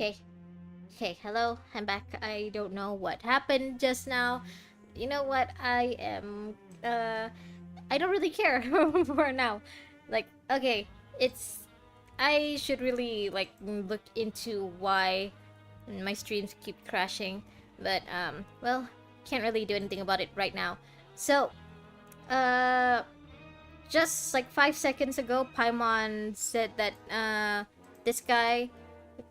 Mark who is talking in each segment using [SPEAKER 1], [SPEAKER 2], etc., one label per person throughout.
[SPEAKER 1] Okay. Okay, hello. I'm back. I don't know what happened just now. You know what? I don't really care for now. Like, okay, it's I should really look into why my streams keep crashing, but well, can't really do anything about it right now. So, uh just like 5 seconds ago, Paimon said that this guy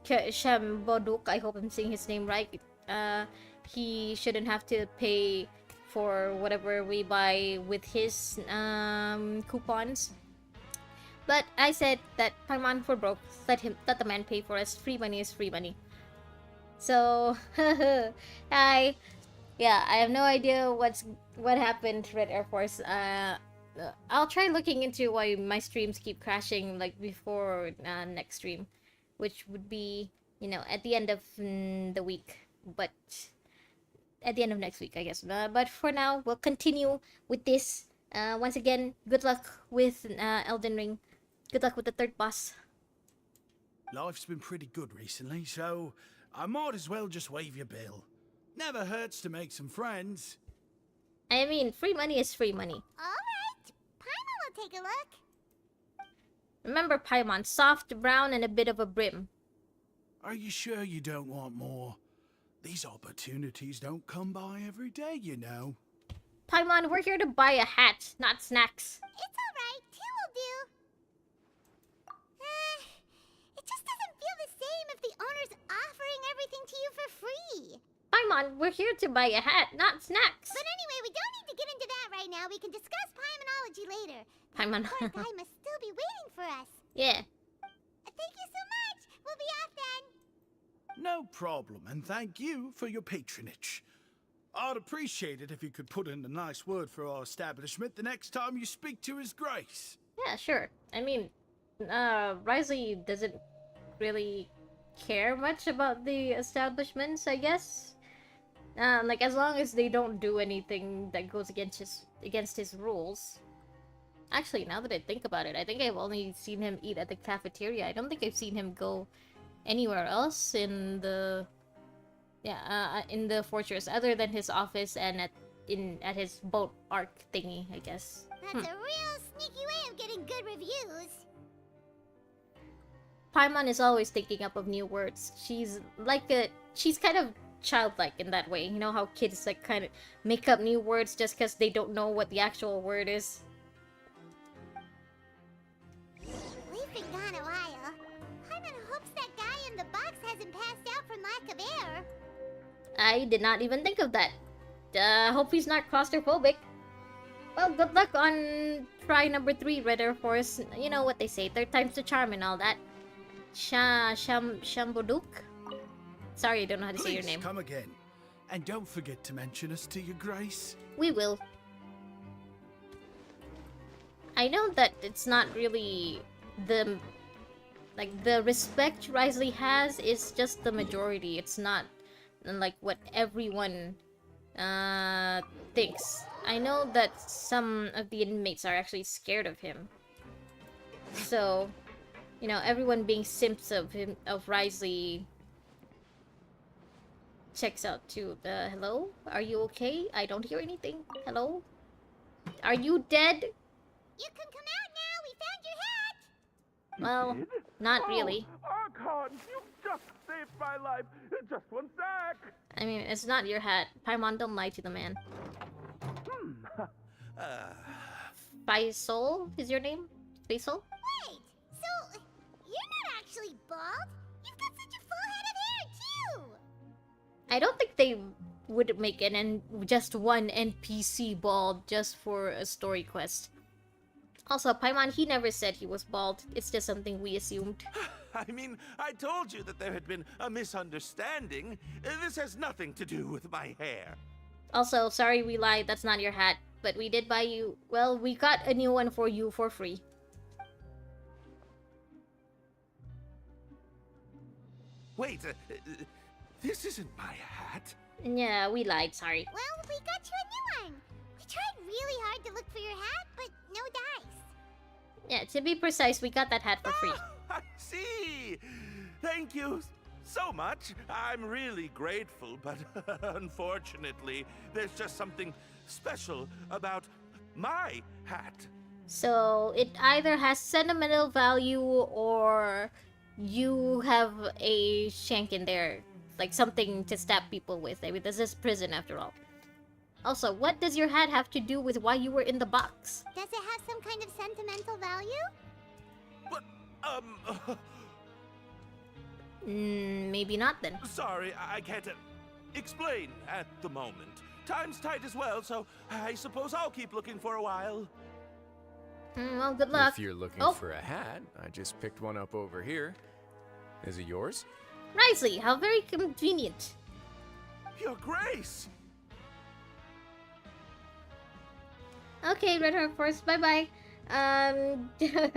[SPEAKER 1] Shamboduk, I hope I'm saying his name right. Uh, he shouldn't have to pay for whatever we buy with his coupons. But I said that Paimon for broke. Let the man pay for us. Free money is free money. So, hi. Yeah, I have no idea what happened, Red Air Force. I'll try looking into why my streams keep crashing like before next stream, which would be at the end of the week, but at the end of next week, I guess. But for now, we'll continue with this. Once again, good luck with Elden Ring. Good luck with the third boss.
[SPEAKER 2] Life's been pretty good recently, so I might as well just waive your bill. Never hurts to make some friends.
[SPEAKER 1] I mean, free money is free money.
[SPEAKER 3] Alright, Paimon will take a look.
[SPEAKER 1] Remember, Paimon, soft, brown, and a bit of a brim.
[SPEAKER 2] Are you sure you don't want more? These opportunities don't come by every day, you know.
[SPEAKER 1] Paimon, we're here to buy a hat, not snacks.
[SPEAKER 3] It's alright, two will do. It just doesn't feel the same if the owner's offering everything to you for free.
[SPEAKER 1] Paimon, we're here to buy a hat, not snacks.
[SPEAKER 3] But anyway, we don't need to get into that right now. We can discuss Paimonology later.
[SPEAKER 1] Paimon.
[SPEAKER 3] Poor guy must still be waiting for us.
[SPEAKER 1] Yeah.
[SPEAKER 3] Thank you so much. We'll be off then.
[SPEAKER 2] No problem, and thank you for your patronage. I'd appreciate it if you could put in a nice word for our establishment the next time you speak to His Grace.
[SPEAKER 1] Yeah, sure. I mean, Wriothesley doesn't really care much about the establishments, I guess. Like, as long as they don't do anything that goes against his rules. Actually, now that I think about it, I think I've only seen him eat at the cafeteria. I don't think I've seen him go anywhere else in the in the fortress other than his office and at his boat arc thingy, I guess.
[SPEAKER 3] That's a real sneaky way of getting good reviews.
[SPEAKER 1] Paimon is always thinking up of new words. She's kind of childlike in that way. You know how kids like kind of make up new words just because they don't know what the actual word is.
[SPEAKER 3] We've been gone a while. Paimon hopes that guy in the box hasn't passed out from lack of air.
[SPEAKER 1] I did not even think of that. Hope he's not claustrophobic. Well, good luck on try number 3, Red Air Force. You know what they say, third time's the charm and all that. Shamboduk? Sorry, I don't know how to say your name.
[SPEAKER 2] Please come again. And don't forget to mention us to your grace.
[SPEAKER 1] We will. I know that it's not really the respect Wriothesley has is just the majority. It's not like what everyone thinks. I know that some of the inmates are actually scared of him. So, you know, everyone being simps of Wriothesley checks out too. Hello? Are you okay? I don't hear anything. Hello? Are you dead?
[SPEAKER 3] You can come out now. We found your hat.
[SPEAKER 1] Well, not really.
[SPEAKER 4] Archon, you just saved my life. Just one sec.
[SPEAKER 1] I mean, it's not your hat. Paimon, don't lie to the man. Faisal is your name? Faisal?
[SPEAKER 3] Wait, so you're not actually bald? You've got such a full head of hair, too.
[SPEAKER 1] I don't think they would make just one NPC bald just for a story quest. Also, Paimon, he never said he was bald. It's just something we assumed.
[SPEAKER 4] I mean, I told you that there had been a misunderstanding. This has nothing to do with my hair.
[SPEAKER 1] Also, sorry we lied, that's not your hat. But we did buy you... Well, we got a new one for you for free.
[SPEAKER 4] Wait, this isn't my hat.
[SPEAKER 1] Yeah, we lied, sorry.
[SPEAKER 3] Well, we got you a new one. We tried really hard to look for your hat, but no dice.
[SPEAKER 1] Yeah, to be precise, we got that hat for free.
[SPEAKER 4] Ah, I see. Thank you so much. I'm really grateful, but unfortunately, there's just something special about my hat.
[SPEAKER 1] So it either has sentimental value or you have a shank in there, like something to stab people with. I mean, this is prison after all. Also, what does your hat have to do with why you were in the box?
[SPEAKER 3] Does it have some kind of sentimental value?
[SPEAKER 4] But,
[SPEAKER 1] Maybe not then.
[SPEAKER 4] sorry, I can't explain at the moment. Time's tight as well, so I suppose I'll keep looking for a while.
[SPEAKER 1] Well, good luck.
[SPEAKER 5] If you're looking
[SPEAKER 1] Oh.
[SPEAKER 5] for a hat, I just picked one up over here. Is it yours?
[SPEAKER 1] Wriothesley, how very convenient.
[SPEAKER 4] Your Grace!
[SPEAKER 1] Okay, Red Heart Force, bye-bye.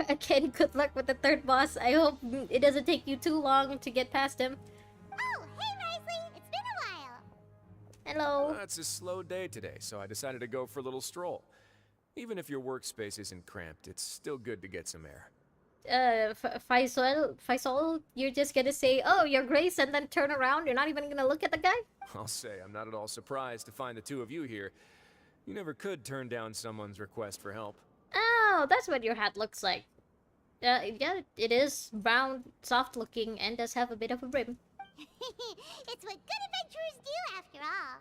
[SPEAKER 1] Again, good luck with the third boss. I hope it doesn't take you too long to get past him.
[SPEAKER 3] Oh, hey, Wriothesley! It's been a while!
[SPEAKER 1] Hello.
[SPEAKER 5] It's a slow day today, so I decided to go for a little stroll. Even if your workspace isn't cramped, it's still good to get some air.
[SPEAKER 1] Faisal, you're just gonna say, "Oh, Your Grace," and then turn around? You're not even gonna look at the guy?
[SPEAKER 5] I'll say I'm not at all surprised to find the two of you here. You never could turn down someone's request for help.
[SPEAKER 1] Oh, that's what your hat looks like. Yeah, it is brown, soft-looking, and does have a bit of a brim.
[SPEAKER 3] It's what good adventurers do, after all.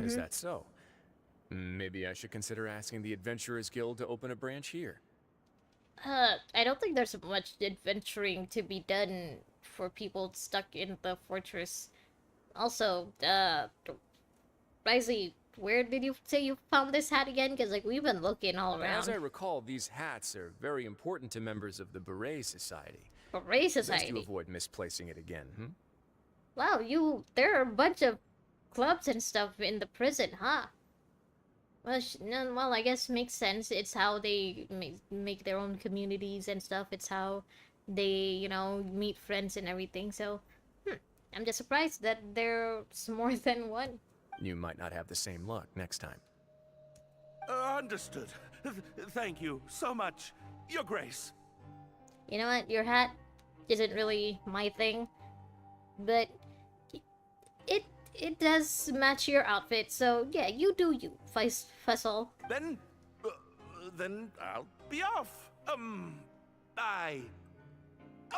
[SPEAKER 5] Is that so? Maybe I should consider asking the Adventurers Guild to open a branch here.
[SPEAKER 1] I don't think there's much adventuring to be done for people stuck in the fortress. Also, Wriothesley, where did you say you found this hat again? Because, like, we've been looking all around.
[SPEAKER 5] As I recall, these hats are very important to members of the Beret Society.
[SPEAKER 1] Beret
[SPEAKER 5] Best
[SPEAKER 1] Society.
[SPEAKER 5] to avoid misplacing it again,
[SPEAKER 1] Wow, there are a bunch of clubs and stuff in the prison, huh? Well, well, I guess makes sense. It's how they make their own communities and stuff. It's how they, meet friends and everything. So, I'm just surprised that there's more than one.
[SPEAKER 5] You might not have the same luck next time.
[SPEAKER 4] Understood. Thank you so much, Your Grace.
[SPEAKER 1] You know what? Your hat isn't really my thing, but it does match your outfit. So yeah, you do you, Faisal.
[SPEAKER 4] Then I'll be off. I'll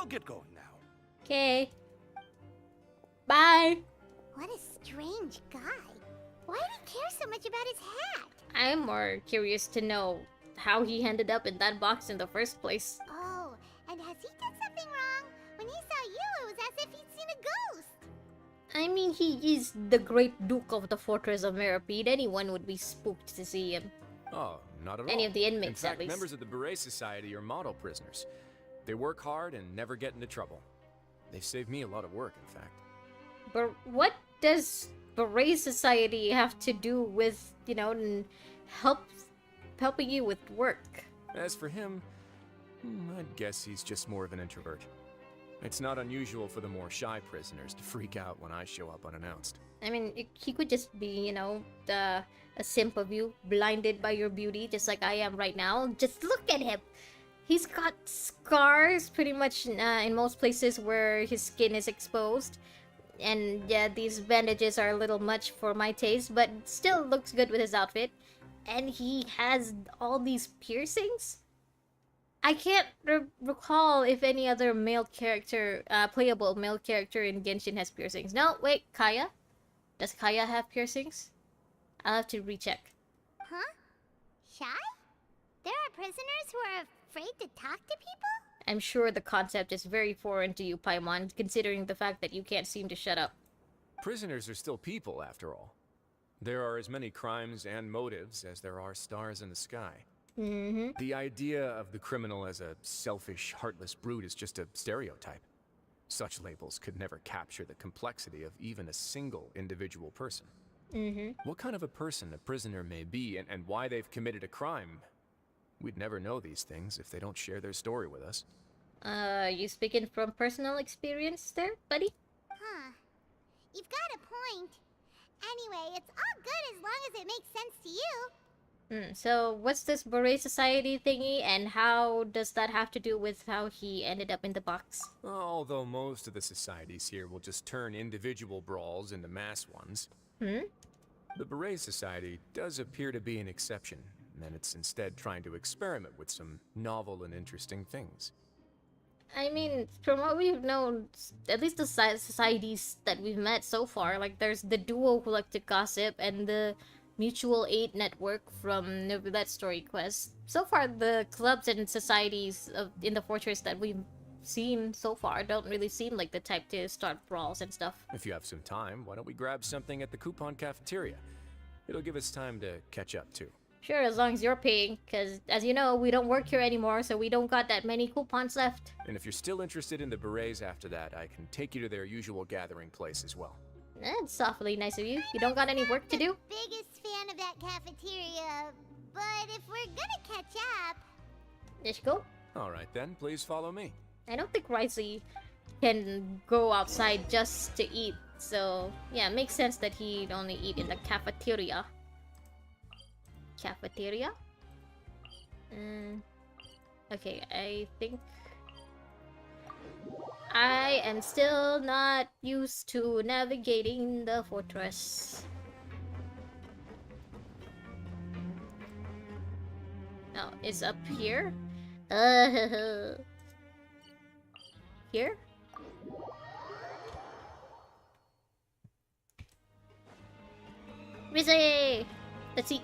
[SPEAKER 4] get going now.
[SPEAKER 1] Okay. Bye.
[SPEAKER 3] What a strange guy. Why do he care so much about his hat?
[SPEAKER 1] I'm more curious to know how he ended up in that box in the first place.
[SPEAKER 3] Oh, and has he done something wrong? When he saw you, it was as if he'd seen a ghost.
[SPEAKER 1] I mean, he is the great Duke of the Fortress of Meripede. Anyone would be spooked to see him.
[SPEAKER 5] Oh, not at all.
[SPEAKER 1] Any of the inmates,
[SPEAKER 5] in fact,
[SPEAKER 1] at least.
[SPEAKER 5] members of the Beret Society are model prisoners. They work hard and never get into trouble. They've saved me a lot of work, in fact.
[SPEAKER 1] But what does Beret Society have to do with, helping you with work?
[SPEAKER 5] As for him, I'd guess he's just more of an introvert. It's not unusual for the more shy prisoners to freak out when I show up unannounced.
[SPEAKER 1] I mean, he could just be, a simp of you, blinded by your beauty, just like I am right now. Just look at him! He's got scars pretty much in most places where his skin is exposed. And yeah, these bandages are a little much for my taste, but still looks good with his outfit. And he has all these piercings? I can't recall if any other male character, playable male character in Genshin has piercings. No, wait, Kaya? Does Kaya have piercings? I'll have to recheck.
[SPEAKER 3] Huh? Shy? There are prisoners who are afraid to talk to people?
[SPEAKER 1] I'm sure the concept is very foreign to you, Paimon, considering the fact that you can't seem to shut up.
[SPEAKER 5] Prisoners are still people, after all. There are as many crimes and motives as there are stars in the sky. The idea of the criminal as a selfish, heartless brute is just a stereotype. Such labels could never capture the complexity of even a single individual person. What kind of a person a prisoner may be and why they've committed a crime, we'd never know these things if they don't share their story with us.
[SPEAKER 1] You speaking from personal experience there, buddy?
[SPEAKER 3] Huh. You've got a point. Anyway, it's all good as long as it makes sense to you.
[SPEAKER 1] So what's this Beret Society thingy, and how does that have to do with how he ended up in the box?
[SPEAKER 5] Although most of the societies here will just turn individual brawls into mass ones, the Beret Society does appear to be an exception, and it's instead trying to experiment with some novel and interesting things.
[SPEAKER 1] I mean, from what we've known, at least the societies that we've met so far, like there's the Duo who like to gossip and the Mutual Aid Network from Novelette's Story Quest. So far, the clubs and societies in the fortress that we've seen so far don't really seem like the type to start brawls and stuff.
[SPEAKER 5] If you have some time, why don't we grab something at the coupon cafeteria? It'll give us time to catch up too.
[SPEAKER 1] Sure, as long as you're paying, because as you know, we don't work here anymore, so we don't got that many coupons left.
[SPEAKER 5] And if you're still interested in the Berets after that, I can take you to their usual gathering place as well.
[SPEAKER 1] That's awfully nice of you. You don't got any work to do?
[SPEAKER 3] Biggest fan of that cafeteria, but if we're gonna catch up...
[SPEAKER 1] Let's go.
[SPEAKER 5] Alright then, please follow me.
[SPEAKER 1] I don't think Wriothesley can go outside just to eat, so yeah, it makes sense that he'd only eat in the cafeteria. Cafeteria? Okay, I think... I am still not used to navigating the fortress. Oh, it's up here? Here? Rizzy! Let's eat.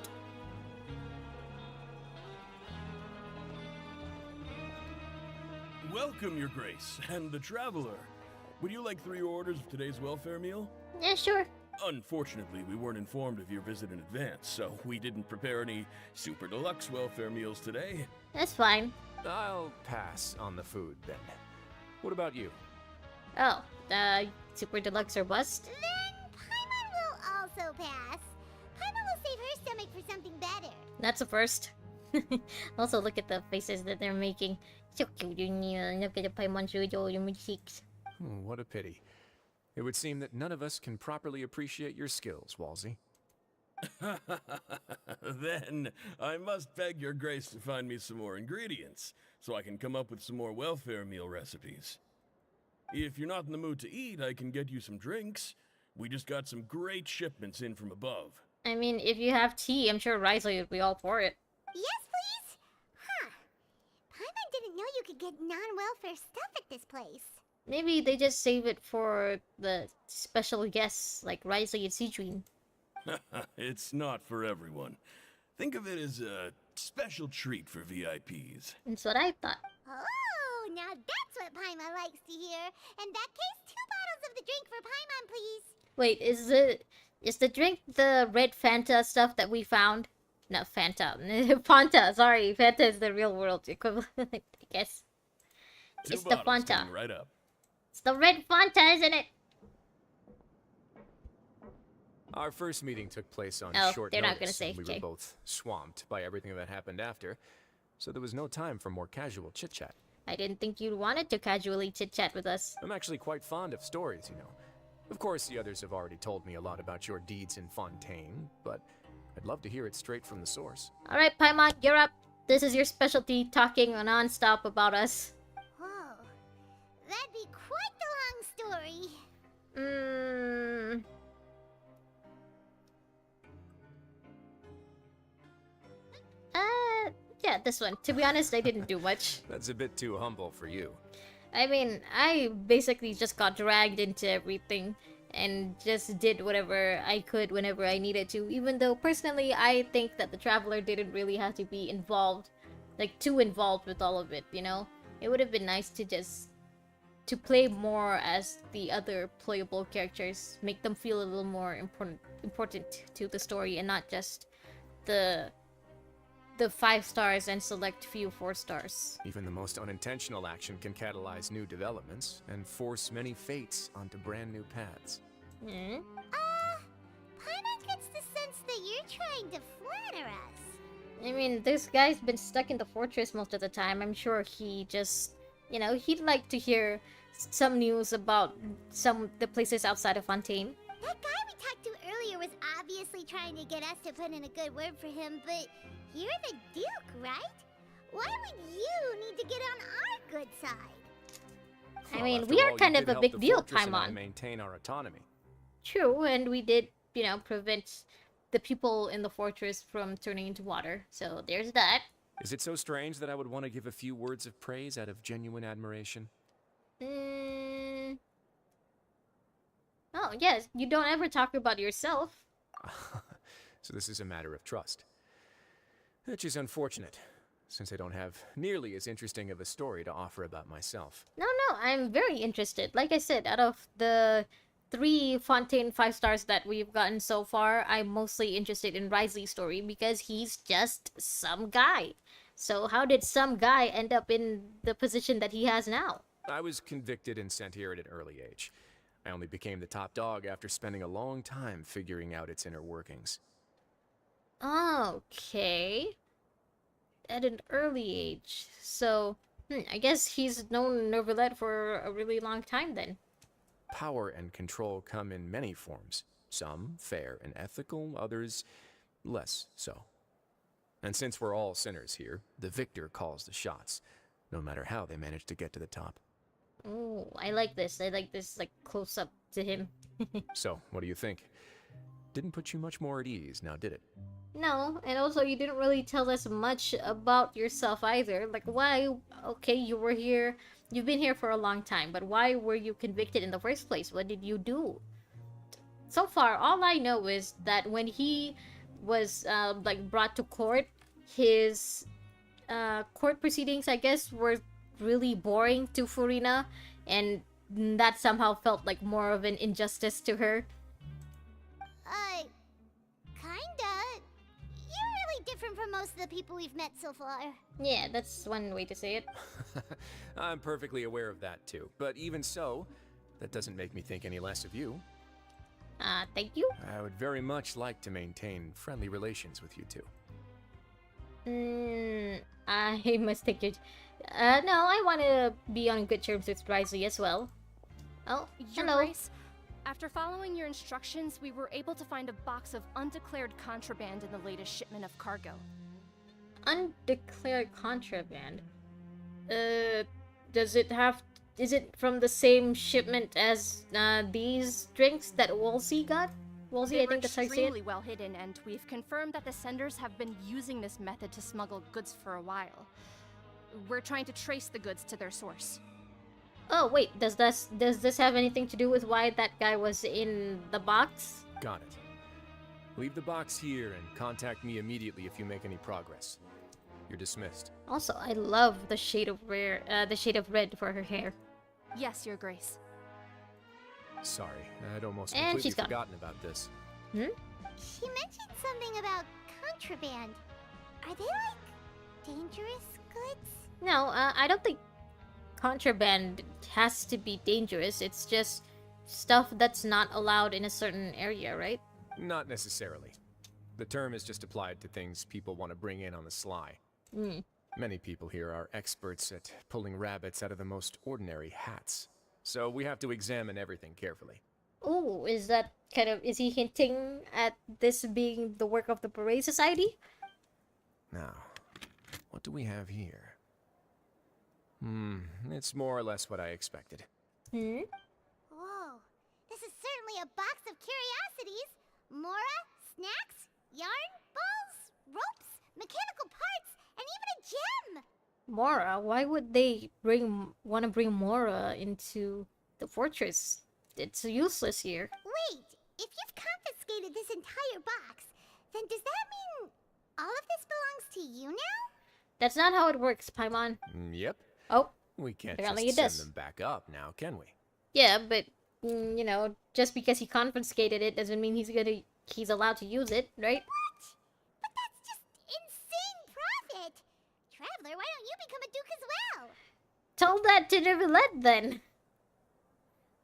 [SPEAKER 6] Welcome, Your Grace, and the Traveler. Would you like 3 orders of today's welfare meal?
[SPEAKER 1] Yeah, sure.
[SPEAKER 6] Unfortunately, we weren't informed of your visit in advance, so we didn't prepare any super deluxe welfare meals today.
[SPEAKER 1] That's fine.
[SPEAKER 5] I'll pass on the food then. What about you?
[SPEAKER 1] Oh, super deluxe or bust?
[SPEAKER 3] Then Paimon will also pass. Paimon will save her stomach for something better.
[SPEAKER 1] That's a first. Also, look at the faces that they're making. So cute, look at the Paimon Studio, your cheeks.
[SPEAKER 5] What a pity. It would seem that none of us can properly appreciate your skills, Walsey.
[SPEAKER 6] Then I must beg Your Grace to find me some more ingredients, so I can come up with some more welfare meal recipes. If you're not in the mood to eat, I can get you some drinks. We just got some great shipments in from above.
[SPEAKER 1] I mean, if you have tea, I'm sure Wriothesley would be all for it.
[SPEAKER 3] Yes, please? Huh. Paimon didn't know you could get non-welfare stuff at this place.
[SPEAKER 1] Maybe they just save it for the special guests like Wriothesley and Seedream.
[SPEAKER 6] It's not for everyone. Think of it as a special treat for VIPs.
[SPEAKER 1] That's what I thought.
[SPEAKER 3] Oh, now that's what Paimon likes to hear. In that case, 2 bottles of the drink for Paimon, please.
[SPEAKER 1] Wait, is the drink the red Fanta stuff that we found? Not Fanta. Fanta, sorry. Fanta is the real world equivalent, I guess.
[SPEAKER 6] 2
[SPEAKER 1] It's the
[SPEAKER 6] bottles
[SPEAKER 1] Fanta.
[SPEAKER 6] coming right up.
[SPEAKER 1] It's the red Fanta, isn't it?
[SPEAKER 5] Our first meeting took place on
[SPEAKER 1] Oh,
[SPEAKER 5] short
[SPEAKER 1] they're
[SPEAKER 5] notice.
[SPEAKER 1] not gonna say,
[SPEAKER 5] and we
[SPEAKER 1] okay.
[SPEAKER 5] were both swamped by everything that happened after, so there was no time for more casual chit-chat.
[SPEAKER 1] I didn't think you wanted to casually chit-chat with us.
[SPEAKER 5] I'm actually quite fond of stories, you know. Of course, the others have already told me a lot about your deeds in Fontaine, but I'd love to hear it straight from the source.
[SPEAKER 1] Alright, Paimon, you're up. This is your specialty, talking non-stop about us.
[SPEAKER 3] Whoa. That'd be quite the long story.
[SPEAKER 1] Yeah, this one. To be honest, I didn't do much.
[SPEAKER 5] That's a bit too humble for you.
[SPEAKER 1] I mean, I basically just got dragged into everything and just did whatever I could whenever I needed to, even though personally I think that the Traveler didn't really have to be involved, like too involved with all of it, you know? It would have been nice to just to play more as the other playable characters, make them feel a little more important to the story and not just the 5 stars and select few 4 stars.
[SPEAKER 5] Even the most unintentional action can catalyze new developments and force many fates onto brand new paths.
[SPEAKER 3] Paimon gets the sense that you're trying to flatter us.
[SPEAKER 1] I mean, this guy's been stuck in the fortress most of the time. I'm sure he just, you know, he'd like to hear some news about the places outside of Fontaine.
[SPEAKER 3] That guy we talked to earlier was obviously obviously trying to get us to put in a good word for him, but you're the Duke, right? Why would you need to get on our good side?
[SPEAKER 1] I
[SPEAKER 5] Well,
[SPEAKER 1] mean,
[SPEAKER 5] after
[SPEAKER 1] we are
[SPEAKER 5] all,
[SPEAKER 1] kind
[SPEAKER 5] you
[SPEAKER 1] of
[SPEAKER 5] did
[SPEAKER 1] a
[SPEAKER 5] help
[SPEAKER 1] big
[SPEAKER 5] the
[SPEAKER 1] deal,
[SPEAKER 5] fortress and I
[SPEAKER 1] Paimon.
[SPEAKER 5] maintain our autonomy.
[SPEAKER 1] True, and we did, prevent the people in the fortress from turning into water. So there's that.
[SPEAKER 5] Is it so strange that I would want to give a few words of praise out of genuine admiration?
[SPEAKER 1] Mm. Oh, yes, you don't ever talk about yourself.
[SPEAKER 5] So this is a matter of trust. Which is unfortunate, since I don't have nearly as interesting of a story to offer about myself.
[SPEAKER 1] No, I'm very interested. Like I said, out of the 3 Fontaine 5 stars that we've gotten so far, I'm mostly interested in Wriothesley's story because he's just some guy. So how did some guy end up in the position that he has now?
[SPEAKER 5] I was convicted and sent here at an early age. I only became the top dog after spending a long time figuring out its inner workings.
[SPEAKER 1] Okay. At an early age. So, I guess he's known Neuvillette for a really long time then.
[SPEAKER 5] Power and control come in many forms. Some fair and ethical, others less so. And since we're all sinners here, the victor calls the shots, no matter how they manage to get to the top.
[SPEAKER 1] Oh, I like this. I like this, like, close up to him.
[SPEAKER 5] So, what do you think? Didn't put you much more at ease, now did it?
[SPEAKER 1] No, and also you didn't really tell us much about yourself either. Like, why? Okay, you were here. You've been here for a long time, but why were you convicted in the first place? What did you do? So far, all I know is that when he was, like, brought to court, his, court proceedings, I guess, were really boring to Furina, and that somehow felt like more of an injustice to her.
[SPEAKER 3] Kinda. You're really different from most of the people we've met so far.
[SPEAKER 1] Yeah, that's one way to say it.
[SPEAKER 5] I'm perfectly aware of that too. But even so, that doesn't make me think any less of you.
[SPEAKER 1] Thank you.
[SPEAKER 5] I would very much like to maintain friendly relations with you two.
[SPEAKER 1] I must take your... no, I want to be on good terms with Wriothesley as well. Oh,
[SPEAKER 7] Your
[SPEAKER 1] hello.
[SPEAKER 7] Grace, after following your instructions, we were able to find a box of undeclared contraband in the latest shipment of cargo.
[SPEAKER 1] Undeclared contraband? Does it have... Is it from the same shipment as, these drinks that Wolsey got? Wolsey,
[SPEAKER 7] They
[SPEAKER 1] I
[SPEAKER 7] were
[SPEAKER 1] think that's how you say
[SPEAKER 7] extremely
[SPEAKER 1] it.
[SPEAKER 7] well hidden, and we've confirmed that the senders have been using this method to smuggle goods for a while. We're trying to trace the goods to their source.
[SPEAKER 1] Oh, wait, does this have anything to do with why that guy was in the box?
[SPEAKER 5] Got it. Leave the box here and contact me immediately if you make any progress. You're dismissed.
[SPEAKER 1] Also, I love the shade of red for her hair.
[SPEAKER 7] Yes, Your Grace.
[SPEAKER 5] Sorry, I'd almost
[SPEAKER 1] And
[SPEAKER 5] completely
[SPEAKER 1] she's gone.
[SPEAKER 5] forgotten about this.
[SPEAKER 3] She mentioned something about contraband. Are they, like, dangerous goods?
[SPEAKER 1] No, I don't think contraband has to be dangerous. It's just stuff that's not allowed in a certain area, right?
[SPEAKER 5] Not necessarily. The term is just applied to things people want to bring in on the sly. Many people here are experts at pulling rabbits out of the most ordinary hats. So we have to examine everything carefully.
[SPEAKER 1] Oh, is he hinting at this being the work of the Beret Society?
[SPEAKER 5] Now, what do we have here? It's more or less what I expected.
[SPEAKER 3] Whoa, this is certainly a box of curiosities. Mora, snacks, yarn, balls, ropes, mechanical parts, and even a gem!
[SPEAKER 1] Mora? Why would they want to bring Mora into the fortress? It's useless here.
[SPEAKER 3] Wait, if you've confiscated this entire box, then does that mean all of this belongs to you now?
[SPEAKER 1] That's not how it works, Paimon.
[SPEAKER 5] Yep.
[SPEAKER 1] Oh,
[SPEAKER 5] We can't
[SPEAKER 1] apparently
[SPEAKER 5] just
[SPEAKER 1] it
[SPEAKER 5] send
[SPEAKER 1] does.
[SPEAKER 5] them back up now, can we?
[SPEAKER 1] Yeah, but just because he confiscated it doesn't mean he's allowed to use it, right?
[SPEAKER 3] But that's just insane profit! Traveler, why don't you become a duke as well?
[SPEAKER 1] Tell that to Neuvillette then.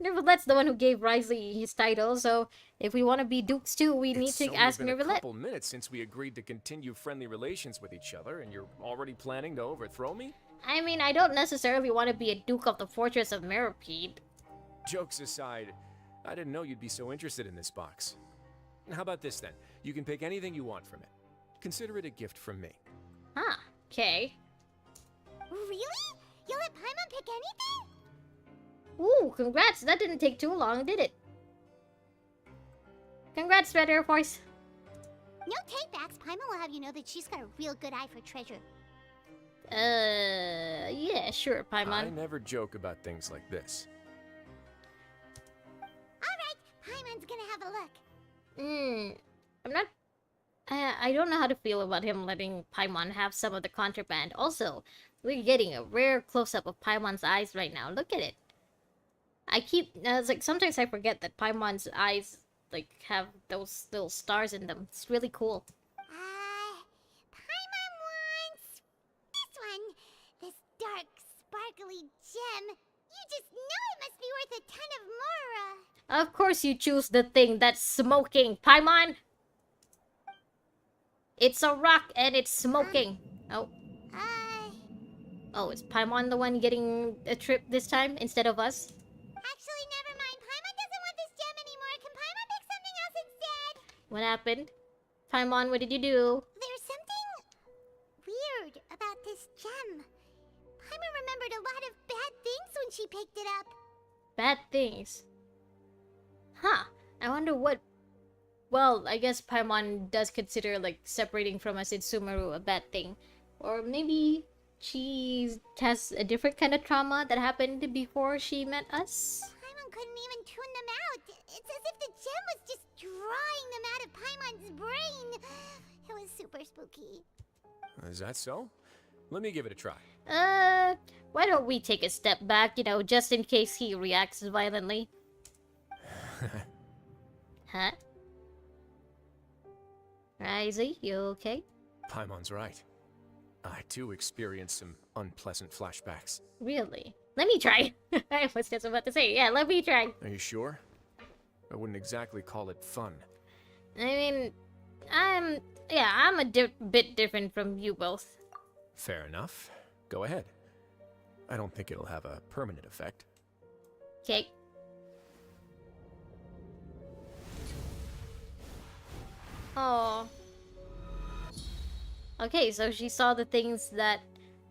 [SPEAKER 1] Neuvillette's the one who gave Wriothesley his title, so if we want to be dukes too, we need
[SPEAKER 5] It's
[SPEAKER 1] to
[SPEAKER 5] only
[SPEAKER 1] ask
[SPEAKER 5] been a
[SPEAKER 1] Neuvillette.
[SPEAKER 5] couple minutes since we agreed to continue friendly relations with each other, and you're already planning to overthrow me?
[SPEAKER 1] I mean, I don't necessarily want to be a duke of the Fortress of Meropide.
[SPEAKER 5] Jokes aside, I didn't know you'd be so interested in this box. How about this then? You can pick anything you want from it. Consider it a gift from me.
[SPEAKER 1] Huh. Okay.
[SPEAKER 3] Really? You'll let Paimon pick anything?
[SPEAKER 1] Ooh, congrats. That didn't take too long, did it? Congrats, Red Air Force.
[SPEAKER 3] No takebacks. Paimon will have you know that she's got a real good eye for treasure.
[SPEAKER 1] Yeah, sure,
[SPEAKER 5] I
[SPEAKER 1] Paimon.
[SPEAKER 5] never joke about things like this.
[SPEAKER 3] Alright, Paimon's gonna have a look.
[SPEAKER 1] I'm not... I don't know how to feel about him letting Paimon have some of the contraband. Also, we're getting a rare close-up of Paimon's eyes right now. Look at it. It's like, sometimes I forget that Paimon's eyes, like, have those little stars in them. It's really cool.
[SPEAKER 3] Paimon wants... this one. This dark, sparkly gem. You just know it must be worth a ton of Mora.
[SPEAKER 1] Of course you choose the thing that's smoking, Paimon! It's a rock and it's smoking. Oh, is Paimon the one getting a trip this time instead of us?
[SPEAKER 3] Actually, never mind. Paimon doesn't want this gem anymore. Can Paimon pick something else instead?
[SPEAKER 1] What happened? Paimon, what did you do?
[SPEAKER 3] There's something weird about this gem. Paimon remembered a lot of bad things when she picked it up.
[SPEAKER 1] Bad things. Huh. I wonder what... Well, I guess Paimon does consider, like, separating from us in Sumeru a bad thing. Or maybe she has a different kind of trauma that happened before she met us?
[SPEAKER 3] Paimon couldn't even tune them out. It's as if the gem was just drawing them out of Paimon's brain. It was super spooky.
[SPEAKER 5] Is that so? Let me give it a try.
[SPEAKER 1] Why don't we take a step back, you know, just in case he reacts violently? Huh? Risey, you okay?
[SPEAKER 5] Paimon's right. I too experienced some unpleasant flashbacks.
[SPEAKER 1] Really? Let me try. I was just about to say, yeah, let me try.
[SPEAKER 5] Are you sure? I wouldn't exactly call it fun.
[SPEAKER 1] I mean, I'm a bit different from you both.
[SPEAKER 5] Fair enough. Go ahead. I don't think it'll have a permanent effect.
[SPEAKER 1] Okay. Oh. Okay, so she saw the things that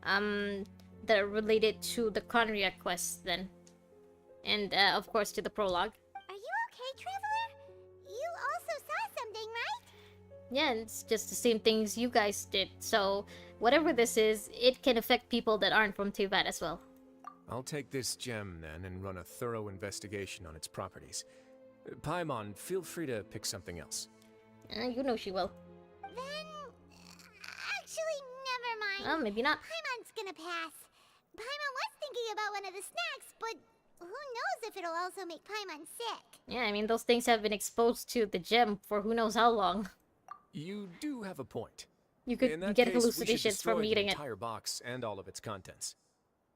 [SPEAKER 1] that are related to the Conria quest then. And of course to the prologue.
[SPEAKER 3] Are you okay, Traveler? You also saw something, right?
[SPEAKER 1] Yeah, it's just the same things you guys did. So whatever this is, it can affect people that aren't from Teyvat as well.
[SPEAKER 5] I'll take this gem then and run a thorough investigation on its properties. Paimon, feel free to pick something else.
[SPEAKER 1] You know she will.
[SPEAKER 3] Then... actually, never mind.
[SPEAKER 1] Well, maybe not.
[SPEAKER 3] Paimon's gonna pass. Paimon was thinking about one of the snacks, but who knows if it'll also make Paimon sick.
[SPEAKER 1] Yeah, I mean, those things have been exposed to the gem for who knows how long.
[SPEAKER 5] You do have a point.
[SPEAKER 1] You could
[SPEAKER 5] In that
[SPEAKER 1] get
[SPEAKER 5] case, we should
[SPEAKER 1] hallucinations
[SPEAKER 5] destroy
[SPEAKER 1] from eating
[SPEAKER 5] the
[SPEAKER 1] it.
[SPEAKER 5] entire box and all of its contents.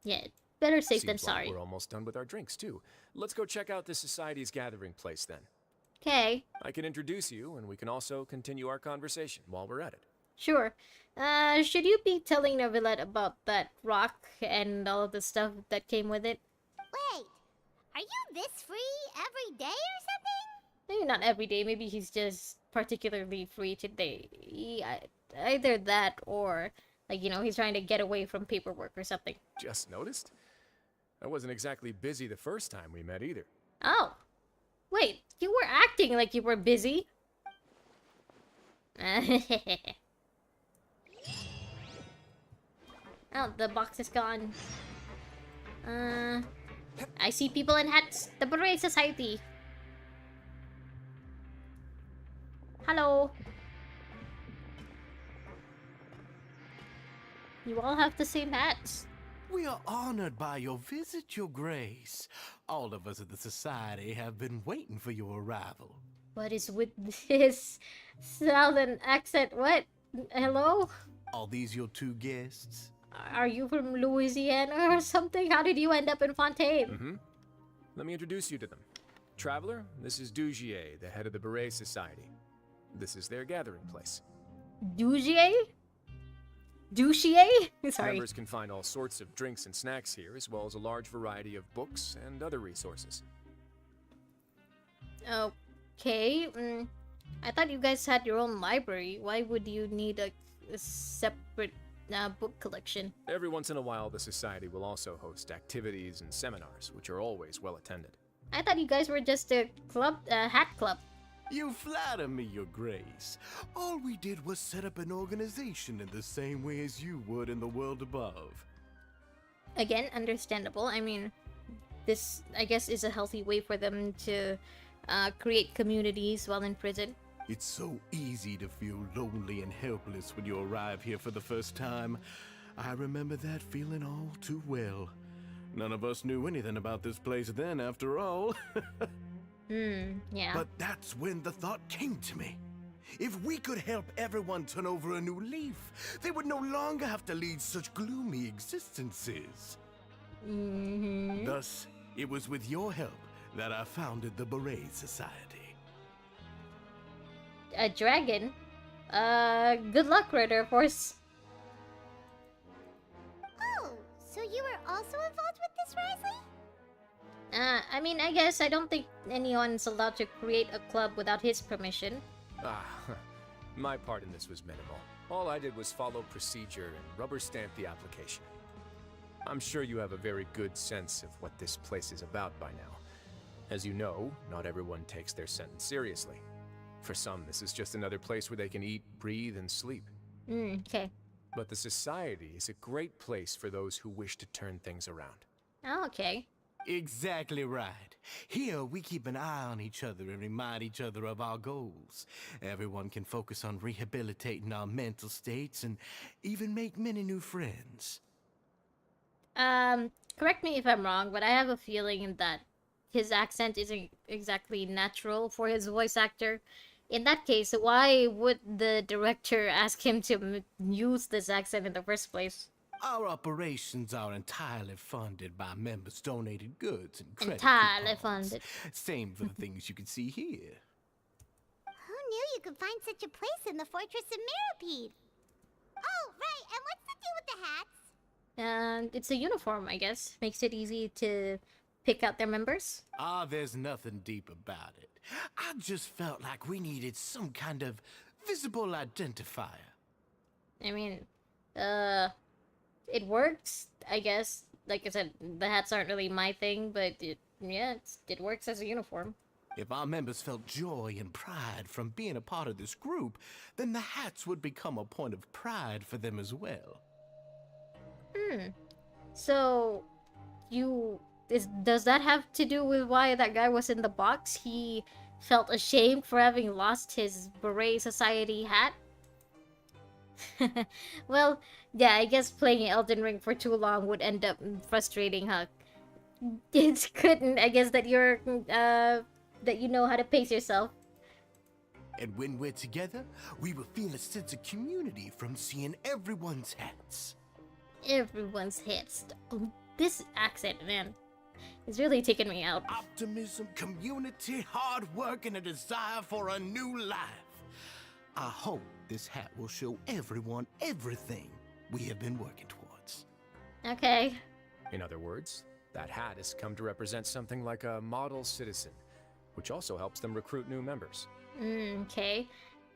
[SPEAKER 1] Yeah, better safe than
[SPEAKER 5] Seems like
[SPEAKER 1] sorry.
[SPEAKER 5] we're almost done with our drinks too. Let's go check out the Society's gathering place then.
[SPEAKER 1] Okay,
[SPEAKER 5] I can introduce you, and we can also continue our conversation while we're at it.
[SPEAKER 1] sure. Should you be telling Neuvillette about that rock and all of the stuff that came with it?
[SPEAKER 3] Wait, are you this free every day or something?
[SPEAKER 1] Maybe not every day, maybe he's just particularly free today. Either that or, like, you know, he's trying to get away from paperwork or something.
[SPEAKER 5] Just noticed? I wasn't exactly busy the first time we met either.
[SPEAKER 1] Oh. Wait, you were acting like you were busy. Oh, the box is gone. I see people in hats. The Beret Society. Hello. You all have the same hats.
[SPEAKER 8] We are honored by your visit, Your Grace. All of us at the Society have been waiting for your arrival.
[SPEAKER 1] What is with this southern accent? What? Hello?
[SPEAKER 8] Are these your two guests?
[SPEAKER 1] Are you from Louisiana or something? How did you end up in Fontaine?
[SPEAKER 5] Mm-hmm. Let me introduce you to them. Traveler, this is Dugier, the head of the Beret Society. This is their gathering place.
[SPEAKER 1] Dugier? Douchier? Sorry.
[SPEAKER 5] Members can find all sorts of drinks and snacks here, as well as a large variety of books and other resources.
[SPEAKER 1] Okay. I thought you guys had your own library. Why would you need a separate book collection?
[SPEAKER 5] Every once in a while, the Society will also host activities and seminars, which are always well attended.
[SPEAKER 1] I thought you guys were just a club, hat club.
[SPEAKER 8] You flatter me, Your Grace. All we did was set up an organization in the same way as you would in the world above.
[SPEAKER 1] Again, understandable. I mean, this, I guess, is a healthy way for them to create communities while in prison.
[SPEAKER 8] It's so easy to feel lonely and helpless when you arrive here for the first time. I remember that feeling all too well. None of us knew anything about this place then, after all.
[SPEAKER 1] Yeah.
[SPEAKER 8] But that's when the thought came to me. If we could help everyone turn over a new leaf, they would no longer have to lead such gloomy existences. Thus, it was with your help that I founded the Beret Society.
[SPEAKER 1] A dragon? Good luck, Ritter Force.
[SPEAKER 3] Oh, so you were also involved with this, Wriothesley?
[SPEAKER 1] I mean, I guess I don't think anyone's allowed to create a club without his permission.
[SPEAKER 5] My part in this was minimal. All I did was follow procedure and rubber stamp the application. I'm sure you have a very good sense of what this place is about by now. As you know, not everyone takes their sentence seriously. For some, this is just another place where they can eat, breathe, and sleep.
[SPEAKER 1] Okay.
[SPEAKER 5] But the Society is a great place for those who wish to turn things around.
[SPEAKER 1] Oh, okay.
[SPEAKER 8] Exactly right. Here, we keep an eye on each other and remind each other of our goals. Everyone can focus on rehabilitating our mental states and even make many new friends.
[SPEAKER 1] Correct me if I'm wrong, but I have a feeling that his accent isn't exactly natural for his voice actor. In that case, why would the director ask him to use this accent in the first place?
[SPEAKER 8] Our operations are entirely funded by members' donated goods and credit
[SPEAKER 1] Entirely
[SPEAKER 8] coupons.
[SPEAKER 1] funded.
[SPEAKER 8] Same for the things you can see here.
[SPEAKER 3] Who knew you could find such a place in the Fortress of Mirapede? Oh, right, and what's the deal with the hats?
[SPEAKER 1] And it's a uniform, I guess. Makes it easy to pick out their members.
[SPEAKER 8] There's nothing deep about it. I just felt like we needed some kind of visible identifier.
[SPEAKER 1] I mean, it works, I guess. Like I said, the hats aren't really my thing, but it works as a uniform.
[SPEAKER 8] If our members felt joy and pride from being a part of this group, then the hats would become a point of pride for them as well.
[SPEAKER 1] So, does that have to do with why that guy was in the box? He felt ashamed for having lost his Beret Society hat? Well, yeah, I guess playing Elden Ring for too long would end up frustrating, huh? It's good, I guess, that that you know how to pace yourself.
[SPEAKER 8] And when we're together, we will feel a sense of community from seeing everyone's hats.
[SPEAKER 1] Everyone's hits. Oh, this accent, man, it's really taking me out.
[SPEAKER 8] Optimism, community, hard work, and a desire for a new life. I hope this hat will show everyone everything we have been working towards.
[SPEAKER 1] Okay.
[SPEAKER 5] In other words, that hat has come to represent something like a model citizen, which also helps them recruit new members.
[SPEAKER 1] Okay.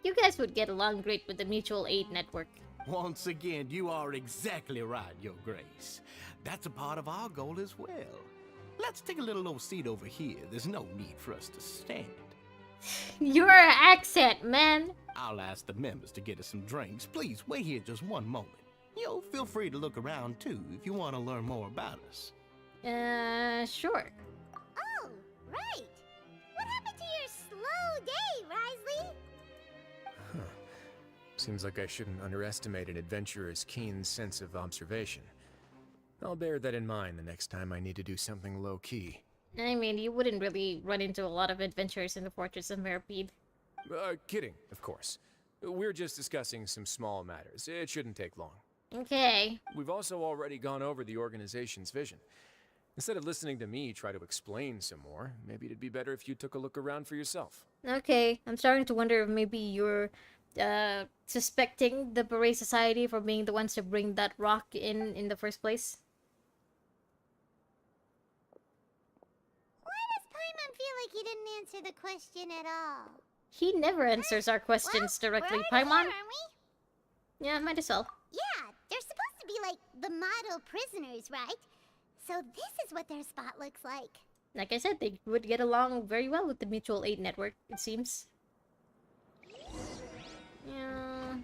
[SPEAKER 1] You guys would get along great with the mutual aid network.
[SPEAKER 8] Once again, you are exactly right, Your Grace. That's a part of our goal as well. Let's take a little old seat over here. There's no need for us to stand.
[SPEAKER 1] Your accent, man!
[SPEAKER 8] I'll ask the members to get us some drinks. Please wait here just one moment. Feel free to look around too if you want to learn more about us.
[SPEAKER 1] Sure.
[SPEAKER 3] Oh, right. What happened to your slow day, Wriothesley?
[SPEAKER 5] Seems like I shouldn't underestimate an adventurer's keen sense of observation. I'll bear that in mind the next time I need to do something low-key.
[SPEAKER 1] I mean, you wouldn't really run into a lot of adventures in the Fortress of Mirapede.
[SPEAKER 5] Kidding, of course. We're just discussing some small matters. It shouldn't take long.
[SPEAKER 1] Okay.
[SPEAKER 5] We've also already gone over the organization's vision. Instead of listening to me try to explain some more, maybe it'd be better if you took a look around for yourself.
[SPEAKER 1] Okay, I'm starting to wonder if maybe you're suspecting the Beret Society for being the ones to bring that rock in the first place.
[SPEAKER 3] Why does Paimon feel like he didn't answer the question at all?
[SPEAKER 1] He never answers our questions directly,
[SPEAKER 3] we're
[SPEAKER 1] Paimon.
[SPEAKER 3] here, aren't we?
[SPEAKER 1] Yeah, might as well.
[SPEAKER 3] Yeah, they're supposed to be like the model prisoners, right? So this is what their spot looks like.
[SPEAKER 1] Like I said, they would get along very well with the mutual aid network, it seems. Yeah.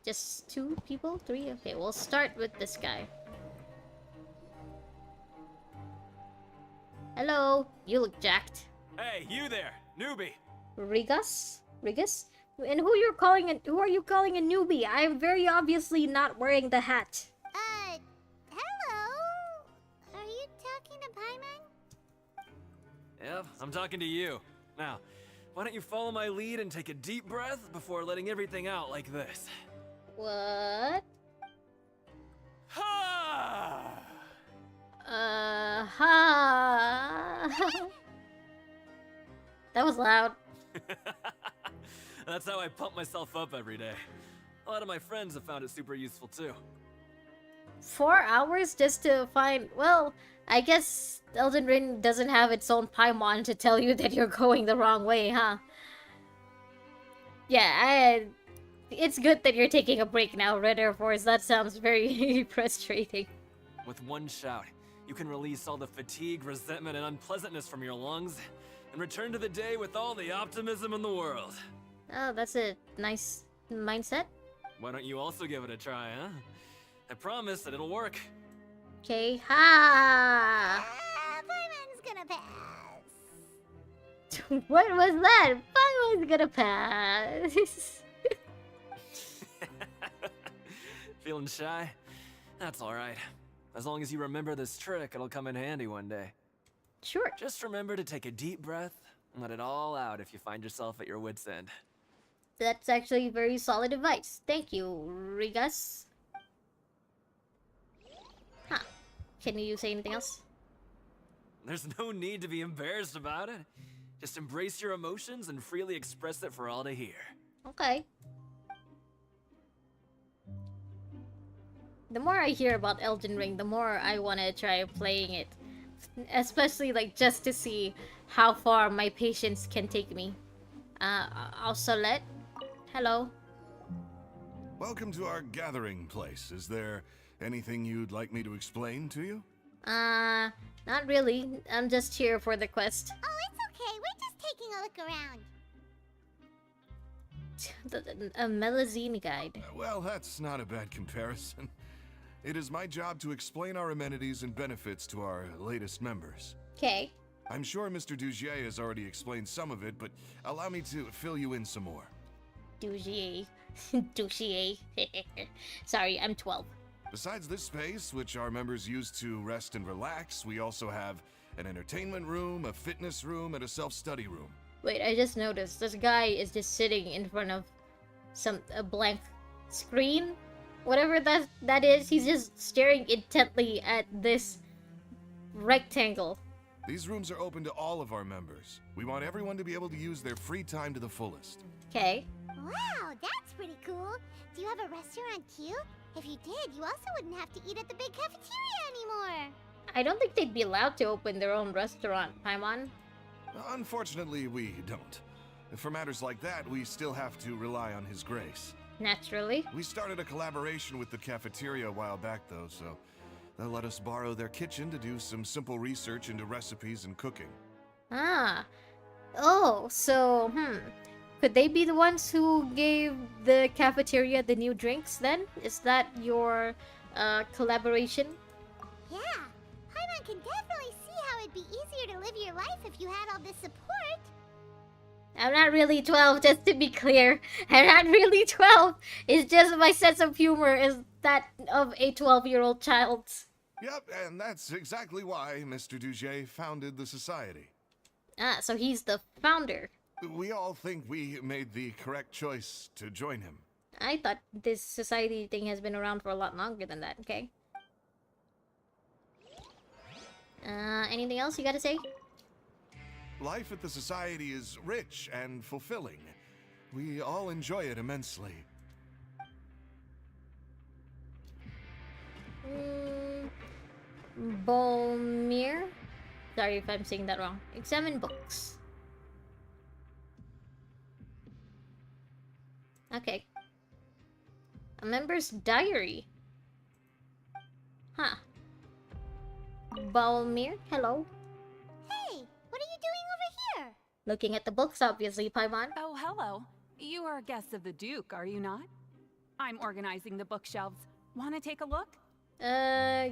[SPEAKER 1] Just 2 people? 3? Okay, we'll start with this guy. Hello, you look jacked.
[SPEAKER 5] Hey, you there, newbie.
[SPEAKER 1] Rigas? Rigas? And who are you calling a newbie? I'm very obviously not wearing the hat.
[SPEAKER 3] Hello? Are you talking to Paimon?
[SPEAKER 9] Yep, I'm talking to you. Now, why don't you follow my lead and take a deep breath before letting everything out like this?
[SPEAKER 1] What?
[SPEAKER 9] Ha!
[SPEAKER 1] Ha. That was loud.
[SPEAKER 9] That's how I pump myself up every day. A lot of my friends have found it super useful too.
[SPEAKER 1] 4 hours just to find... Well, I guess Elden Ring doesn't have its own Paimon to tell you that you're going the wrong way, huh? Yeah, it's good that you're taking a break now, Red Air Force. That sounds very frustrating.
[SPEAKER 9] With one shout, you can release all the fatigue, resentment, and unpleasantness from your lungs, and return to the day with all the optimism in the world.
[SPEAKER 1] Oh, that's a nice mindset.
[SPEAKER 9] Why don't you also give it a try, huh? I promise that it'll work.
[SPEAKER 1] Okay, ha!
[SPEAKER 3] Paimon's gonna pass.
[SPEAKER 1] What was that? Paimon's gonna pass.
[SPEAKER 9] Feeling shy? That's alright. As long as you remember this trick, it'll come in handy one day.
[SPEAKER 1] Sure.
[SPEAKER 9] Just remember to take a deep breath and let it all out if you find yourself at your wit's end.
[SPEAKER 1] That's actually very solid advice. Thank you, Rigas. Huh. Can you say anything else?
[SPEAKER 9] There's no need to be embarrassed about it. Just embrace your emotions and freely express it for all to hear.
[SPEAKER 1] Okay. The more I hear about Elden Ring, the more I want to try playing it. Especially, like, just to see how far my patience can take me. Also, hello.
[SPEAKER 10] Welcome to our gathering place. Is there anything you'd like me to explain to you?
[SPEAKER 1] Not really. I'm just here for the quest.
[SPEAKER 3] Oh, it's okay. We're just taking a look around.
[SPEAKER 1] A Melazine guide.
[SPEAKER 10] Well, that's not a bad comparison. It is my job to explain our amenities and benefits to our latest members.
[SPEAKER 1] Okay.
[SPEAKER 10] I'm sure Mr. Dugier has already explained some of it, but allow me to fill you in some more.
[SPEAKER 1] Dugier. Dugier. Sorry, I'm 12.
[SPEAKER 10] Besides this space, which our members use to rest and relax, we also have an entertainment room, a fitness room, and a self-study room.
[SPEAKER 1] Wait, I just noticed this guy is just sitting in front of a blank screen. Whatever that is, he's just staring intently at this rectangle.
[SPEAKER 10] These rooms are open to all of our members. We want everyone to be able to use their free time to the fullest.
[SPEAKER 1] Okay.
[SPEAKER 3] Wow, that's pretty cool. Do you have a restaurant too? If you did, you also wouldn't have to eat at the big cafeteria anymore.
[SPEAKER 1] I don't think they'd be allowed to open their own restaurant, Paimon.
[SPEAKER 10] Unfortunately, we don't. For matters like that, we still have to rely on his grace.
[SPEAKER 1] Naturally.
[SPEAKER 10] We started a collaboration with the cafeteria a while back, though, so they'll let us borrow their kitchen to do some simple research into recipes and cooking.
[SPEAKER 1] Ah. Oh, so, could they be the ones who gave the cafeteria the new drinks then? Is that your collaboration?
[SPEAKER 3] Yeah, Paimon can definitely see how it'd be easier to live your life if you had all this support.
[SPEAKER 1] I'm not really 12, just to be clear. I'm not really 12. It's just my sense of humor is that of a 12-year-old child.
[SPEAKER 10] Yep, and that's exactly why Mr. Dugier founded the society.
[SPEAKER 1] Ah, so he's the founder.
[SPEAKER 10] We all think we made the correct choice to join him.
[SPEAKER 1] I thought this society thing has been around for a lot longer than that, okay? Anything else you gotta say?
[SPEAKER 10] Life at the society is rich and fulfilling. We all enjoy it immensely.
[SPEAKER 1] Bolmir? Sorry if I'm saying that wrong. Examine books. Okay. A member's diary. Huh. Balmir, hello.
[SPEAKER 3] Hey, what are you doing over here?
[SPEAKER 1] Looking at the books, obviously, Paimon.
[SPEAKER 11] Oh, hello. You are guests of the Duke, are you not? I'm organizing the bookshelves. Want to take a look?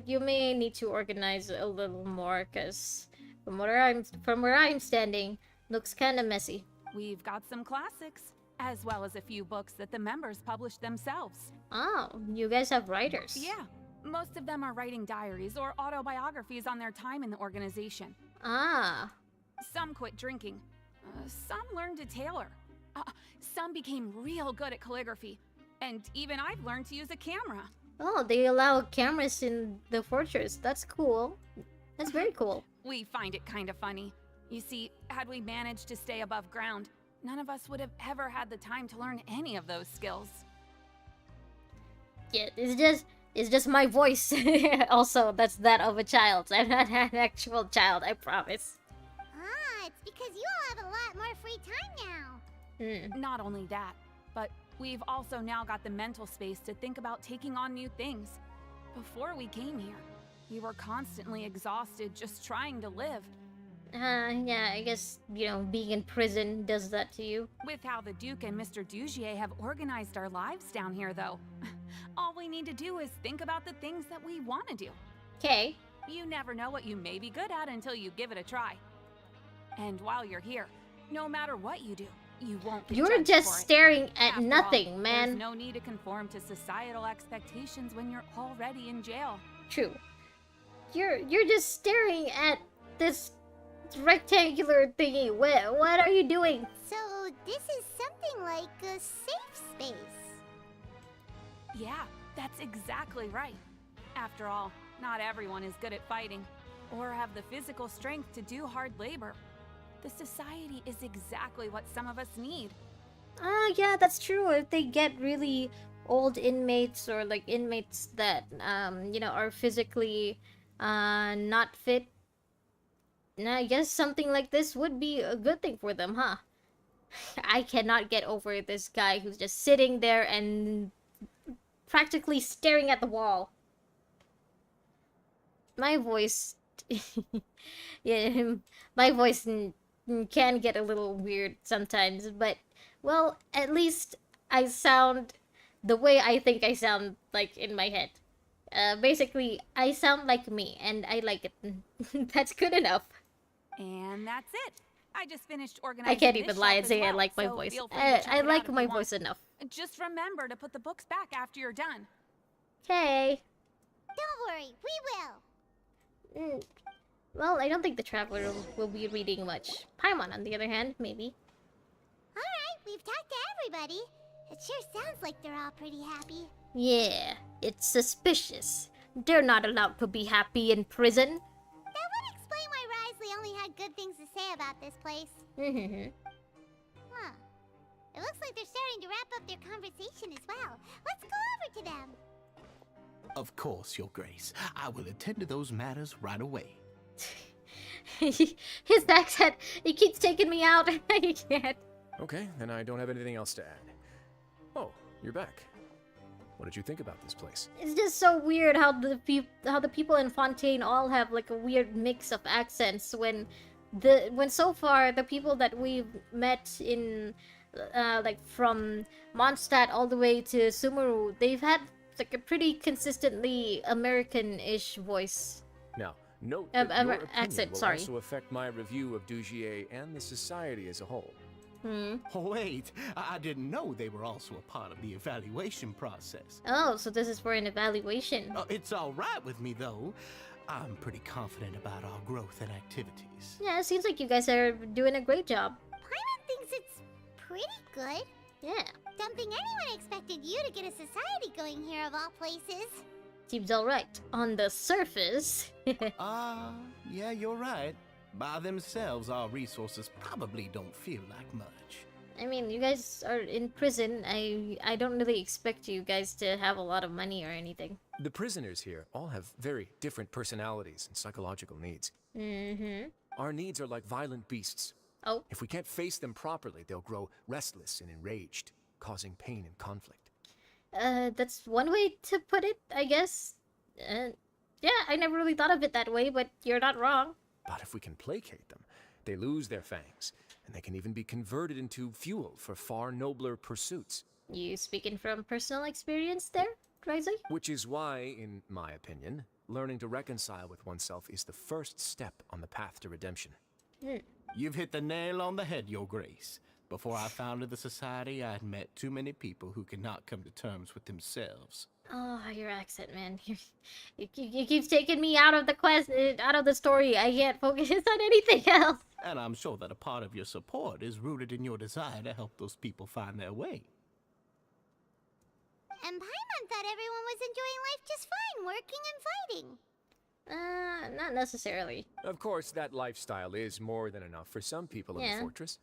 [SPEAKER 1] You may need to organize a little more, cause from where I'm standing, looks kind of messy.
[SPEAKER 11] We've got some classics, as well as a few books that the members publish themselves.
[SPEAKER 1] Oh, you guys have writers.
[SPEAKER 11] Yeah, most of them are writing diaries or autobiographies on their time in the organization.
[SPEAKER 1] Ah.
[SPEAKER 11] Some quit drinking. Some learned to tailor. Some became real good at calligraphy. And even I've learned to use a camera.
[SPEAKER 1] Oh, they allow cameras in the fortress. That's cool. That's very cool.
[SPEAKER 11] We find it kind of funny. You see, had we managed to stay above ground, none of us would have ever had the time to learn any of those skills.
[SPEAKER 1] Yeah, it's just my voice. Also, that's that of a child. I'm not an actual child, I promise.
[SPEAKER 3] Ah, it's because you all have a lot more free time now.
[SPEAKER 11] Not only that, but we've also now got the mental space to think about taking on new things. Before we came here, we were constantly exhausted just trying to live.
[SPEAKER 1] Yeah, I guess, you know, being in prison does that to you.
[SPEAKER 11] With how the Duke and Mr. Dugier have organized our lives down here, though, all we need to do is think about the things that we want to do.
[SPEAKER 1] Okay.
[SPEAKER 11] You never know what you may be good at until you give it a try. And while you're here, no matter what you do, you won't be
[SPEAKER 1] You're
[SPEAKER 11] judged
[SPEAKER 1] just
[SPEAKER 11] for it.
[SPEAKER 1] staring at
[SPEAKER 11] After
[SPEAKER 1] nothing,
[SPEAKER 11] all,
[SPEAKER 1] man.
[SPEAKER 11] There's no need to conform to societal expectations when you're already in jail.
[SPEAKER 1] True. You're just staring at this rectangular thingy. What are you doing?
[SPEAKER 3] So this is something like a safe space.
[SPEAKER 11] Yeah, that's exactly right. After all, not everyone is good at fighting, or have the physical strength to do hard labor. The society is exactly what some of us need.
[SPEAKER 1] Yeah, that's true. If they get really old inmates or like inmates that you know, are physically not fit, I guess something like this would be a good thing for them, huh? I cannot get over this guy who's just sitting there and practically staring at the wall. My voice yeah, my voice can get a little weird sometimes, but well, at least I sound the way I think I sound, like, in my head. Basically, I sound like me, and I like it. That's good enough.
[SPEAKER 11] And that's it. I just finished organizing.
[SPEAKER 1] I can't
[SPEAKER 11] this
[SPEAKER 1] even lie
[SPEAKER 11] shelf
[SPEAKER 1] and
[SPEAKER 11] as
[SPEAKER 1] say I
[SPEAKER 11] well,
[SPEAKER 1] like my
[SPEAKER 11] so
[SPEAKER 1] voice.
[SPEAKER 11] feel free to check
[SPEAKER 1] I
[SPEAKER 11] it out
[SPEAKER 1] like
[SPEAKER 11] if
[SPEAKER 1] my
[SPEAKER 11] you want.
[SPEAKER 1] voice enough.
[SPEAKER 11] Just remember to put the books back after you're done.
[SPEAKER 3] Don't
[SPEAKER 1] Okay.
[SPEAKER 3] worry, we will.
[SPEAKER 1] Well, I don't think the Traveler will be reading much. Paimon, on the other hand, maybe.
[SPEAKER 3] Alright, we've talked to everybody. It sure sounds like they're all pretty happy.
[SPEAKER 1] Yeah, it's suspicious. They're not allowed to be happy in prison.
[SPEAKER 3] That would explain why Wriothesley only had good things to say about this place. Huh. It looks like they're starting to wrap up their conversation as well. Let's go over to them.
[SPEAKER 8] Of course, Your Grace. I will attend to those matters right away.
[SPEAKER 1] His accent, he keeps taking me out. I can't.
[SPEAKER 5] Okay, then I don't have anything else to add. Oh, you're back. What did you think about this place?
[SPEAKER 1] It's just so weird how the people in Fontaine all have like a weird mix of accents when so far the people that we've met in like from Mondstadt all the way to Sumeru, they've had like a pretty consistently American-ish voice.
[SPEAKER 5] Now, note that your opinion
[SPEAKER 1] accent,
[SPEAKER 5] will
[SPEAKER 1] sorry.
[SPEAKER 5] also affect my review of Dugier and the society as a whole.
[SPEAKER 8] Wait, I didn't know they were also a part of the evaluation process.
[SPEAKER 1] Oh, so this is for an evaluation.
[SPEAKER 8] It's all right with me, though. I'm pretty confident about our growth and activities.
[SPEAKER 1] Yeah, it seems like you guys are doing a great job.
[SPEAKER 3] Paimon thinks it's pretty good.
[SPEAKER 1] Yeah,
[SPEAKER 3] Don't think anyone expected you to get a society going here of all places.
[SPEAKER 1] seems alright. On the surface.
[SPEAKER 8] Yeah, you're right. By themselves, our resources probably don't feel like much.
[SPEAKER 1] I mean, you guys are in prison. I don't really expect you guys to have a lot of money or anything.
[SPEAKER 5] The prisoners here all have very different personalities and psychological needs. Our needs are like violent beasts.
[SPEAKER 1] Oh.
[SPEAKER 5] If we can't face them properly, they'll grow restless and enraged. causing pain and conflict.
[SPEAKER 1] That's one way to put it, I guess. Yeah, I never really thought of it that way, but you're not wrong.
[SPEAKER 5] But if we can placate them, they lose their fangs, and they can even be converted into fuel for far nobler pursuits.
[SPEAKER 1] You speaking from personal experience there, Wriothesley?
[SPEAKER 5] Which is why, in my opinion, learning to reconcile with oneself is the first step on the path to redemption.
[SPEAKER 8] You've hit the nail on the head, Your Grace. Before I founded the Society, I had met too many people who could not come to terms with themselves.
[SPEAKER 1] Oh, your accent, man. You keep taking me out of the quest, out of the story. I can't focus on anything else.
[SPEAKER 8] And I'm sure that a part of your support is rooted in your desire to help those people find their way.
[SPEAKER 3] And Paimon thought everyone was enjoying life just fine, working and fighting.
[SPEAKER 1] Not necessarily.
[SPEAKER 5] Of course, that lifestyle is more than enough for some people in the fortress.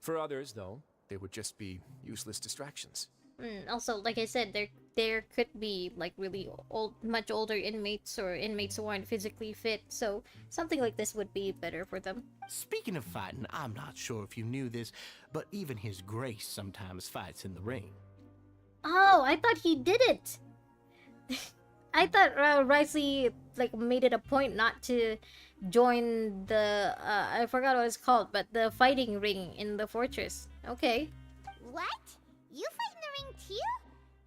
[SPEAKER 5] For others, though, they would just be useless distractions.
[SPEAKER 1] Also, like I said, there could be like really much older inmates or inmates who aren't physically fit, so something like this would be better for them.
[SPEAKER 8] Speaking of fighting, I'm not sure if you knew this, but even His Grace sometimes fights in the ring.
[SPEAKER 1] Oh, I thought he didn't. I thought Wriothesley like made it a point not to join the I forgot what it's called, but the fighting ring in the fortress. Okay.
[SPEAKER 3] What? You fight in the ring too?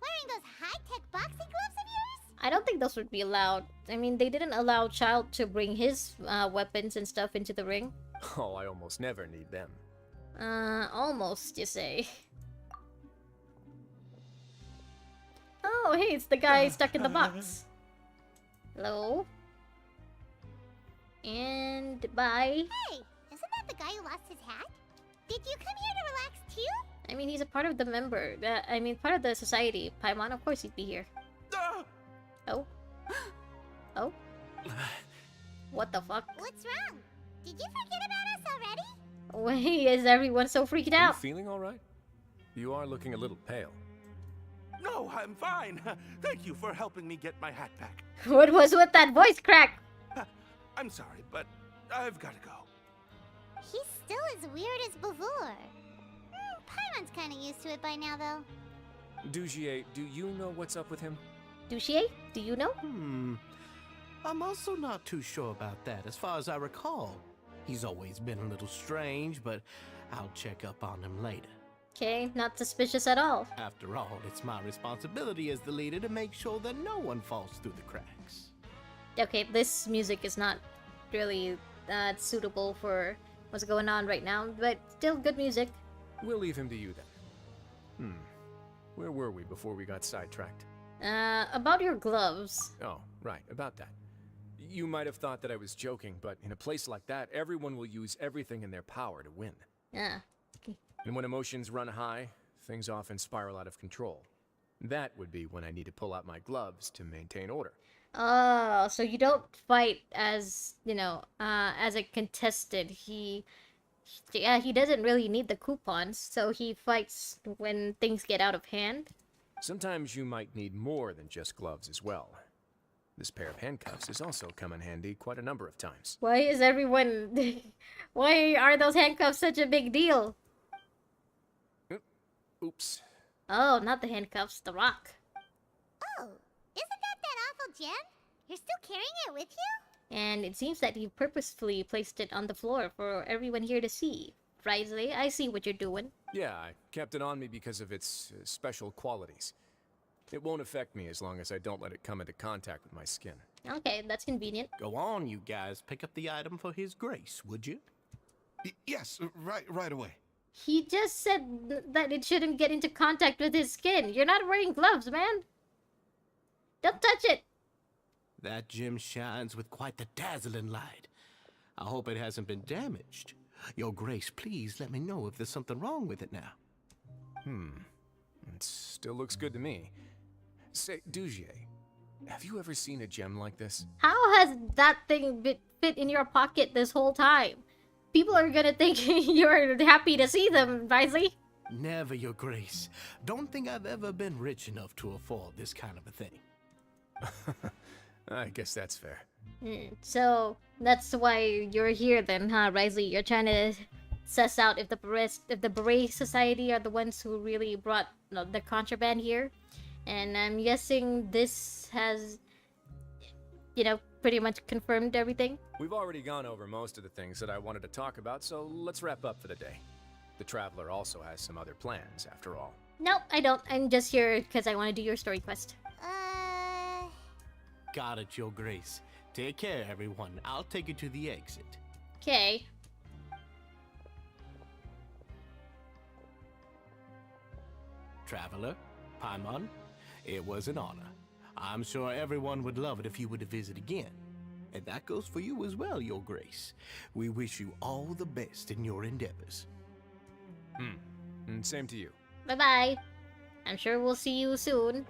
[SPEAKER 3] Wearing those high-tech boxing gloves of yours?
[SPEAKER 1] I don't think those would be allowed. I mean, they didn't allow Child to bring his weapons and stuff into the ring.
[SPEAKER 5] Oh, I almost never need them.
[SPEAKER 1] Almost, you say. Oh, hey, it's the guy stuck in the box. Hello? And bye.
[SPEAKER 3] Hey, isn't that the guy who lost his hat? Did you come here to relax too?
[SPEAKER 1] I mean, he's a part of the member. Part of the society. Paimon, of course he'd be here. Oh? Oh? What the fuck?
[SPEAKER 3] What's wrong? Did you forget about us already?
[SPEAKER 1] Wait, is everyone so freaked out?
[SPEAKER 5] Are you feeling all right? You are looking a little pale.
[SPEAKER 4] No, I'm fine. Thank you for helping me get my hat back.
[SPEAKER 1] What was with that voice crack?
[SPEAKER 4] I'm sorry, but I've got to go.
[SPEAKER 3] He's still as weird as before. Paimon's kind of used to it by now, though.
[SPEAKER 5] Dugier, do you know what's up with him?
[SPEAKER 1] Dugier, do you know?
[SPEAKER 8] I'm also not too sure about that. As far as I recall, he's always been a little strange, but I'll check up on him later.
[SPEAKER 1] Okay, not suspicious at all.
[SPEAKER 8] After all, it's my responsibility as the leader to make sure that no one falls through the cracks.
[SPEAKER 1] Okay, this music is not really suitable for what's going on right now, but still good music.
[SPEAKER 5] We'll leave him to you then. Where were we before we got sidetracked?
[SPEAKER 1] About your gloves.
[SPEAKER 5] Oh, right, about that. You might have thought that I was joking, but in a place like that, everyone will use everything in their power to win.
[SPEAKER 1] Yeah. Okay.
[SPEAKER 5] And when emotions run high, things often spiral out of control. That would be when I need to pull out my gloves to maintain order.
[SPEAKER 1] Oh, so you don't fight as, as a contestant. He doesn't really need the coupons, so he fights when things get out of hand.
[SPEAKER 5] Sometimes you might need more than just gloves as well. This pair of handcuffs has also come in handy quite a number of times.
[SPEAKER 1] Why is everyone... Why are those handcuffs such a big deal?
[SPEAKER 5] Oops.
[SPEAKER 1] Oh, not the handcuffs, the rock.
[SPEAKER 3] Oh, isn't that awful gem? You're still carrying it with you?
[SPEAKER 1] And it seems that you purposefully placed it on the floor for everyone here to see. Wriothesley, I see what you're doing.
[SPEAKER 5] Yeah, I kept it on me because of its special qualities. It won't affect me as long as I don't let it come into contact with my skin.
[SPEAKER 1] Okay, that's convenient.
[SPEAKER 8] Go on, you guys. Pick up the item for His Grace, would you?
[SPEAKER 10] Yes, right away.
[SPEAKER 1] He just said that it shouldn't get into contact with his skin. You're not wearing gloves, man. Don't touch it.
[SPEAKER 8] That gem shines with quite the dazzling light. I hope it hasn't been damaged. Your Grace, please let me know if there's something wrong with it now.
[SPEAKER 5] It still looks good to me. Say, Dugier, have you ever seen a gem like this?
[SPEAKER 1] How has that thing fit in your pocket this whole time? People are gonna think you're happy to see them, Wriothesley.
[SPEAKER 8] Never, Your Grace. Don't think I've ever been rich enough to afford this kind of a thing.
[SPEAKER 5] I guess that's fair.
[SPEAKER 1] So, that's why you're here then, huh, Wriothesley? You're trying to suss out if the Beret Society are the ones who really brought the contraband here. And I'm guessing this has, pretty much confirmed everything.
[SPEAKER 5] We've already gone over most of the things that I wanted to talk about, so let's wrap up for the day. The Traveler also has some other plans, after all.
[SPEAKER 1] Nope, I don't. I'm just here because I want to do your story quest.
[SPEAKER 8] Got it, Your Grace. Take care, everyone. I'll take you to the exit.
[SPEAKER 1] Okay.
[SPEAKER 8] Traveler, Paimon, it was an honor. I'm sure everyone would love it if you were to visit again. And that goes for you as well, Your Grace. We wish you all the best in your endeavors.
[SPEAKER 5] And same to you.
[SPEAKER 1] Bye-bye. I'm sure we'll see you soon.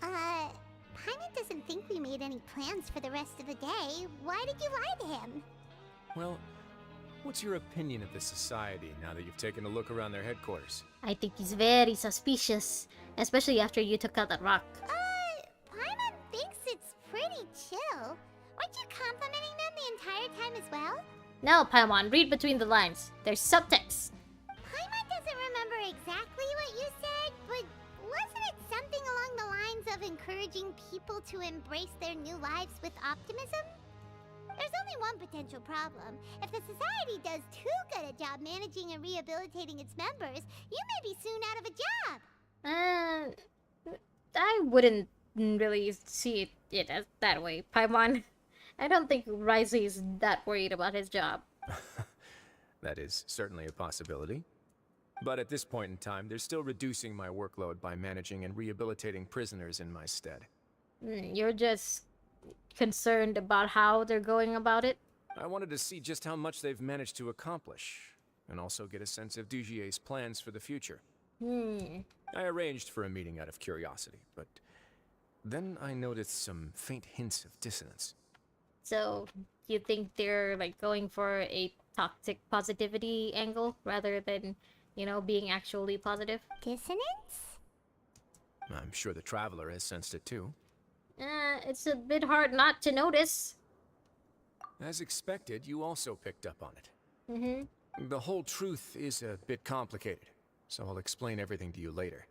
[SPEAKER 3] Paimon doesn't think we made any plans for the rest of the day. Why did you lie to him?
[SPEAKER 5] Well, what's your opinion of the Society now that you've taken a look around their headquarters?
[SPEAKER 1] I think he's very suspicious, especially after you took out that rock.
[SPEAKER 3] Paimon thinks it's pretty chill. Weren't you complimenting them the entire time as well?
[SPEAKER 1] No, Paimon, read between the lines. There's subtext.
[SPEAKER 3] Paimon doesn't remember exactly what you said, but wasn't it something along the lines of encouraging people to embrace their new lives with optimism? There's only one potential problem. If the Society does too good a job managing and rehabilitating its members, you may be soon out of a job.
[SPEAKER 1] I wouldn't really see it as that way, Paimon. I don't think Wriothesley is that worried about his job.
[SPEAKER 5] That is certainly a possibility. But at this point in time, they're still reducing my workload by managing and rehabilitating prisoners in my stead.
[SPEAKER 1] You're just concerned about how they're going about it?
[SPEAKER 5] I wanted to see just how much they've managed to accomplish, and also get a sense of Dugier's plans for the future. I arranged for a meeting out of curiosity, but then I noticed some faint hints of dissonance.
[SPEAKER 1] So, you think they're going for a toxic positivity angle rather than, being actually positive?
[SPEAKER 3] Dissonance?
[SPEAKER 5] I'm sure the Traveler has sensed it too.
[SPEAKER 1] It's a bit hard not to notice.
[SPEAKER 5] As expected, you also picked up on it. The whole truth is a bit complicated, so I'll explain everything to you later.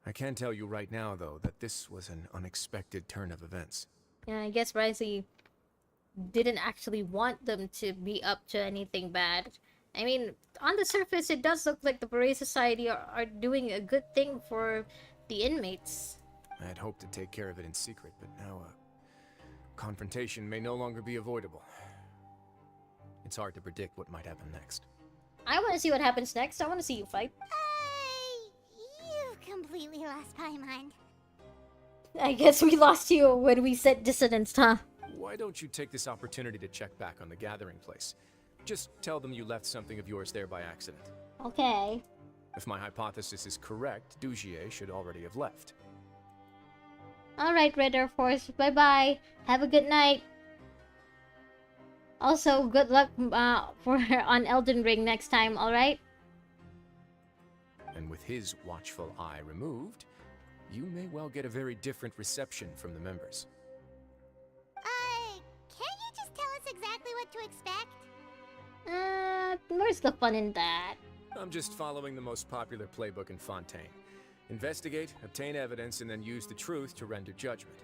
[SPEAKER 5] I can tell you right now, though, that this was an unexpected turn of events.
[SPEAKER 1] Yeah, I guess Wriothesley didn't actually want them to be up to anything bad. I mean, on the surface, it does look like the Beret Society are doing a good thing for the inmates.
[SPEAKER 5] I had hoped to take care of it in secret, but now a confrontation may no longer be avoidable. It's hard to predict what might happen next.
[SPEAKER 1] I want to see what happens next. I want to see you fight.
[SPEAKER 3] You've completely lost Paimon.
[SPEAKER 1] I guess we lost you when we said dissonance, huh?
[SPEAKER 5] Why don't you take this opportunity to check back on the gathering place? Just tell them you left something of yours there by accident.
[SPEAKER 1] Okay.
[SPEAKER 5] If my hypothesis is correct, Dugier should already have left.
[SPEAKER 1] Alright, Red Air Force. Bye-bye. Have a good night. Also, good luck on Elden Ring next time, alright?
[SPEAKER 5] And with his watchful eye removed, you may well get a very different reception from the members.
[SPEAKER 3] Can't you just tell us exactly what to expect?
[SPEAKER 1] Where's the fun in that?
[SPEAKER 5] I'm just following the most popular playbook in Fontaine. Investigate, obtain evidence, and then use the truth to render judgment.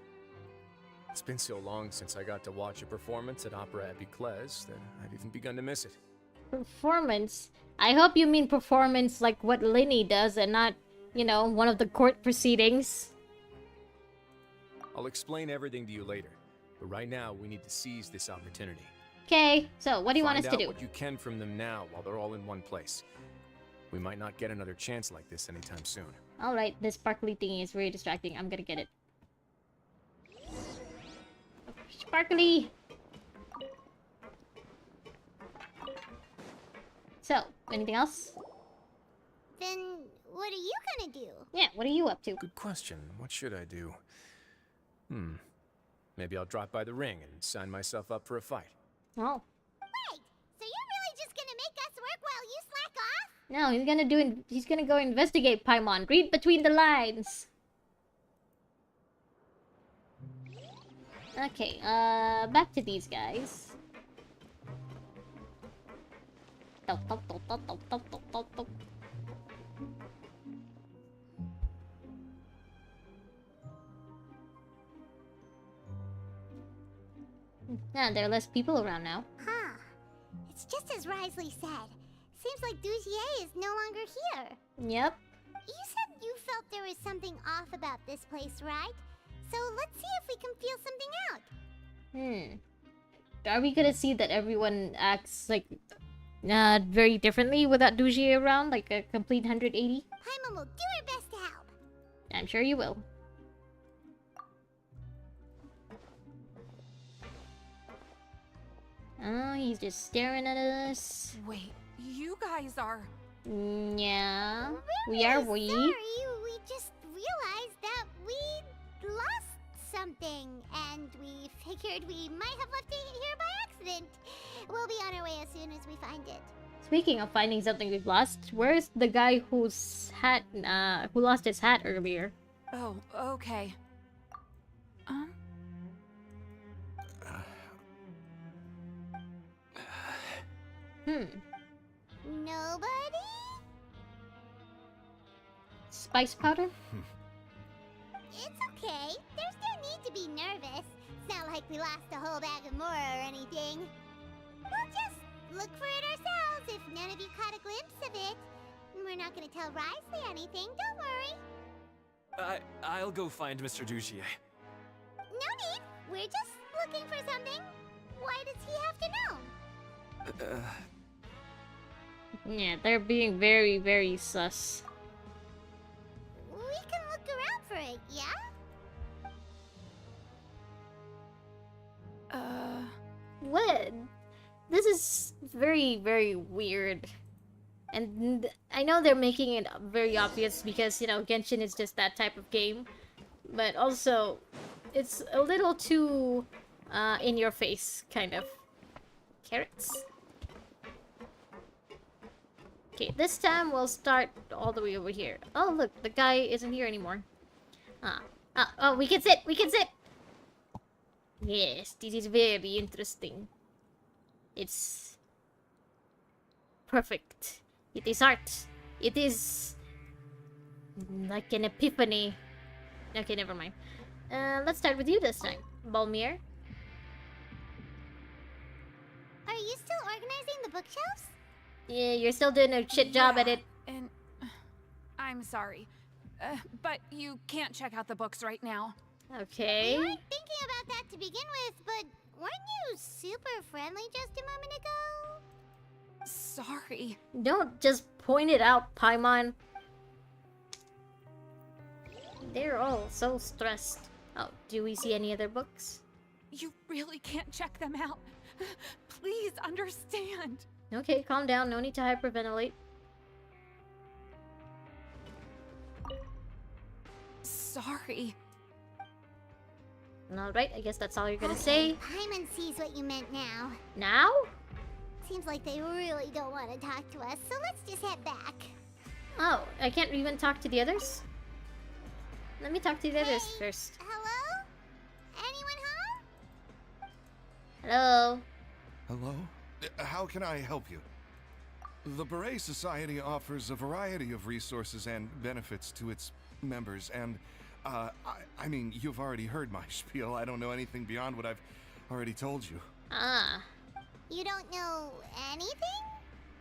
[SPEAKER 5] It's been so long since I got to watch a performance at Opera Epiclese that I've even begun to miss it.
[SPEAKER 1] Performance? I hope you mean performance like what Linny does and not, one of the court proceedings.
[SPEAKER 5] I'll explain everything to you later, but right now we need to seize this opportunity.
[SPEAKER 1] Okay, so what do you want us to do?
[SPEAKER 5] Find out what you can from them now while they're all in one place. We might not get another chance like this anytime soon.
[SPEAKER 1] Alright, this sparkly thingy is very distracting. I'm gonna get it. Sparkly! So, anything else?
[SPEAKER 3] Then, what are you gonna do?
[SPEAKER 1] Yeah, what are you up to?
[SPEAKER 5] Good question. What should I do? Maybe I'll drop by the ring and sign myself up for a fight.
[SPEAKER 1] Oh.
[SPEAKER 3] Wait! So you're really just gonna make us work while you slack off?
[SPEAKER 1] No, he's gonna go investigate Paimon. Read between the lines. Okay, back to these guys. Top, top, top, top, top, top, top, top, top. Yeah, there are less people around now.
[SPEAKER 3] Huh. It's just as Wriothesley said. Seems like Dugier is no longer here.
[SPEAKER 1] Yep.
[SPEAKER 3] You said you felt there was something off about this place, right? So let's see if we can feel something out.
[SPEAKER 1] Are we gonna see that everyone acts like very differently without Dujier around, like a complete 180?
[SPEAKER 3] Paimon will do her best to help.
[SPEAKER 1] I'm sure you will. Oh, he's just staring at us.
[SPEAKER 11] Wait, you guys are...
[SPEAKER 1] Yeah,
[SPEAKER 3] We're
[SPEAKER 1] we are
[SPEAKER 3] really sorry. We just realized that we lost something, and we figured we might have left it here by accident. We'll be on our way as soon as we find it.
[SPEAKER 1] Speaking of finding something we've lost, where's the guy whose hat, who lost his hat earlier?
[SPEAKER 11] Oh, okay.
[SPEAKER 3] Nobody?
[SPEAKER 1] Spice powder?
[SPEAKER 3] It's okay. There's no need to be nervous. It's not like we lost a whole bag of Mora or anything. We'll just look for it ourselves if none of you caught a glimpse of it. We're not gonna tell Wriothesley anything, don't worry.
[SPEAKER 9] I'll go find Mr. Dugier.
[SPEAKER 3] No need. We're just looking for something. Why does he have to know?
[SPEAKER 1] Yeah, they're being very, very sus.
[SPEAKER 3] We can look around for it, yeah?
[SPEAKER 1] What? This is very, very weird. And I know they're making it very obvious because, you know, Genshin is just that type of game. But also, it's a little too in your face, kind of. Carrots? Okay, this time we'll start all the way over here. Oh, look, the guy isn't here anymore. Oh, we can sit! We can sit! Yes, this is very interesting. It's perfect. It is art. It is like an epiphany. Okay, never mind. Let's start with you this time, Balmir.
[SPEAKER 3] Are you still organizing the bookshelves?
[SPEAKER 1] Yeah, you're still doing a shit job at it.
[SPEAKER 11] And I'm sorry, but you can't check out the books right now.
[SPEAKER 1] Okay.
[SPEAKER 3] We weren't thinking about that to begin with, but weren't you super friendly just a moment ago?
[SPEAKER 11] Sorry.
[SPEAKER 1] Don't just point it out, Paimon. They're all so stressed. Oh, do we see any other books?
[SPEAKER 11] You really can't check them out. Please understand.
[SPEAKER 1] Okay, calm down. No need to hyperventilate.
[SPEAKER 11] Sorry.
[SPEAKER 1] Alright, I guess that's all you're gonna say.
[SPEAKER 3] Paimon sees what you meant now.
[SPEAKER 1] Now?
[SPEAKER 3] Seems like they really don't want to talk to us, so let's just head back.
[SPEAKER 1] Oh, I can't even talk to the others? Let me talk to the others first.
[SPEAKER 3] Hello? Anyone home?
[SPEAKER 1] Hello?
[SPEAKER 10] Hello? How can I help you? The Beret Society offers a variety of resources and benefits to its members, and I mean, you've already heard my spiel. I don't know anything beyond what I've already told you.
[SPEAKER 1] Ah.
[SPEAKER 3] You don't know anything?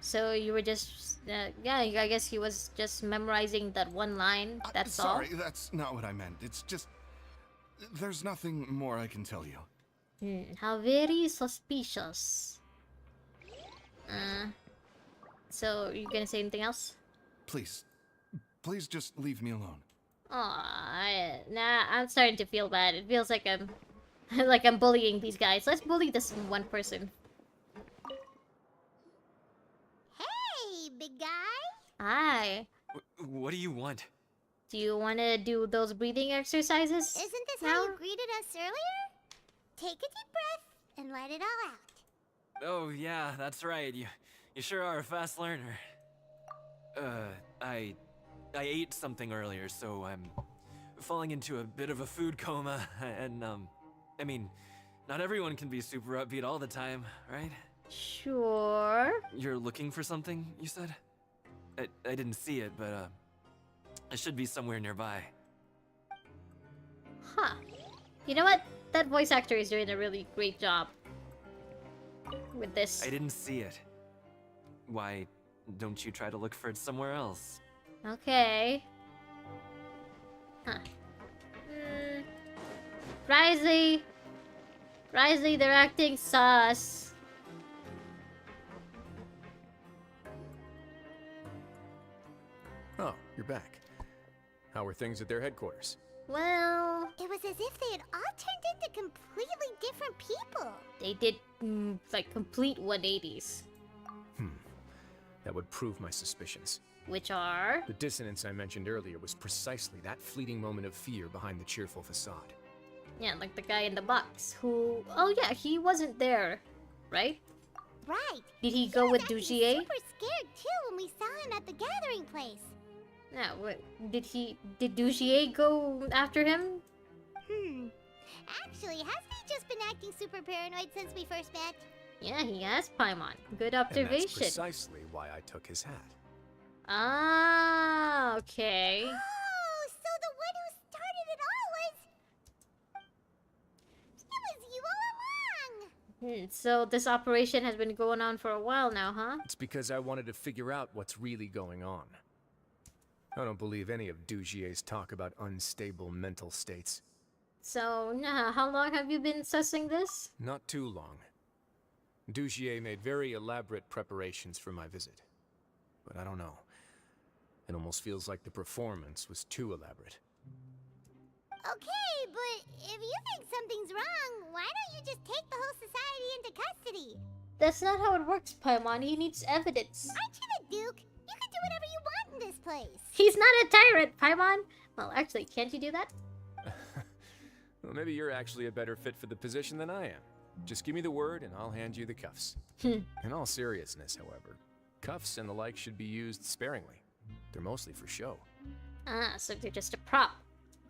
[SPEAKER 1] So you were just, yeah, I guess he was just memorizing that one line, that's all?
[SPEAKER 10] Sorry, that's not what I meant. It's just, there's nothing more I can tell you.
[SPEAKER 1] How very suspicious. So you gonna say anything else?
[SPEAKER 10] Please just leave me alone.
[SPEAKER 1] Nah, I'm starting to feel bad. It feels like I'm, like I'm bullying these guys. Let's bully this one person.
[SPEAKER 3] Hey, big guy.
[SPEAKER 1] Hi.
[SPEAKER 9] What do you want?
[SPEAKER 1] Do you want to do those breathing exercises?
[SPEAKER 3] Isn't this
[SPEAKER 1] now?
[SPEAKER 3] how you greeted us earlier? Take a deep breath and let it all out.
[SPEAKER 9] Oh yeah, that's right. You sure are a fast learner. I ate something earlier, so I'm falling into a bit of a food coma, and I mean, not everyone can be super upbeat all the time, right?
[SPEAKER 1] Sure.
[SPEAKER 9] You're looking for something, you said? I didn't see it, but, it should be somewhere nearby.
[SPEAKER 1] Huh. You know what? That voice actor is doing a really great job with this.
[SPEAKER 9] I didn't see it. Why don't you try to look for it somewhere else?
[SPEAKER 1] Okay. Huh. Wriothesley, they're acting sus.
[SPEAKER 5] Oh, you're back. How are things at their headquarters?
[SPEAKER 1] Well,
[SPEAKER 3] It was as if they had all turned into completely different people.
[SPEAKER 1] they did like complete 180s,
[SPEAKER 5] That would prove my suspicions.
[SPEAKER 1] which are
[SPEAKER 5] The dissonance I mentioned earlier was precisely that fleeting moment of fear behind the cheerful facade.
[SPEAKER 1] yeah, like the guy in the box who oh yeah, he wasn't there, right?
[SPEAKER 3] Right.
[SPEAKER 1] Did he go with
[SPEAKER 3] acting
[SPEAKER 1] Dugier?
[SPEAKER 3] super scared too when we saw him at the gathering place.
[SPEAKER 1] No, did Dugier go after him?
[SPEAKER 3] Actually, hasn't he just been acting super paranoid since we first met?
[SPEAKER 1] Yeah, he has Paimon. Good
[SPEAKER 5] And that's
[SPEAKER 1] observation.
[SPEAKER 5] precisely why I took his hat.
[SPEAKER 1] Ah, okay.
[SPEAKER 3] Oh, so the one who started it all was you all along.
[SPEAKER 1] So this operation has been going on for a while now, huh?
[SPEAKER 5] It's because I wanted to figure out what's really going on. I don't believe any of Dugier's talk about unstable mental states.
[SPEAKER 1] So, how long have you been sussing this?
[SPEAKER 5] Not too long. Dugier made very elaborate preparations for my visit. But I don't know. It almost feels like the performance was too elaborate.
[SPEAKER 3] Okay, but if you think something's wrong, why don't you just take the whole society into custody?
[SPEAKER 1] That's not how it works, Paimon. He needs evidence.
[SPEAKER 3] Aren't you the Duke? You can do whatever you want in this place.
[SPEAKER 1] He's not a tyrant, Paimon! Well, actually, can't you do that?
[SPEAKER 5] Well, maybe you're actually a better fit for the position than I am. Just give me the word and I'll hand you the cuffs. In all seriousness, however, cuffs and the like should be used sparingly. They're mostly for show.
[SPEAKER 1] Ah, so they're just a prop.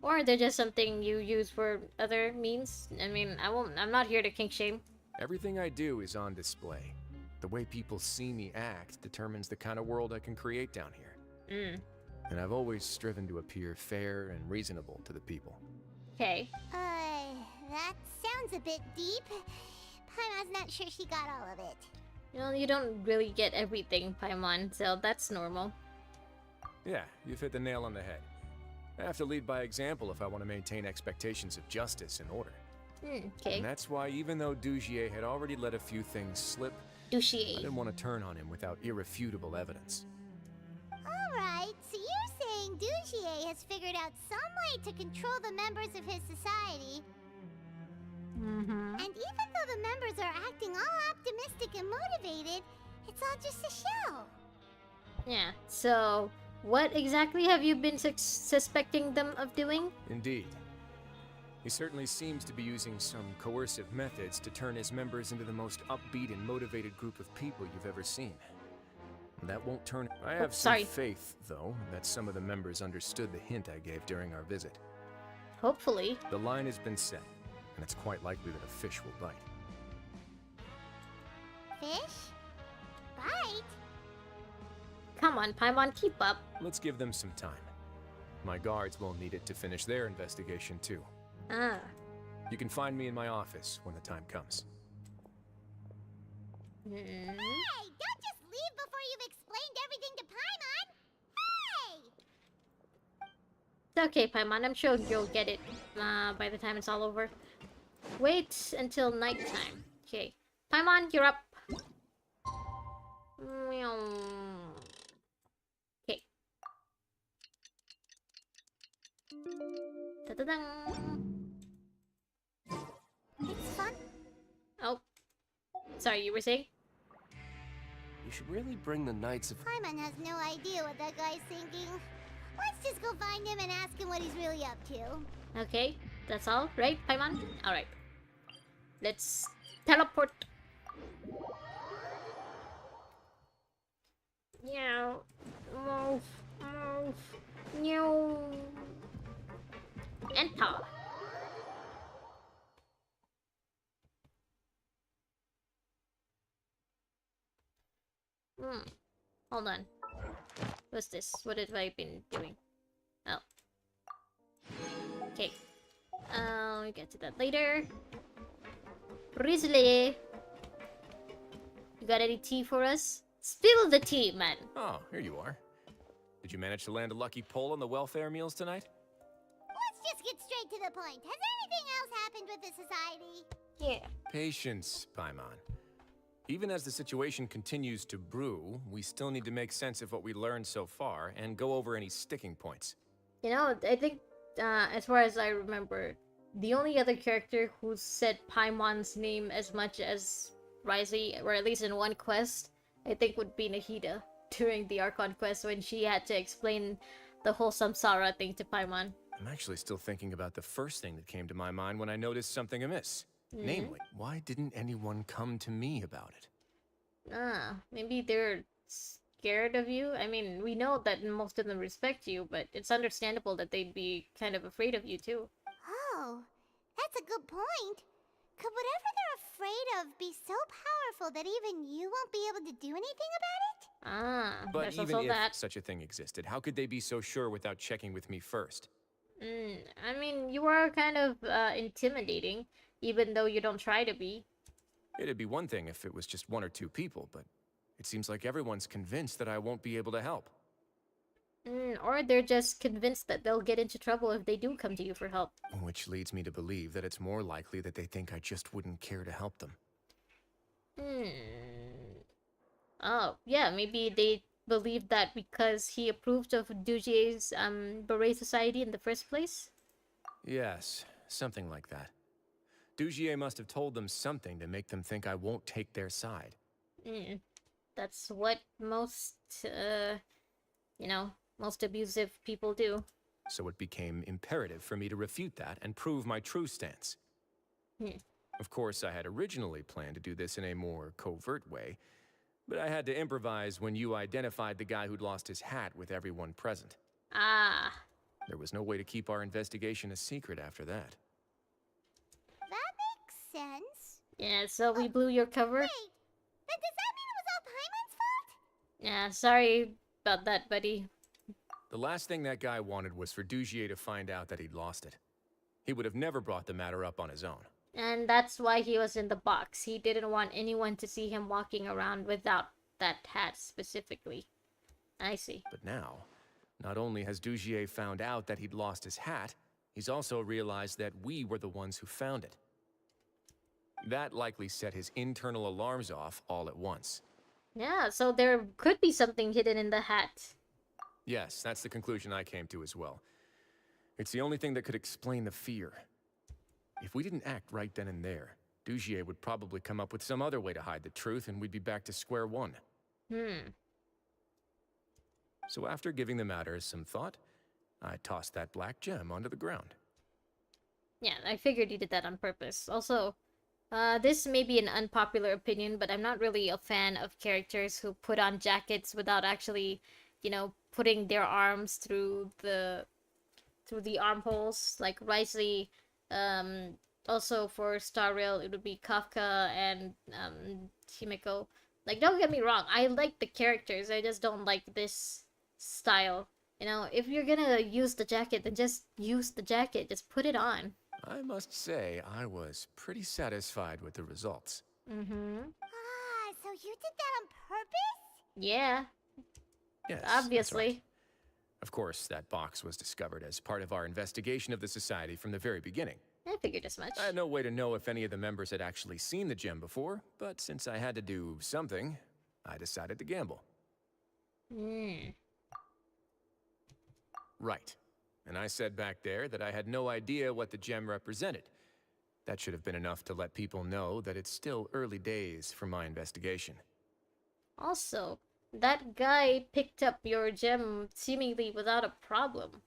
[SPEAKER 1] Or they're just something you use for other means. I mean, I'm not here to kink shame.
[SPEAKER 5] Everything I do is on display. The way people see me act determines the kind of world I can create down here. And I've always striven to appear fair and reasonable to the people.
[SPEAKER 1] Okay.
[SPEAKER 3] That sounds a bit deep. Paimon's not sure she got all of it.
[SPEAKER 1] Well, you don't really get everything, Paimon, so that's normal.
[SPEAKER 5] Yeah, you've hit the nail on the head. I have to lead by example if I want to maintain expectations of justice and order.
[SPEAKER 1] Okay.
[SPEAKER 5] And that's why even though Dugier had already let a few things slip, I
[SPEAKER 1] Dugier.
[SPEAKER 5] didn't want to turn on him without irrefutable evidence.
[SPEAKER 3] Alright, so you're saying Dugier has figured out some way to control the members of his society. And even though the members are acting all optimistic and motivated, it's all just a show.
[SPEAKER 1] Yeah, so what exactly have you been suspecting them of doing?
[SPEAKER 5] Indeed. He certainly seems to be using some coercive methods to turn his members into the most upbeat and motivated group of people you've ever seen. That won't turn... I have some faith, though, that some of the members understood the hint I gave during our visit.
[SPEAKER 1] Hopefully.
[SPEAKER 5] The line has been set, and it's quite likely that a fish will bite.
[SPEAKER 3] Fish? Bite?
[SPEAKER 1] Come on, Paimon, keep up.
[SPEAKER 5] Let's give them some time. My guards won't need it to finish their investigation, too.
[SPEAKER 1] Ah.
[SPEAKER 5] You can find me in my office when the time comes.
[SPEAKER 3] Hey, don't just leave before you've explained everything to Paimon! Hey!
[SPEAKER 1] It's okay, Paimon. I'm sure you'll get it by the time it's all over. Wait until nighttime. Okay. Paimon, you're up. Okay. Da-da-dang.
[SPEAKER 3] It's fun.
[SPEAKER 1] Oh. Sorry, you were saying?
[SPEAKER 9] You should really bring the Knights of...
[SPEAKER 3] Paimon has no idea what that guy's thinking. Let's just go find him and ask him what he's really up to.
[SPEAKER 1] Okay, that's all, right, Paimon? Alright. Let's teleport. Meow. Move. Move. Meow. Enter. Hold on. What's this? What have I been doing? Oh. Okay. We'll get to that later. Wriothesley, you got any tea for us? Spill the tea, man.
[SPEAKER 5] Oh, here you are. Did you manage to land a lucky pull on the welfare meals tonight?
[SPEAKER 3] Let's just get straight to the point. Has anything else happened with the society?
[SPEAKER 1] Yeah.
[SPEAKER 5] Patience, Paimon. Even as the situation continues to brew, we still need to make sense of what we learned so far and go over any sticking points.
[SPEAKER 1] You know, I think, as far as I remember, the only other character who said Paimon's name as much as Risey, or at least in one quest, I think would be Nahida during the Archon quest when she had to explain the whole Samsara thing to Paimon.
[SPEAKER 5] I'm actually still thinking about the first thing that came to my mind when I noticed something amiss. Namely, why didn't anyone come to me about it?
[SPEAKER 1] Maybe they're scared of you? I mean, we know that most of them respect you, but it's understandable that they'd be kind of afraid of you too.
[SPEAKER 3] Oh, that's a good point. Could whatever they're afraid of be so powerful that even you won't be able to do anything about it?
[SPEAKER 5] But
[SPEAKER 1] there's
[SPEAKER 5] even
[SPEAKER 1] also
[SPEAKER 5] if
[SPEAKER 1] that.
[SPEAKER 5] such a thing existed, how could they be so sure without checking with me first?
[SPEAKER 1] I mean, you are kind of intimidating, even though you don't try to be.
[SPEAKER 5] It'd be one thing if it was just one or two people, but it seems like everyone's convinced that I won't be able to help.
[SPEAKER 1] Or they're just convinced that they'll get into trouble if they do come to you for help.
[SPEAKER 5] Which leads me to believe that it's more likely that they think I just wouldn't care to help them.
[SPEAKER 1] Oh, yeah, maybe they believe that because he approved of Dujie's Beret Society in the first place?
[SPEAKER 5] Yes, something like that. Dugier must have told them something to make them think I won't take their side.
[SPEAKER 1] That's what most, most abusive people do.
[SPEAKER 5] So it became imperative for me to refute that and prove my true stance. Of course, I had originally planned to do this in a more covert way, but I had to improvise when you identified the guy who'd lost his hat with everyone present. There was no way to keep our investigation a secret after that.
[SPEAKER 3] That makes sense.
[SPEAKER 1] Yeah, so we blew your cover?
[SPEAKER 3] Wait, then does that mean it was all Paimon's fault?
[SPEAKER 1] Yeah, sorry about that, buddy.
[SPEAKER 5] The last thing that guy wanted was for Dugier to find out that he'd lost it. He would have never brought the matter up on his own.
[SPEAKER 1] And that's why he was in the box. He didn't want anyone to see him walking around without that hat specifically. I see.
[SPEAKER 5] But now, not only has Dugier found out that he'd lost his hat, he's also realized that we were the ones who found it. That likely set his internal alarms off all at once.
[SPEAKER 1] Yeah, so there could be something hidden in the hat.
[SPEAKER 5] Yes, that's the conclusion I came to as well. It's the only thing that could explain the fear. If we didn't act right then and there, Dugier would probably come up with some other way to hide the truth and we'd be back to square one. So after giving the matter some thought, I tossed that black gem onto the ground.
[SPEAKER 1] Yeah, I figured you did that on purpose. Also, this may be an unpopular opinion, but I'm not really a fan of characters who put on jackets without actually, putting their arms through the armholes. Like Wriothesley, also for Star Rail, it would be Kafka and Himeko. Like, don't get me wrong, I like the characters, I just don't like this style. If you're gonna use the jacket, then just use the jacket, just put it on.
[SPEAKER 5] I must say, I was pretty satisfied with the results.
[SPEAKER 3] So you did that on purpose?
[SPEAKER 1] Yeah.
[SPEAKER 5] Yes, that's
[SPEAKER 1] obviously.
[SPEAKER 5] right. Of course, that box was discovered as part of our investigation of the Society from the very beginning.
[SPEAKER 1] I figured as much.
[SPEAKER 5] I had no way to know if any of the members had actually seen the gem before, but since I had to do something, I decided to gamble. Right. And I said back there that I had no idea what the gem represented. That should have been enough to let people know that it's still early days for my investigation.
[SPEAKER 1] Also, that guy picked up your gem seemingly without a problem.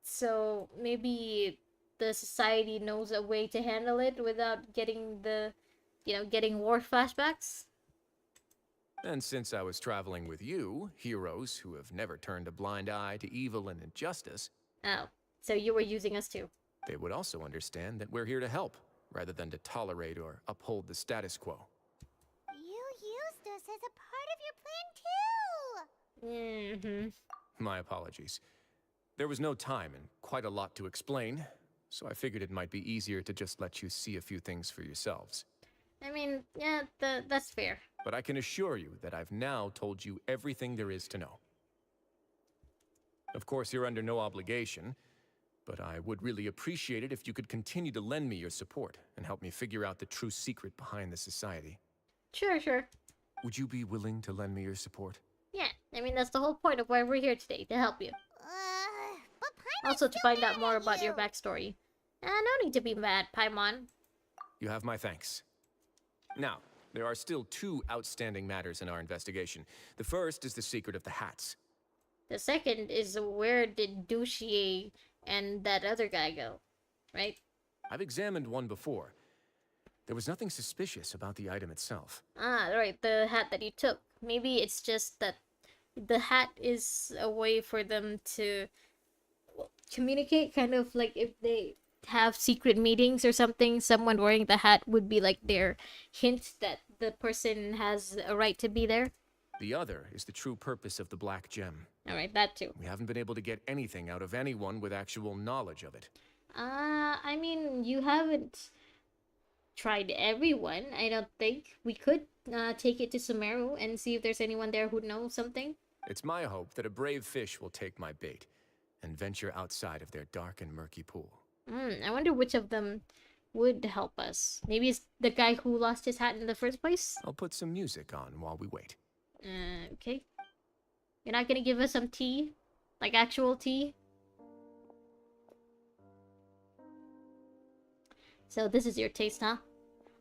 [SPEAKER 1] So maybe the Society knows a way to handle it without getting getting war flashbacks?
[SPEAKER 5] And since I was traveling with you, heroes who have never turned a blind eye to evil and injustice...
[SPEAKER 1] Oh, so you were using us too.
[SPEAKER 5] They would also understand that we're here to help, rather than to tolerate or uphold the status quo.
[SPEAKER 3] You used us as a part of your plan too?
[SPEAKER 1] Mm-hmm.
[SPEAKER 5] My apologies. There was no time and quite a lot to explain, so I figured it might be easier to just let you see a few things for yourselves.
[SPEAKER 1] I mean, yeah, that's fair.
[SPEAKER 5] But I can assure you that I've now told you everything there is to know. Of course, you're under no obligation, but I would really appreciate it if you could continue to lend me your support and help me figure out the true secret behind the society.
[SPEAKER 1] Sure, sure.
[SPEAKER 5] Would you be willing to lend me your support?
[SPEAKER 1] Yeah, I mean, that's the whole point of why we're here today, to help you.
[SPEAKER 3] But Paimon's
[SPEAKER 1] Also to
[SPEAKER 3] still
[SPEAKER 1] find out
[SPEAKER 3] mad
[SPEAKER 1] more
[SPEAKER 3] at
[SPEAKER 1] about your
[SPEAKER 3] you.
[SPEAKER 1] backstory. No need to be mad, Paimon.
[SPEAKER 5] You have my thanks. Now, there are still two outstanding matters in our investigation. The first is the secret of the hats.
[SPEAKER 1] The second is where did Douchier and that other guy go, right?
[SPEAKER 5] I've examined one before. There was nothing suspicious about the item itself.
[SPEAKER 1] Ah, right, the hat that you took. Maybe it's just that the hat is a way for them to communicate, kind of like if they have secret meetings or something, someone wearing the hat would be like their hint that the person has a right to be there.
[SPEAKER 5] The other is the true purpose of the black gem.
[SPEAKER 1] Alright, that too.
[SPEAKER 5] We haven't been able to get anything out of anyone with actual knowledge of it.
[SPEAKER 1] I mean, you haven't tried everyone, I don't think. We could take it to Sumeru and see if there's anyone there who knows something.
[SPEAKER 5] It's my hope that a brave fish will take my bait and venture outside of their dark and murky pool.
[SPEAKER 1] I wonder which of them would help us. Maybe it's the guy who lost his hat in the first place?
[SPEAKER 5] I'll put some music on while we wait.
[SPEAKER 1] Okay. You're not gonna give us some tea? Like actual tea? So this is your taste, huh?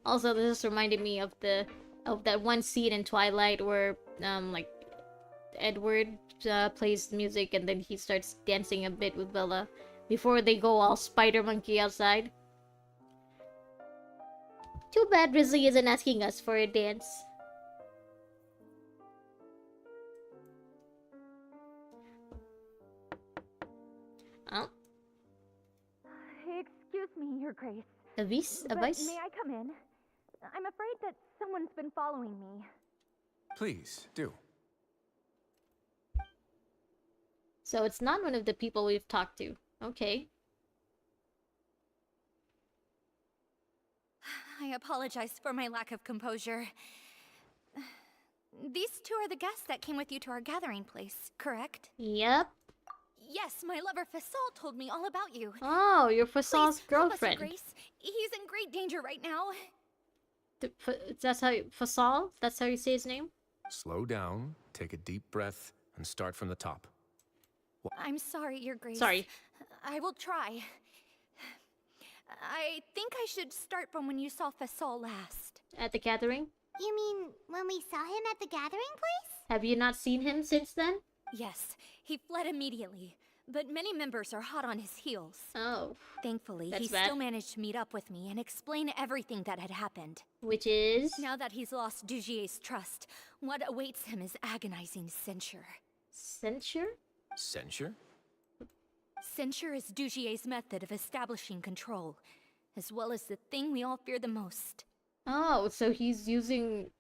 [SPEAKER 1] Also, this reminded me of that one scene in Twilight where, like, Edward plays music and then he starts dancing a bit with Bella before they go all spider monkey outside. Too bad Risley isn't asking us for a dance. Oh,
[SPEAKER 12] Excuse me, Your Grace.
[SPEAKER 1] a
[SPEAKER 12] But
[SPEAKER 1] vice?
[SPEAKER 12] may I come in? I'm afraid that someone's been following me.
[SPEAKER 5] Please, do.
[SPEAKER 1] So it's not one of the people we've talked to. Okay.
[SPEAKER 12] I apologize for my lack of composure. These two are the guests that came with you to our gathering place, correct?
[SPEAKER 1] Yep.
[SPEAKER 12] Yes, my lover Fasol told me all about you.
[SPEAKER 1] Oh, you're Fasol's
[SPEAKER 12] Please, help us, Your
[SPEAKER 1] girlfriend.
[SPEAKER 12] Grace. He's in great danger right now.
[SPEAKER 1] That's how Fasol? That's how you say his name?
[SPEAKER 5] Slow down, take a deep breath, and start from the top.
[SPEAKER 12] I'm sorry, Your Grace.
[SPEAKER 1] Sorry.
[SPEAKER 12] I will try. I think I should start from when you saw Fasol last.
[SPEAKER 1] At the gathering?
[SPEAKER 3] You mean when we saw him at the gathering place?
[SPEAKER 1] Have you not seen him since then?
[SPEAKER 12] Yes, he fled immediately, but many members are hot on his heels.
[SPEAKER 1] Oh.
[SPEAKER 12] Thankfully,
[SPEAKER 1] That's
[SPEAKER 12] he
[SPEAKER 1] bad.
[SPEAKER 12] still managed to meet up with me and explain everything that had happened.
[SPEAKER 1] Which is?
[SPEAKER 12] Now that he's lost Dugier's trust, what awaits him is agonizing censure.
[SPEAKER 1] Censure?
[SPEAKER 5] Censure?
[SPEAKER 12] Censure is Dugier's method of establishing control, as well as the thing we all fear the most.
[SPEAKER 1] Oh, so he's using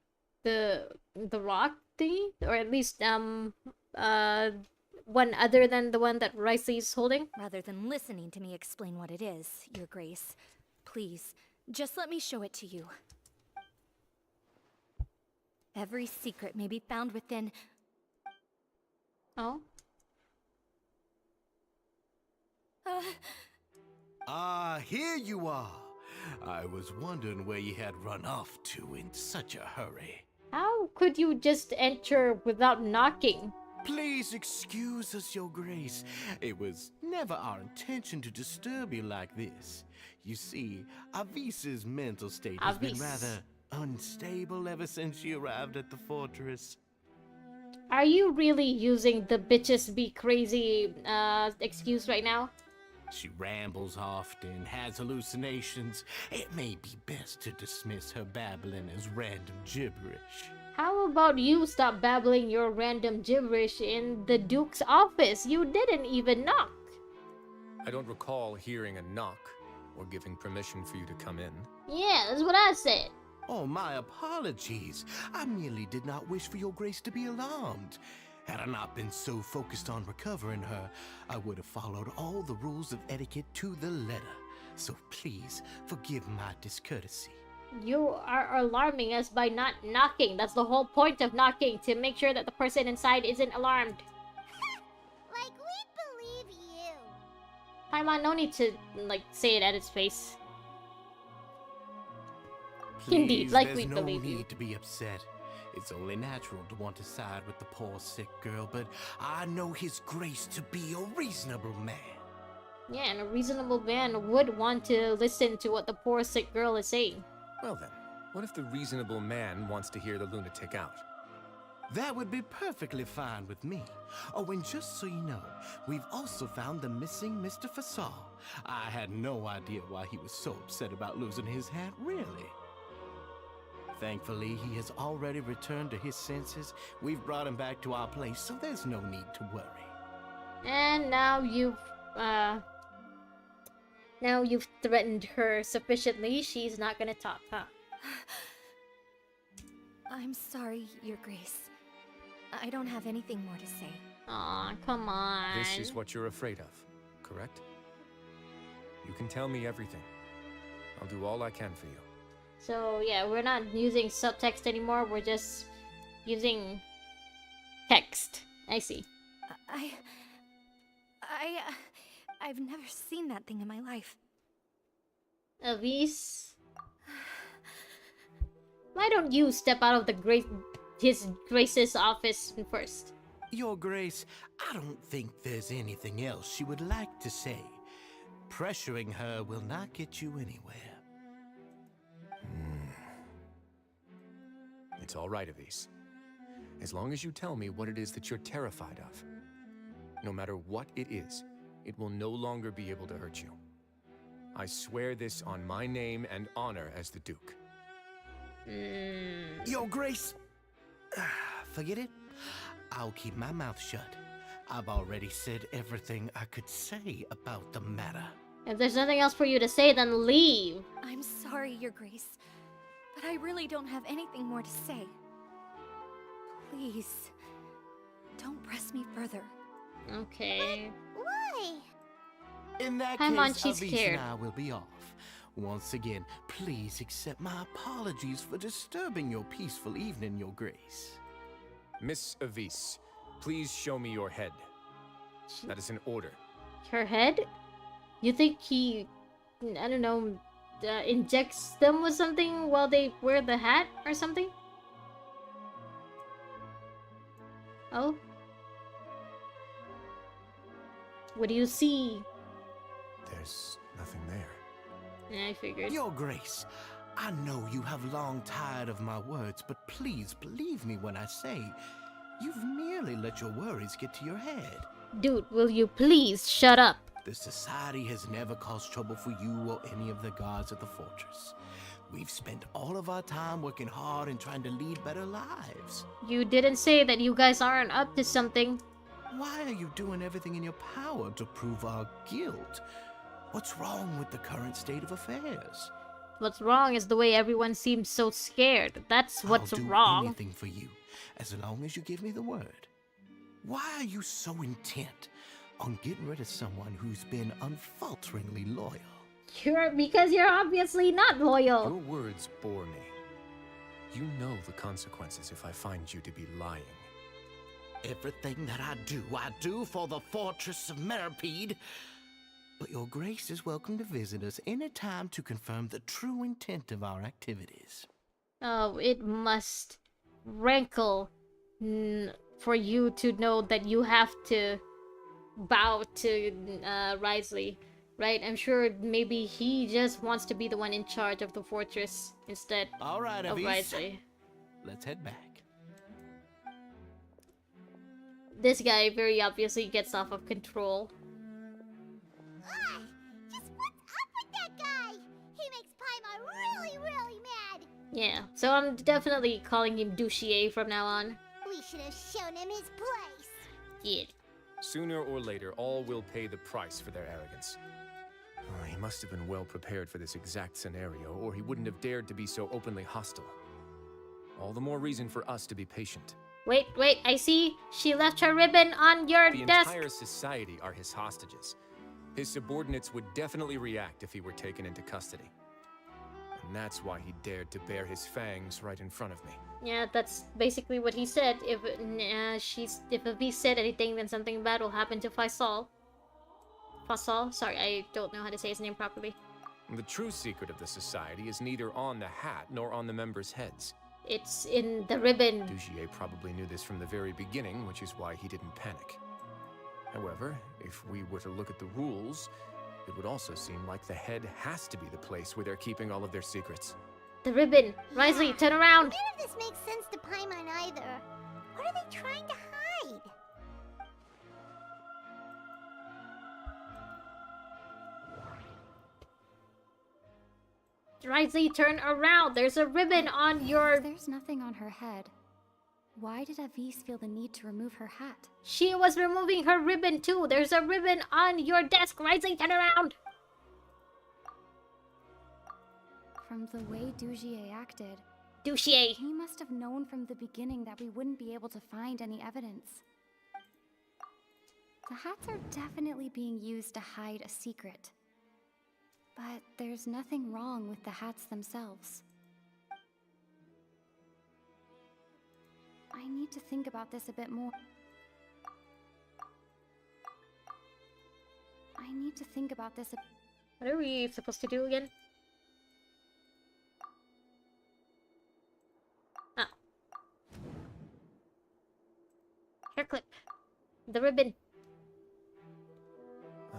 [SPEAKER 1] the rock thingy? Or at least, one other than the one that Wriothesley's holding?
[SPEAKER 12] Rather than listening to me explain what it is, Your Grace, please, just let me show it to you. Every secret may be found within...
[SPEAKER 1] Oh?
[SPEAKER 8] Here you are. I was wondering where you had run off to in such a hurry.
[SPEAKER 1] How could you just enter without knocking?
[SPEAKER 8] Please excuse us, Your Grace. It was never our intention to disturb you like this. You see, Avisa's mental state has been
[SPEAKER 1] Avis.
[SPEAKER 8] rather unstable ever since she arrived at the fortress.
[SPEAKER 1] Are you really using the bitches be crazy excuse right now?
[SPEAKER 8] She rambles often, has hallucinations. It may be best to dismiss her babbling as random gibberish.
[SPEAKER 1] How about you stop babbling your random gibberish in the Duke's office? You didn't even knock.
[SPEAKER 5] I don't recall hearing a knock or giving permission for you to come in.
[SPEAKER 1] Yeah, that's what I said.
[SPEAKER 8] Oh, my apologies. I merely did not wish for Your Grace to be alarmed. Had I not been so focused on recovering her, I would have followed all the rules of etiquette to the letter. So please, forgive my discourtesy.
[SPEAKER 1] You are alarming us by not knocking. That's the whole point of knocking, to make sure that the person inside isn't alarmed.
[SPEAKER 3] Like we believe you.
[SPEAKER 1] Paimon, no need to, like, say it at its face.
[SPEAKER 8] Please,
[SPEAKER 1] Indeed, like
[SPEAKER 8] there's
[SPEAKER 1] we
[SPEAKER 8] no
[SPEAKER 1] believe you.
[SPEAKER 8] need to be upset. It's only natural to want to side with the poor sick girl, but I know His Grace to be a reasonable man.
[SPEAKER 1] Yeah, and a reasonable man would want to listen to what the poor sick girl is saying.
[SPEAKER 5] Well then, what if the reasonable man wants to hear the lunatic out?
[SPEAKER 8] That would be perfectly fine with me. Oh, and just so you know, we've also found the missing Mr. Fasal. I had no idea why he was so upset about losing his hat, really. Thankfully, he has already returned to his senses. We've brought him back to our place, so there's no need to worry.
[SPEAKER 1] And now you've threatened her sufficiently. She's not gonna talk, huh?
[SPEAKER 12] I'm sorry, Your Grace. I don't have anything more to say.
[SPEAKER 1] Aw, come on.
[SPEAKER 5] This is what you're afraid of, correct? You can tell me everything. I'll do all I can for you.
[SPEAKER 1] So yeah, we're not using subtext anymore. We're just using text. I see.
[SPEAKER 12] I've never seen that thing in my life.
[SPEAKER 1] Avis, why don't you step out of the His Grace's office first?
[SPEAKER 8] Your Grace, I don't think there's anything else she would like to say. Pressuring her will not get you anywhere.
[SPEAKER 5] It's all right, Avis. As long as you tell me what it is that you're terrified of. No matter what it is, it will no longer be able to hurt you. I swear this on my name and honor as the Duke.
[SPEAKER 8] Your Grace, forget it. I'll keep my mouth shut. I've already said everything I could say about the matter.
[SPEAKER 1] If there's nothing else for you to say, then leave.
[SPEAKER 12] I'm sorry, Your Grace, but I really don't have anything more to say. Please, don't press me further.
[SPEAKER 1] Okay.
[SPEAKER 3] Why?
[SPEAKER 8] In that
[SPEAKER 1] Paimon,
[SPEAKER 8] case,
[SPEAKER 1] she's
[SPEAKER 8] Avis
[SPEAKER 1] scared.
[SPEAKER 8] and I will be off. Once again, please accept my apologies for disturbing your peaceful evening, Your Grace.
[SPEAKER 5] Miss Avis, please show me your head. That is an order.
[SPEAKER 1] Her head? You think he, I don't know, injects them with something while they wear the hat or something? Oh? What do you see?
[SPEAKER 5] There's nothing there.
[SPEAKER 1] Yeah, I figured.
[SPEAKER 8] Your Grace, I know you have long tired of my words, but please believe me when I say you've merely let your worries get to your head.
[SPEAKER 1] Dude, will you please shut up?
[SPEAKER 8] The Society has never caused trouble for you or any of the guards at the fortress. We've spent all of our time working hard and trying to lead better lives.
[SPEAKER 1] You didn't say that you guys aren't up to something.
[SPEAKER 8] Why are you doing everything in your power to prove our guilt? What's wrong with the current state of affairs?
[SPEAKER 1] What's wrong is the way everyone seems so scared. That's what's
[SPEAKER 8] I'll do
[SPEAKER 1] wrong.
[SPEAKER 8] anything for you, as long as you give me the word. Why are you so intent on getting rid of someone who's been unfalteringly loyal?
[SPEAKER 1] Because you're obviously not loyal.
[SPEAKER 5] Your words bore me. You know the consequences if I find you to be lying.
[SPEAKER 8] Everything that I do for the Fortress of Meripede. But Your Grace is welcome to visit us any time to confirm the true intent of our activities.
[SPEAKER 1] Oh, it must rankle for you to know that you have to bow to Wriothesley, right? I'm sure maybe he just wants to be the one in charge of the fortress instead
[SPEAKER 8] All right,
[SPEAKER 1] of
[SPEAKER 8] Avis.
[SPEAKER 1] Wriothesley.
[SPEAKER 8] Let's head back.
[SPEAKER 1] This guy very obviously gets off of control.
[SPEAKER 3] Ugh, just what's up with that guy? He makes Paimon really mad.
[SPEAKER 1] Yeah, so I'm definitely calling him Douchier from now on.
[SPEAKER 3] We should have shown him his place.
[SPEAKER 1] Yeah.
[SPEAKER 5] Sooner or later, all will pay the price for their arrogance. Oh, he must have been well prepared for this exact scenario, or he wouldn't have dared to be so openly hostile. All the more reason for us to be patient.
[SPEAKER 1] Wait, I see. She left her ribbon on your
[SPEAKER 5] The
[SPEAKER 1] desk.
[SPEAKER 5] entire society are his hostages. His subordinates would definitely react if he were taken into custody. And that's why he dared to bare his fangs right in front of me.
[SPEAKER 1] Yeah, that's basically what he said. If he said anything, then something bad will happen to Faisal. Faisal? Sorry, I don't know how to say his name properly.
[SPEAKER 5] The true secret of the society is neither on the hat nor on the members' heads.
[SPEAKER 1] It's in the ribbon.
[SPEAKER 5] Dugier probably knew this from the very beginning, which is why he didn't panic. However, if we were to look at the rules, it would also seem like the head has to be the place where they're keeping all of their secrets.
[SPEAKER 1] The ribbon! Wriothesley, turn around!
[SPEAKER 3] None of this makes sense to Paimon either. What are they trying to hide?
[SPEAKER 1] Wriothesley, turn around! There's a ribbon on your...
[SPEAKER 12] There's nothing on her head. Why did Avis feel the need to remove her hat?
[SPEAKER 1] She was removing her ribbon too! There's a ribbon on your desk! Wriothesley, turn around!
[SPEAKER 12] From the way Dugier acted,
[SPEAKER 1] Dugier!
[SPEAKER 12] he must have known from the beginning that we wouldn't be able to find any evidence. The hats are definitely being used to hide a secret. But there's nothing wrong with the hats themselves. I need to think about this a bit more.
[SPEAKER 1] What are we supposed to do again? Ah. Hair clip. The ribbon.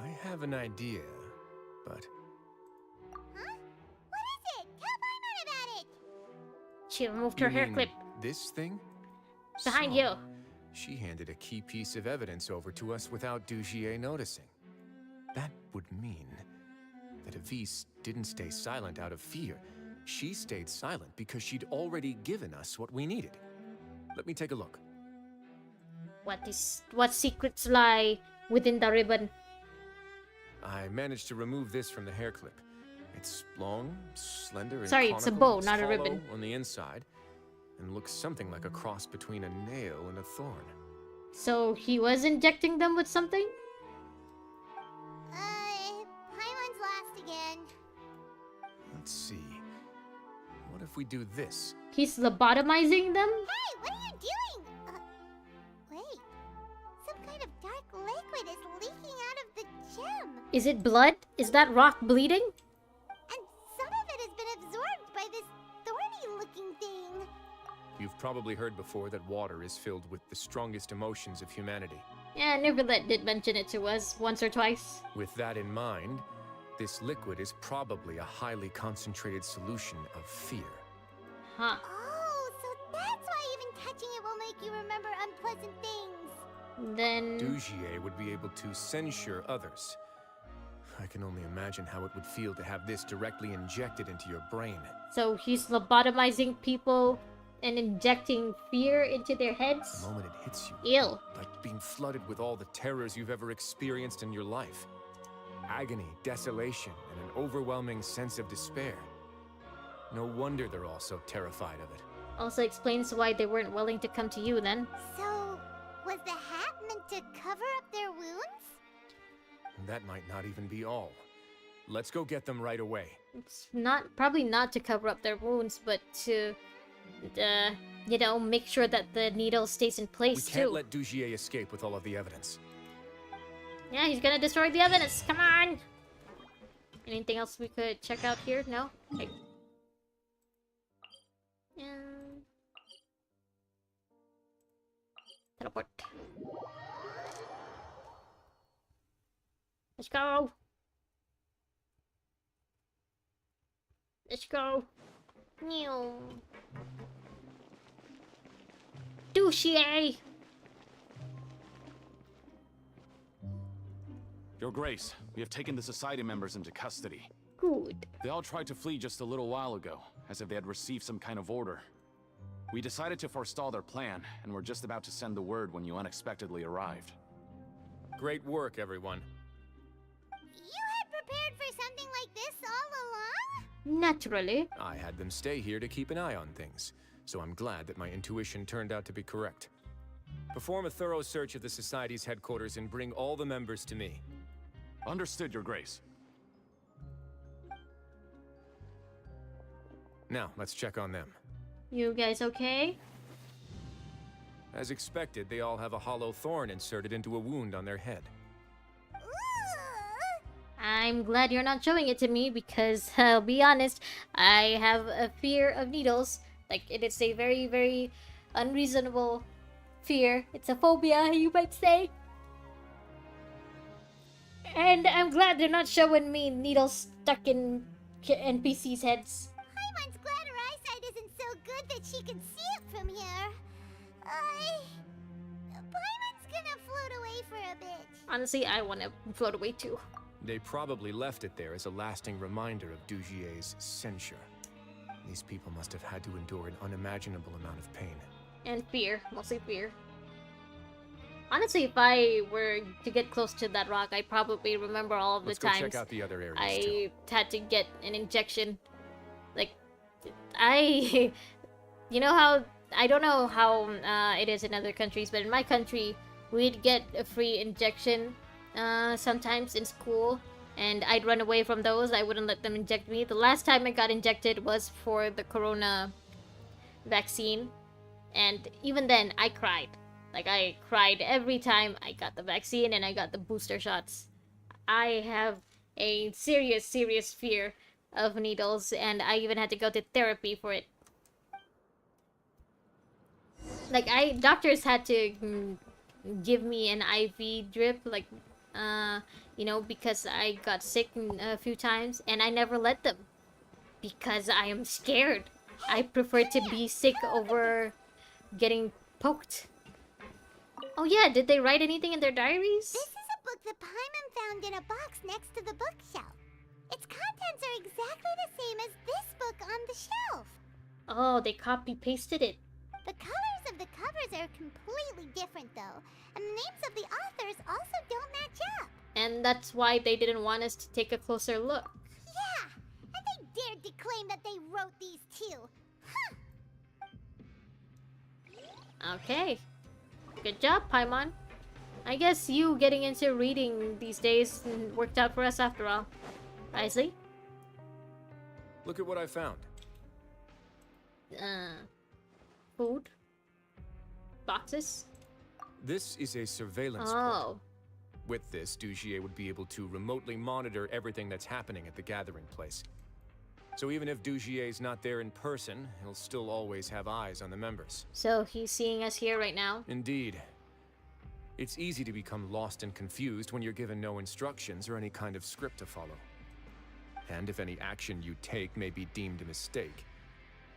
[SPEAKER 5] I have an idea, but...
[SPEAKER 3] Huh? What is it? Tell Paimon about it!
[SPEAKER 1] She removed her
[SPEAKER 5] You
[SPEAKER 1] hair
[SPEAKER 5] mean
[SPEAKER 1] clip.
[SPEAKER 5] This thing?
[SPEAKER 1] Behind
[SPEAKER 5] So,
[SPEAKER 1] you.
[SPEAKER 5] She handed a key piece of evidence over to us without Dugier noticing. That would mean that Avis didn't stay silent out of fear. She stayed silent because she'd already given us what we needed. Let me take a look.
[SPEAKER 1] What secrets lie within the ribbon?
[SPEAKER 5] I managed to remove this from the hair clip. It's long, slender, and
[SPEAKER 1] Sorry, it's a
[SPEAKER 5] conical.
[SPEAKER 1] bow, not a
[SPEAKER 5] hollow
[SPEAKER 1] ribbon.
[SPEAKER 5] On the inside, and looks something like a cross between a nail and a thorn.
[SPEAKER 1] So he was injecting them with something?
[SPEAKER 3] Paimon's last again.
[SPEAKER 5] Let's see. What if we do this?
[SPEAKER 1] He's lobotomizing them?
[SPEAKER 3] Hey, what are you doing? Wait. Some kind of dark liquid is leaking out of the gem.
[SPEAKER 1] Is it blood? Is that rock bleeding?
[SPEAKER 3] And some of it has been absorbed by this thorny-looking thing.
[SPEAKER 5] You've probably heard before that water is filled with the strongest emotions of humanity.
[SPEAKER 1] Yeah, Neverlet did mention it to us once or twice.
[SPEAKER 5] With that in mind, this liquid is probably a highly concentrated solution of fear.
[SPEAKER 1] Huh.
[SPEAKER 3] Oh, so that's why even touching it will make you remember unpleasant things.
[SPEAKER 1] Then...
[SPEAKER 5] Dugier would be able to censure others. I can only imagine how it would feel to have this directly injected into your brain.
[SPEAKER 1] So he's lobotomizing people and injecting fear into their heads?
[SPEAKER 5] The moment it hits you,
[SPEAKER 1] Ew.
[SPEAKER 5] like being flooded with all the terrors you've ever experienced in your life. Agony, desolation, and an overwhelming sense of despair. No wonder they're all so terrified of it.
[SPEAKER 1] Also explains why they weren't willing to come to you then.
[SPEAKER 3] So, was the hat meant to cover up their wounds?
[SPEAKER 5] And that might not even be all. Let's go get them right away.
[SPEAKER 1] It's probably not to cover up their wounds, but to, you know, make sure that the needle stays in place
[SPEAKER 5] We can't
[SPEAKER 1] too.
[SPEAKER 5] let Dugier escape with all of the evidence.
[SPEAKER 1] Yeah, he's gonna destroy the evidence. Come on! Anything else we could check out here? No? Okay. Teleport. Let's go! Let's go! New. Dugier!
[SPEAKER 13] Your Grace, we have taken the Society members into custody.
[SPEAKER 1] Good.
[SPEAKER 13] They all tried to flee just a little while ago, as if they had received some kind of order. We decided to forestall their plan, and were just about to send the word when you unexpectedly arrived.
[SPEAKER 5] Great work, everyone.
[SPEAKER 3] You had prepared for something like this all along?
[SPEAKER 1] Naturally.
[SPEAKER 5] I had them stay here to keep an eye on things, so I'm glad that my intuition turned out to be correct. Perform a thorough search of the Society's headquarters and bring all the members to me.
[SPEAKER 13] Understood, Your Grace.
[SPEAKER 5] Now, let's check on them.
[SPEAKER 1] You guys okay?
[SPEAKER 5] As expected, they all have a hollow thorn inserted into a wound on their head.
[SPEAKER 1] I'm glad you're not showing it to me because, I'll be honest, I have a fear of needles. Like, it is a very, very unreasonable fear. It's a phobia, you might say. And I'm glad they're not showing me needles stuck in NPCs' heads.
[SPEAKER 3] Paimon's glad her eyesight isn't so good that she can see it from here. Paimon's gonna float away for a bit.
[SPEAKER 1] Honestly, I want to float away too.
[SPEAKER 5] They probably left it there as a lasting reminder of Dugier's censure. These people must have had to endure an unimaginable amount of pain.
[SPEAKER 1] And fear. Mostly fear. Honestly, if I were to get close to that rock, I'd probably remember all of the
[SPEAKER 5] Let's go
[SPEAKER 1] times
[SPEAKER 5] check out the other areas
[SPEAKER 1] I
[SPEAKER 5] too.
[SPEAKER 1] had to get an injection. Like, you know how, I don't know how it is in other countries, but in my country, we'd get a free injection sometimes in school, and I'd run away from those. I wouldn't let them inject me. The last time I got injected was for the corona vaccine, and even then, I cried. Like, I cried every time I got the vaccine and I got the booster shots. I have a serious, serious fear of needles, and I even had to go to therapy for it. Like, doctors had to give me an IV drip, like, you know, because I got sick a few times, and I never let them. Because I am scared. I prefer to be sick over getting poked. Oh yeah, did they write anything in their diaries?
[SPEAKER 3] This is a book that Paimon found in a box next to the bookshelf. Its contents are exactly the same as this book on the shelf.
[SPEAKER 1] Oh, they copy-pasted it.
[SPEAKER 3] The colors of the covers are completely different though, and the names of the authors also don't match up.
[SPEAKER 1] And that's why they didn't want us to take a closer look.
[SPEAKER 3] Yeah, and they dared to claim that they wrote these too. Huh.
[SPEAKER 1] Okay. Good job, Paimon. I guess you getting into reading these days worked out for us after all. Wriothesley?
[SPEAKER 5] Look at what I found.
[SPEAKER 1] Food? Boxes?
[SPEAKER 5] This is a surveillance port.
[SPEAKER 1] Oh.
[SPEAKER 5] With this, Dugier would be able to remotely monitor everything that's happening at the gathering place. So even if Dugier's not there in person, he'll still always have eyes on the members.
[SPEAKER 1] So he's seeing us here right now?
[SPEAKER 5] Indeed. It's easy to become lost and confused when you're given no instructions or any kind of script to follow. And if any action you take may be deemed a mistake,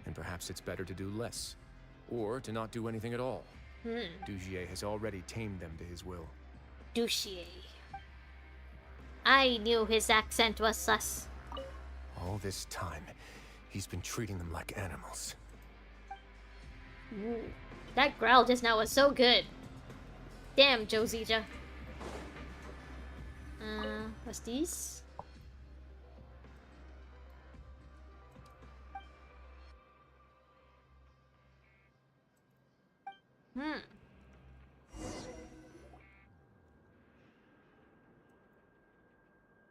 [SPEAKER 5] then perhaps it's better to do less. Or to not do anything at all. Dugier has already tamed them to his will.
[SPEAKER 1] Dugier. I knew his accent was sus.
[SPEAKER 5] All this time, he's been treating them like animals.
[SPEAKER 1] Ooh, that growl just now was so good. Damn, Josija. What's these?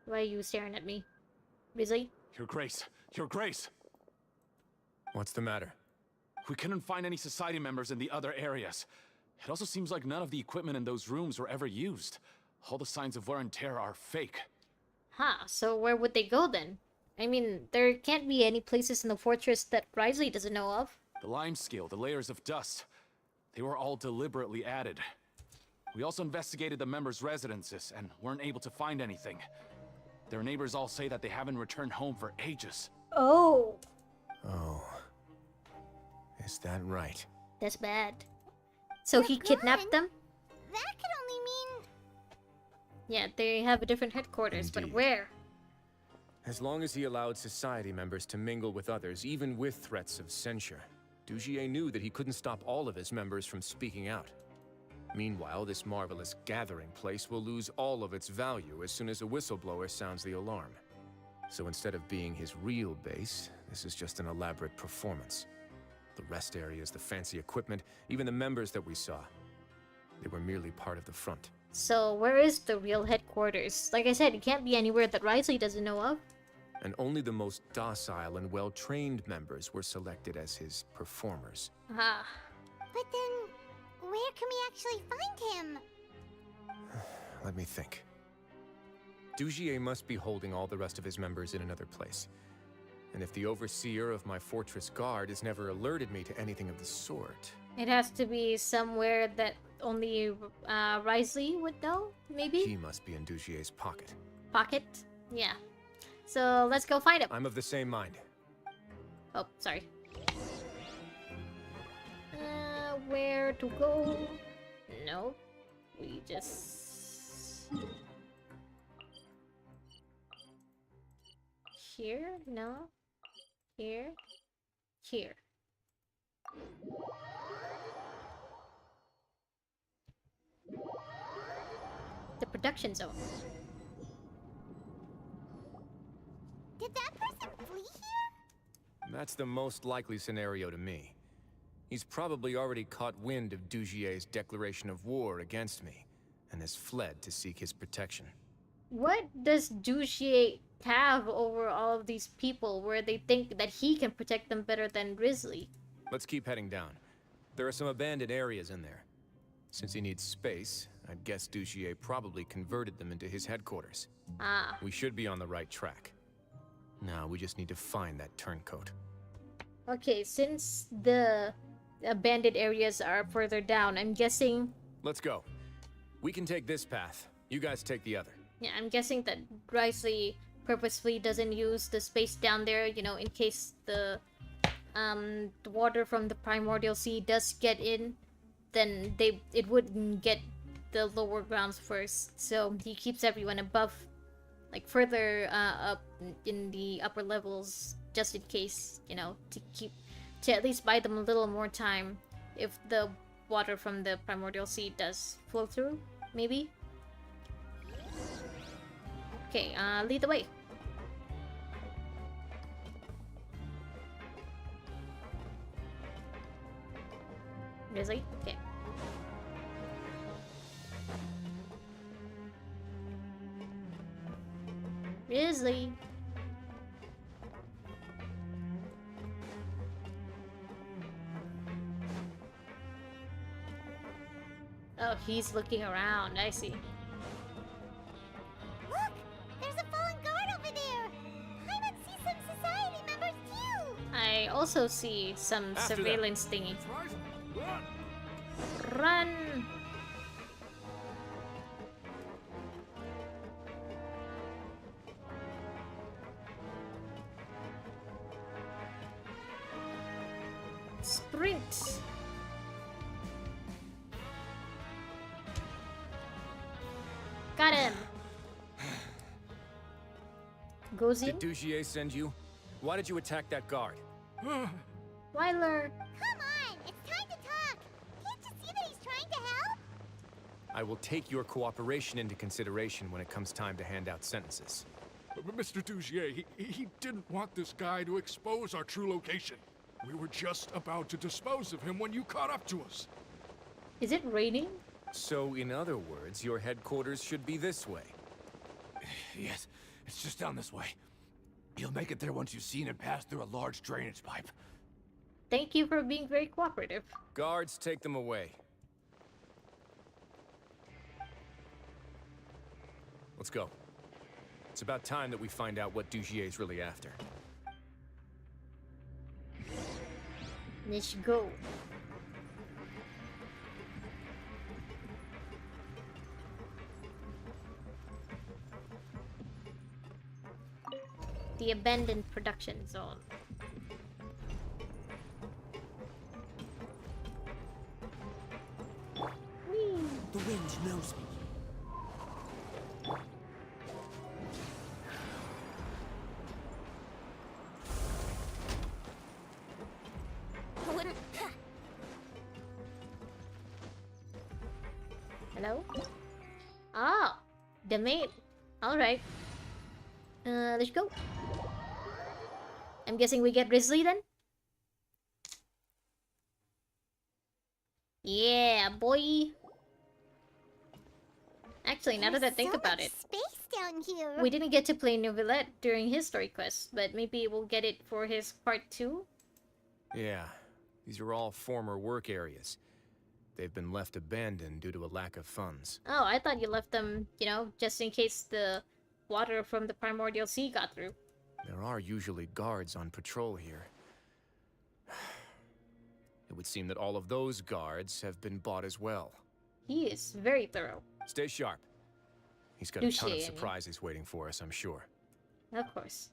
[SPEAKER 1] Why are you staring at me? Busy?
[SPEAKER 13] Your Grace! Your Grace!
[SPEAKER 5] What's the matter?
[SPEAKER 13] We couldn't find any Society members in the other areas. It also seems like none of the equipment in those rooms were ever used. All the signs of wear and tear are fake.
[SPEAKER 1] Huh, so where would they go then? I mean, there can't be any places in the fortress that Wriothesley doesn't know of.
[SPEAKER 13] The lime scale, the layers of dust, they were all deliberately added. We also investigated the members' residences and weren't able to find anything. Their neighbors all say that they haven't returned home for ages.
[SPEAKER 1] Oh.
[SPEAKER 5] Oh. Is that right?
[SPEAKER 1] That's bad. So he kidnapped them?
[SPEAKER 3] That could only mean...
[SPEAKER 1] Yeah, they have a different headquarters,
[SPEAKER 5] Indeed.
[SPEAKER 1] but where?
[SPEAKER 5] As long as he allowed Society members to mingle with others, even with threats of censure, Dugier knew that he couldn't stop all of his members from speaking out. Meanwhile, this marvelous gathering place will lose all of its value as soon as a whistleblower sounds the alarm. So instead of being his real base, this is just an elaborate performance. The rest areas, the fancy equipment, even the members that we saw. They were merely part of the front.
[SPEAKER 1] So where is the real headquarters? Like I said, it can't be anywhere that Wriothesley doesn't know of.
[SPEAKER 5] And only the most docile and well-trained members were selected as his performers.
[SPEAKER 1] Ah.
[SPEAKER 3] But then, where can we actually find him?
[SPEAKER 5] Let me think. Dugier must be holding all the rest of his members in another place. And if the overseer of my fortress guard has never alerted me to anything of the sort...
[SPEAKER 1] It has to be somewhere that only Wriothesley would know, maybe?
[SPEAKER 5] He must be in Dugier's pocket.
[SPEAKER 1] Pocket? Yeah. So let's go find him.
[SPEAKER 5] I'm of the same mind.
[SPEAKER 1] Oh, sorry. Where to go? No. We just... Here? No. Here. Here. The production zone.
[SPEAKER 3] Did that person flee here?
[SPEAKER 5] That's the most likely scenario to me. He's probably already caught wind of Dugier's declaration of war against me, and has fled to seek his protection.
[SPEAKER 1] What does Dugier have over all of these people where they think that he can protect them better than Wriothesley?
[SPEAKER 5] Let's keep heading down. There are some abandoned areas in there. Since he needs space, I'd guess Dugier probably converted them into his headquarters.
[SPEAKER 1] Ah.
[SPEAKER 5] We should be on the right track. Now we just need to find that turncoat.
[SPEAKER 1] Okay, since the abandoned areas are further down, I'm guessing...
[SPEAKER 5] Let's go. We can take this path. You guys take the other.
[SPEAKER 1] Yeah, I'm guessing that Wriothesley purposefully doesn't use the space down there, you know, in case the water from the Primordial Sea does get in, then it wouldn't get the lower grounds first. So he keeps everyone above, like further up in the upper levels, just in case, you know, to at least buy them a little more time if the water from the Primordial Sea does flow through, maybe? Okay, lead the way. Really? Okay. Wriothesley. Oh, he's looking around. I see.
[SPEAKER 3] Look! There's a fallen guard over there! I might see some society members too!
[SPEAKER 1] I also see some
[SPEAKER 5] After
[SPEAKER 1] surveillance thingy. Run! Sprint! Got him! Goes in?
[SPEAKER 5] Did Dugier send you? Why did you attack that guard?
[SPEAKER 1] Wyler!
[SPEAKER 3] Come on! It's time to talk! Can't you see that he's trying to help?
[SPEAKER 5] I will take your cooperation into consideration when it comes time to hand out sentences.
[SPEAKER 14] But Mr. Dugier, he didn't want this guy to expose our true location. We were just about to dispose of him when you caught up to us.
[SPEAKER 1] Is it raining?
[SPEAKER 5] So, in other words, your headquarters should be this way.
[SPEAKER 15] Yes, it's just down this way. You'll make it there once you've seen it pass through a large drainage pipe.
[SPEAKER 1] Thank you for being very cooperative.
[SPEAKER 5] Guards, take them away. Let's go. It's about time that we find out what Dugier's really after.
[SPEAKER 1] Let's go. The abandoned production zone. Whee!
[SPEAKER 15] The wind knows me.
[SPEAKER 1] Hello? Ah! The maid. Alright. Let's go. I'm guessing we get Wriothesley then? Yeah, boy! Actually, now that I think about it,
[SPEAKER 3] Space down here.
[SPEAKER 1] we didn't get to play Novelette during his story quest, but maybe we'll get it for his part 2?
[SPEAKER 5] Yeah, these are all former work areas. They've been left abandoned due to a lack of funds.
[SPEAKER 1] Oh, I thought you left them, you know, just in case the water from the Primordial Sea got through.
[SPEAKER 5] There are usually guards on patrol here. It would seem that all of those guards have been bought as well.
[SPEAKER 1] He is very thorough.
[SPEAKER 5] Stay sharp. He's got a ton of
[SPEAKER 1] Douche,
[SPEAKER 5] surprises waiting for us, I'm sure.
[SPEAKER 1] Of course.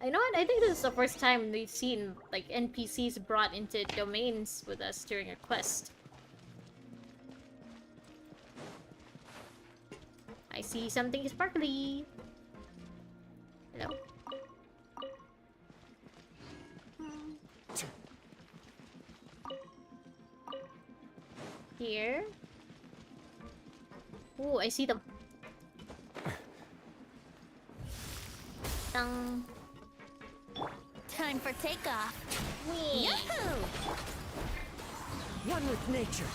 [SPEAKER 1] You know what? I think this is the first time we've seen, like, NPCs brought into domains with us during a quest. I see something sparkly. Hello? Here. Ooh, I see them. Dang.
[SPEAKER 12] Time for takeoff.
[SPEAKER 1] Whee.
[SPEAKER 12] Yahoo!
[SPEAKER 5] One with nature.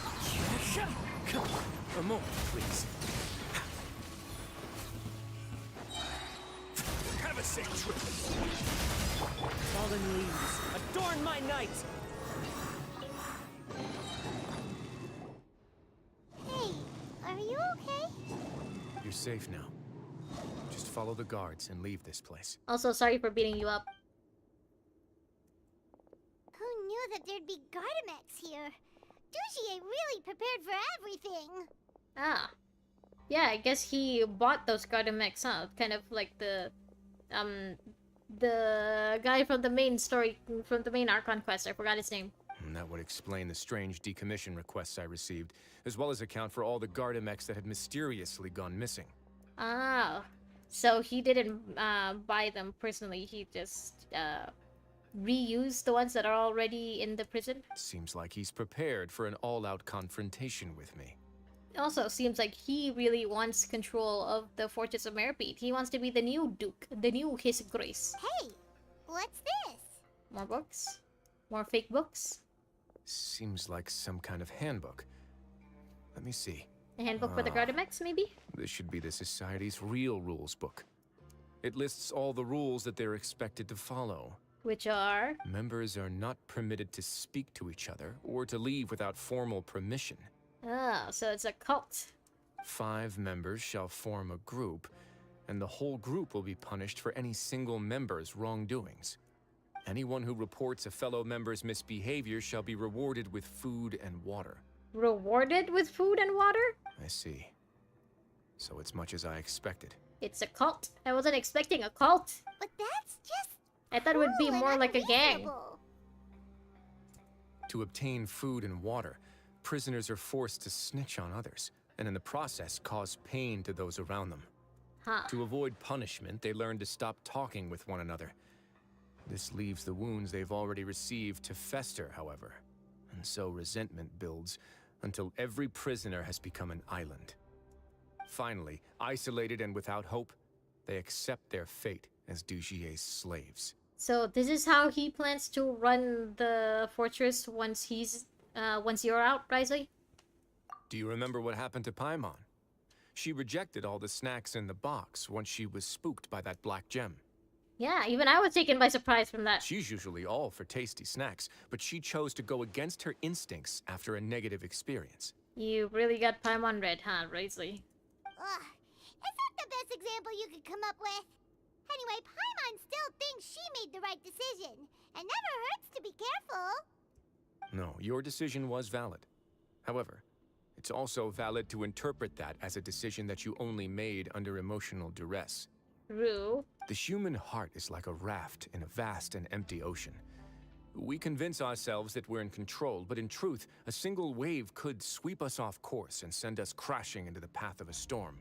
[SPEAKER 5] A moment, please. Have a safe trip.
[SPEAKER 16] Fallen leaves, adorn my night!
[SPEAKER 3] Hey, are you okay?
[SPEAKER 5] You're safe now. Just follow the guards and leave this place.
[SPEAKER 1] Also, sorry for beating you up.
[SPEAKER 3] Who knew that there'd be Gardamex here? Dougie really prepared for everything.
[SPEAKER 1] Ah. Yeah, I guess he bought those Gardamex, huh? Kind of like the guy from the main story, from the main Archon quest. I forgot his name.
[SPEAKER 5] And that would explain the strange decommission requests I received, as well as account for all the Gardamex that had mysteriously gone missing.
[SPEAKER 1] Ah. So he didn't buy them personally. He just reused the ones that are already in the prison.
[SPEAKER 5] Seems like he's prepared for an all-out confrontation with me.
[SPEAKER 1] Also, seems like he really wants control of the Fortress of Merpeet. He wants to be the new Duke, the new His Grace.
[SPEAKER 3] Hey, what's this?
[SPEAKER 1] More books? More fake books?
[SPEAKER 5] Seems like some kind of handbook. Let me see.
[SPEAKER 1] A handbook for the Gardamex, maybe?
[SPEAKER 5] This should be the Society's real rules book. It lists all the rules that they're expected to follow.
[SPEAKER 1] Which are?
[SPEAKER 5] Members are not permitted to speak to each other or to leave without formal permission.
[SPEAKER 1] Ah, so it's a cult.
[SPEAKER 5] 5 members shall form a group, and the whole group will be punished for any single member's wrongdoings. Anyone who reports a fellow member's misbehavior shall be rewarded with food and water.
[SPEAKER 1] Rewarded with food and water?
[SPEAKER 5] I see. So it's much as I expected.
[SPEAKER 1] It's a cult. I wasn't expecting a cult.
[SPEAKER 3] But that's just
[SPEAKER 1] I thought it would be
[SPEAKER 3] cruel
[SPEAKER 1] more
[SPEAKER 3] and
[SPEAKER 1] like a gang.
[SPEAKER 3] unreasonable.
[SPEAKER 5] To obtain food and water, prisoners are forced to snitch on others, and in the process cause pain to those around them.
[SPEAKER 1] Huh.
[SPEAKER 5] To avoid punishment, they learn to stop talking with one another. This leaves the wounds they've already received to fester, however, and so resentment builds until every prisoner has become an island. Finally, isolated and without hope, they accept their fate as Dugier's slaves.
[SPEAKER 1] So this is how he plans to run the fortress once you're out, Wriothesley?
[SPEAKER 5] Do you remember what happened to Paimon? She rejected all the snacks in the box once she was spooked by that black gem.
[SPEAKER 1] Yeah, even I was taken by surprise from that.
[SPEAKER 5] She's usually all for tasty snacks, but she chose to go against her instincts after a negative experience.
[SPEAKER 1] You really got Paimon red, huh, Wriothesley?
[SPEAKER 3] Ugh, is that the best example you could come up with? Anyway, Paimon still thinks she made the right decision. It never hurts to be careful.
[SPEAKER 5] No, your decision was valid. However, it's also valid to interpret that as a decision that you only made under emotional duress.
[SPEAKER 1] True.
[SPEAKER 5] The human heart is like a raft in a vast and empty ocean. We convince ourselves that we're in control, but in truth, a single wave could sweep us off course and send us crashing into the path of a storm.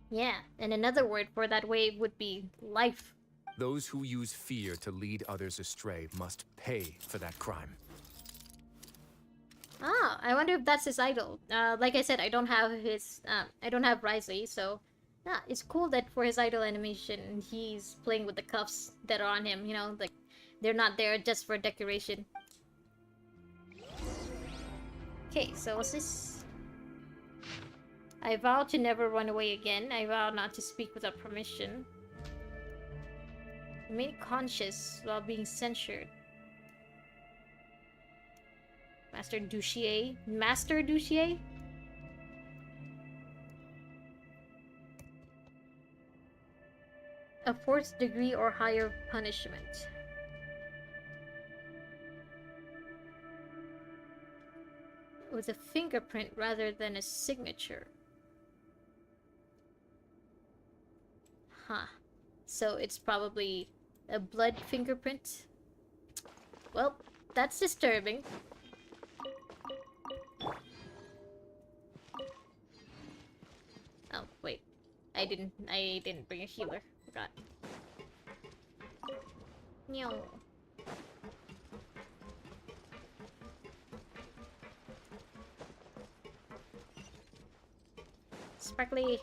[SPEAKER 1] Yeah, and another word for that wave would be life.
[SPEAKER 5] Those who use fear to lead others astray must pay for that crime.
[SPEAKER 1] Ah, I wonder if that's his idol. Like I said, I don't have Wriothesley, so yeah, it's cool that for his idol animation, he's playing with the cuffs that are on him, you know, like they're not there just for decoration. Okay, so what's this? I vow to never run away again. I vow not to speak without permission. Remain conscious while being censured. Master Douchier? Master Douchier? A 4th degree or higher punishment. With a fingerprint rather than a signature. Huh. So it's probably a blood fingerprint? Well, that's disturbing. Oh, wait. I didn't bring a healer. Forgot. No. Sparkly.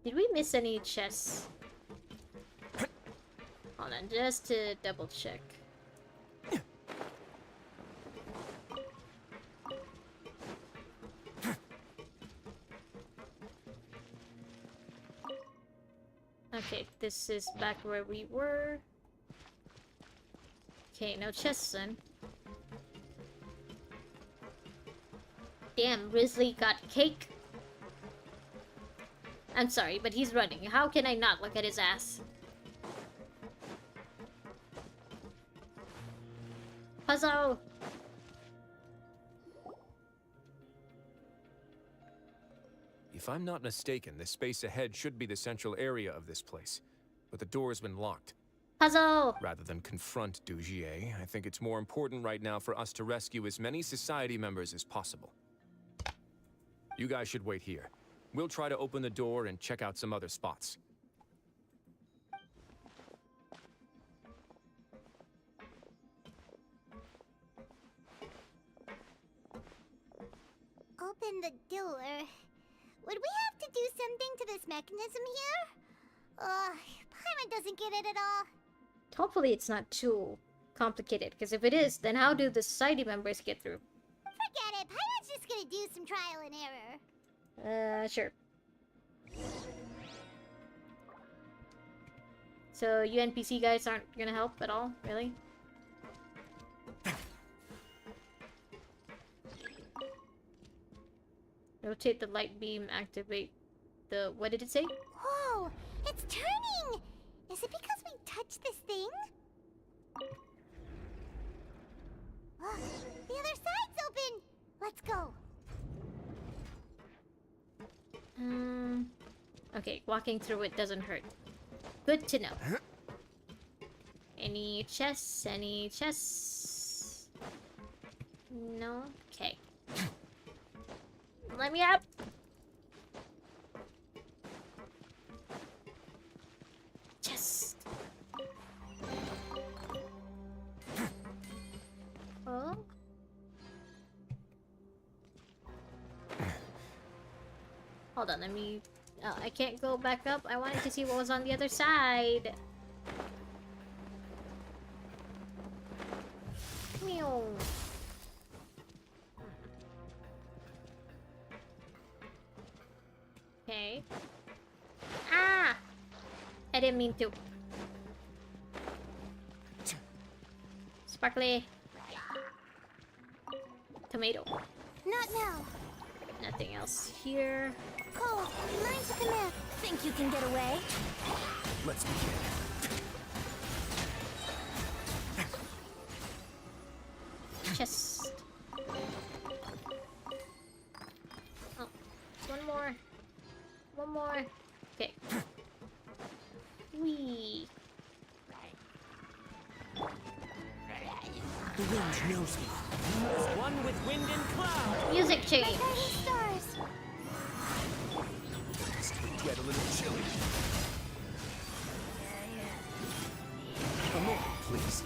[SPEAKER 1] Did we miss any chests? Hold on, just to double check. Okay, this is back where we were. Okay, no chests then. Damn, Wriothesley got cake. I'm sorry, but he's running. How can I not look at his ass? Puzzle!
[SPEAKER 5] If I'm not mistaken, the space ahead should be the central area of this place. But the door's been locked.
[SPEAKER 1] Puzzle!
[SPEAKER 5] Rather than confront Dougier, I think it's more important right now for us to rescue as many society members as possible. You guys should wait here. We'll try to open the door and check out some other spots.
[SPEAKER 3] Open the door. Would we have to do something to this mechanism here? Paimon doesn't get it at all.
[SPEAKER 1] Hopefully it's not too complicated, because if it is, then how do the society members get through?
[SPEAKER 3] Forget it. Paimon's just gonna do some trial and error.
[SPEAKER 1] Sure. So you NPC guys aren't gonna help at all, really? Rotate the light beam, activate the... what did it say?
[SPEAKER 3] Whoa! It's turning! Is it because we touched this thing? Oh, the other side's open! Let's go.
[SPEAKER 1] Okay, walking through it doesn't hurt. Good to know. Any chests? Any chests? No? Okay. Let me up! Chest! Oh? Hold on, let me... Oh, I can't go back up. I wanted to see what was on the other side. Meow. Okay. Ah! I didn't mean to. Sparkly. Tomato.
[SPEAKER 3] Not now.
[SPEAKER 1] Nothing else here.
[SPEAKER 3] Cole, mind to the map. Think you can get away?
[SPEAKER 15] Let's begin.
[SPEAKER 1] Chest. Oh, one more. One more. Okay. Wee.
[SPEAKER 16] The wind knows me. As one with wind and cloud.
[SPEAKER 1] Music change.
[SPEAKER 3] Stars.
[SPEAKER 15] Get a little chilly.
[SPEAKER 16] A moment, please.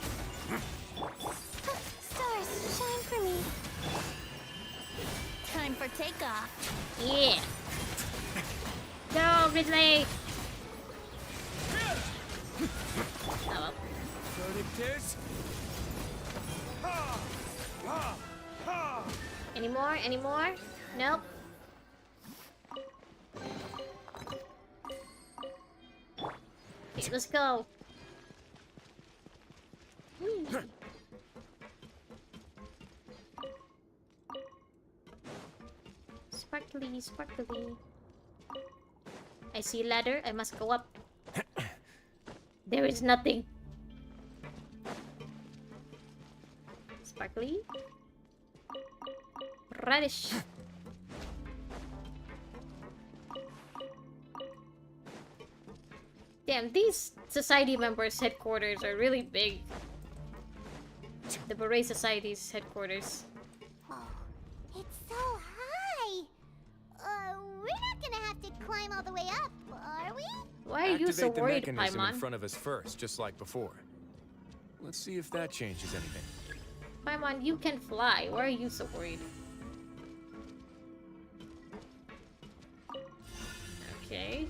[SPEAKER 3] Stars, shine for me. Time for takeoff.
[SPEAKER 1] Yeah. Go, Ridley. Oh well.
[SPEAKER 16] There's...
[SPEAKER 1] Any more? Any more? Nope. Let's go. Whee. Sparkly, sparkly. I see a ladder. I must go up. There is nothing. Sparkly. Radish. Damn, these society members' headquarters are really big. The Beret Society's headquarters.
[SPEAKER 3] Oh, it's so high. We're not gonna have to climb all the way up, are we?
[SPEAKER 1] Why are you so worried,
[SPEAKER 5] Activate the mechanism
[SPEAKER 1] Paimon?
[SPEAKER 5] in front of us first, just like before. Let's see if that changes anything.
[SPEAKER 1] Paimon, you can fly. Why are you so worried? Okay.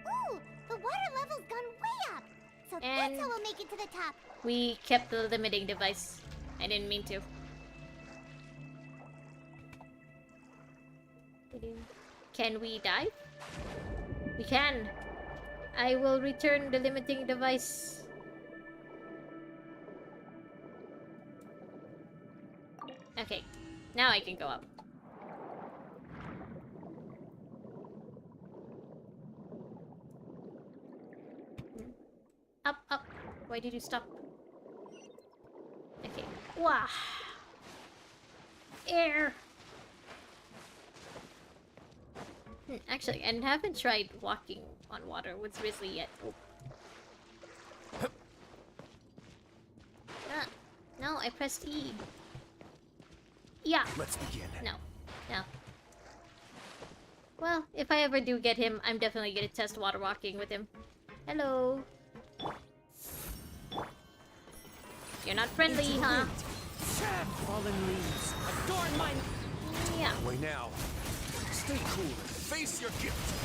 [SPEAKER 3] Ooh, the water level's gone way up. So
[SPEAKER 1] And-
[SPEAKER 3] that's how we'll make it to the top.
[SPEAKER 1] We kept the limiting device. I didn't mean to. Can we dive? We can. I will return the limiting device. Okay, now I can go up. Up, up. Why did you stop? Okay. Wow. Air. Actually, I haven't tried walking on water with Grizzly yet. Ah, no, I pressed E. Yeah.
[SPEAKER 5] Let's begin.
[SPEAKER 1] No. No. Well, if I ever do get him, I'm definitely gonna test water walking with him. Hello. You're not friendly, huh?
[SPEAKER 16] Fallen leaves. Adorn my...
[SPEAKER 1] Yeah.
[SPEAKER 5] Way now. Stay cool. Face your gift.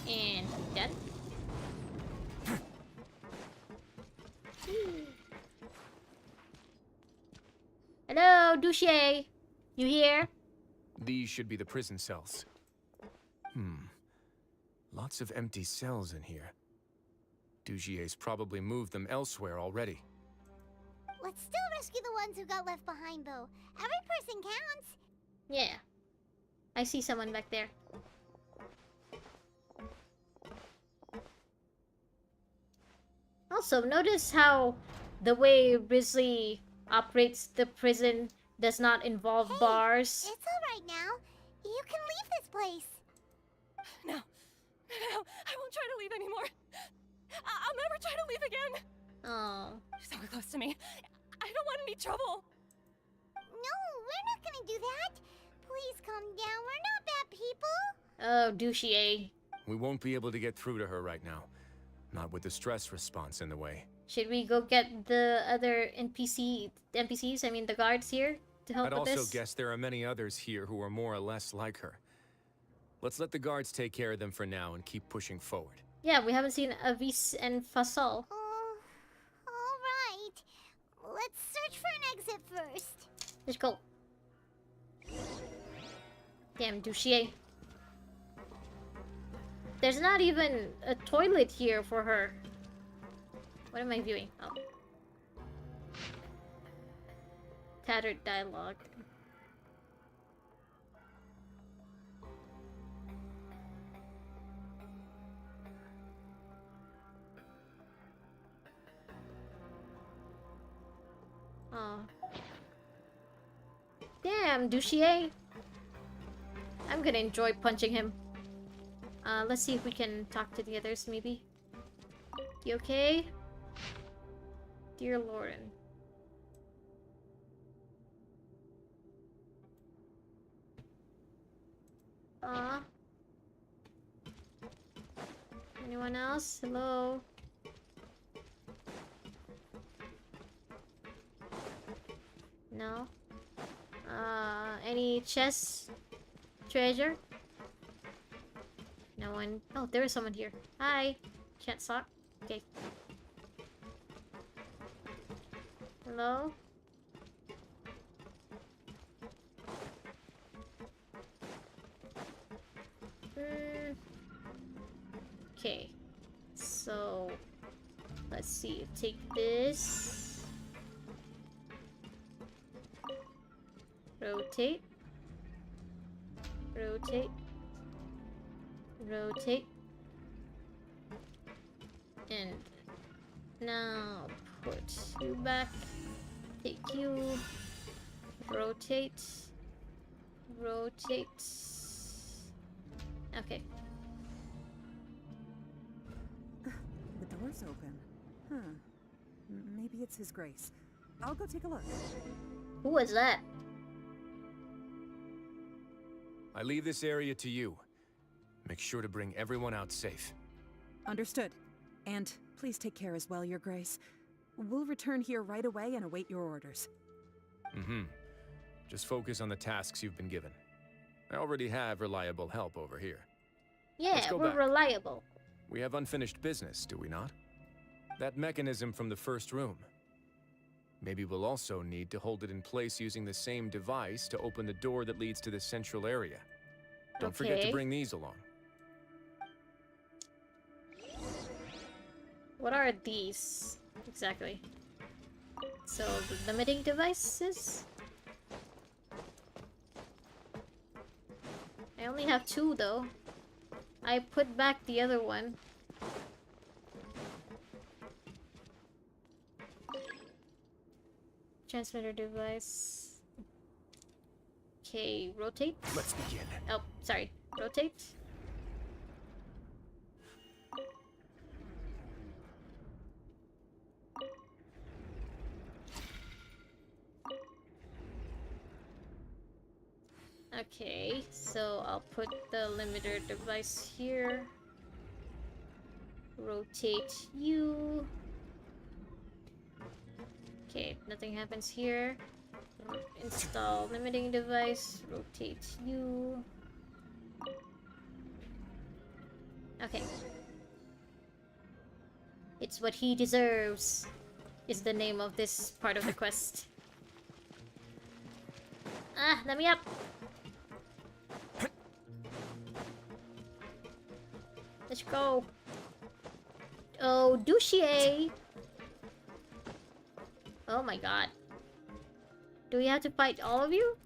[SPEAKER 1] And done. Hello, Douche. You here?
[SPEAKER 5] These should be the prison cells. Lots of empty cells in here. Dugier's probably moved them elsewhere already.
[SPEAKER 3] Let's still rescue the ones who got left behind, though. Every person counts.
[SPEAKER 1] Yeah. I see someone back there. Also, notice how the way Grizzly operates the prison does not involve bars.
[SPEAKER 3] It's alright now. You can leave this place.
[SPEAKER 7] No. No, I won't try to leave anymore. I'll never try to leave again.
[SPEAKER 1] Oh.
[SPEAKER 7] So close to me. I don't want any trouble.
[SPEAKER 3] No, we're not gonna do that. Please calm down. We're not bad people.
[SPEAKER 1] Oh, Douchier.
[SPEAKER 5] We won't be able to get through to her right now. Not with the stress response in the way.
[SPEAKER 1] Should we go get the other NPCs, I mean the guards here, to help
[SPEAKER 5] I'd
[SPEAKER 1] with
[SPEAKER 5] also
[SPEAKER 1] this?
[SPEAKER 5] guess there are many others here who are more or less like her. Let's let the guards take care of them for now and keep pushing forward.
[SPEAKER 1] Yeah, we haven't seen Avis and Fasol.
[SPEAKER 3] Alright. Let's search for an exit first.
[SPEAKER 1] Let's go. Damn, Douchier. There's not even a toilet here for her. What am I viewing? Oh. Tattered dialogue. Oh. Damn, Douchier. I'm gonna enjoy punching him. Let's see if we can talk to the others, maybe. You okay? Dear Lauren. Anyone else? Hello? No? Any chest treasure? No one. Oh, there is someone here. Hi. Can't talk. Okay. Hello? Okay. So let's see. Take this. Rotate. Rotate. Rotate. And now put you back. Take you. Rotate. Rotate. Okay.
[SPEAKER 17] The door's open. Huh. Maybe it's His Grace. I'll go take a look.
[SPEAKER 1] Who was that?
[SPEAKER 5] I leave this area to you. Make sure to bring everyone out safe.
[SPEAKER 17] Understood. And please take care as well, Your Grace. We'll return here right away and await your orders.
[SPEAKER 5] Mm-hmm. Just focus on the tasks you've been given. I already have reliable help over here.
[SPEAKER 1] Yeah, we're
[SPEAKER 5] back.
[SPEAKER 1] reliable.
[SPEAKER 5] We have unfinished business, do we not? That mechanism from the first room. Maybe we'll also need to hold it in place using the same device to open the door that leads to the central area. Don't forget to bring these along.
[SPEAKER 1] What are these exactly? So the limiting devices? I only have 2 though. I put back the other one. Transmitter device. Okay, rotate.
[SPEAKER 5] Let's begin.
[SPEAKER 1] Oh, sorry. Rotate. Okay, so I'll put the limiter device here. Rotate you. Okay, nothing happens here. Install limiting device. Rotate you. Okay. It's what he deserves, is the name of this part of the quest. Ah, let me up! Let's go. Oh, douchier! Oh my god. Do we have to fight all of you?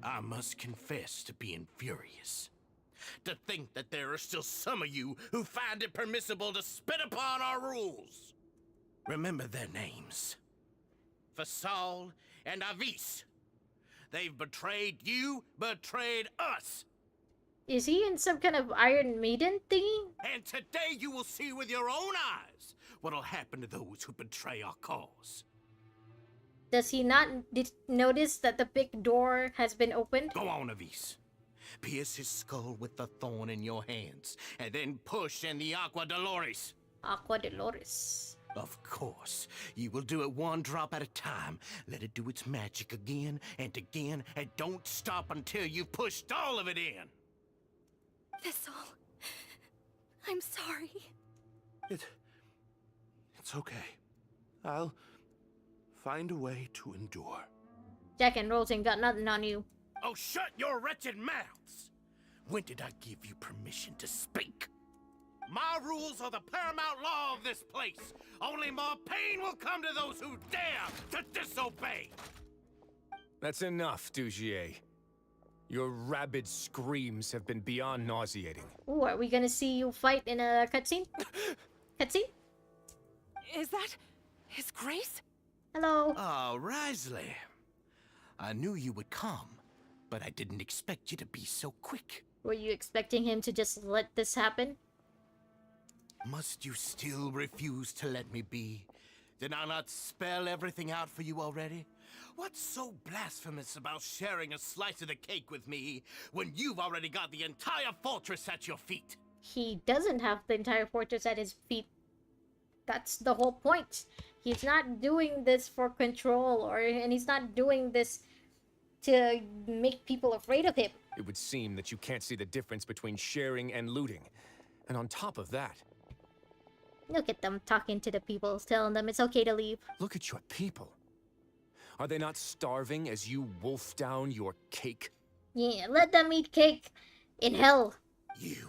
[SPEAKER 8] I must confess to being furious. To think that there are still some of you who find it permissible to spit upon our rules. Remember their names. Fasal and Avis. They've betrayed you, betrayed us.
[SPEAKER 1] Is he in some kind of Iron Maiden thingy?
[SPEAKER 8] And today you will see with your own eyes what'll happen to those who betray our cause.
[SPEAKER 1] Does he not notice that the big door has been opened?
[SPEAKER 8] Go on, Avis. Pierce his skull with the thorn in your hands, and then push in the Aqua Dolores.
[SPEAKER 1] Aqua Dolores.
[SPEAKER 8] Of course. You will do it one drop at a time. Let it do its magic again, and don't stop until you've pushed all of it in.
[SPEAKER 12] Thistle. I'm sorry.
[SPEAKER 4] It's okay. I'll find a way to endure.
[SPEAKER 1] Jack and Rose ain't got nothing on you.
[SPEAKER 8] Oh, shut your wretched mouths! When did I give you permission to speak? My rules are the paramount law of this place. Only more pain will come to those who dare to disobey.
[SPEAKER 5] That's enough, Dugier. Your rabid screams have been beyond nauseating.
[SPEAKER 1] Ooh, are we gonna see you fight in a cutscene? Cutscene?
[SPEAKER 17] Is that His Grace?
[SPEAKER 1] Hello.
[SPEAKER 8] Oh, Wriothesley. I knew you would come, but I didn't expect you to be so quick.
[SPEAKER 1] Were you expecting him to just let this happen?
[SPEAKER 8] Must you still refuse to let me be? Did I not spell everything out for you already? What's so blasphemous about sharing a slice of the cake with me when you've already got the entire fortress at your feet?
[SPEAKER 1] He doesn't have the entire fortress at his feet. That's the whole point. He's not doing this for control, and he's not doing this to make people afraid of him.
[SPEAKER 5] It would seem that you can't see the difference between sharing and looting. And on top of that...
[SPEAKER 1] Look at them talking to the people, telling them it's okay to leave.
[SPEAKER 5] Look at your people. Are they not starving as you wolf down your cake?
[SPEAKER 1] Yeah, let them eat cake in hell.
[SPEAKER 8] You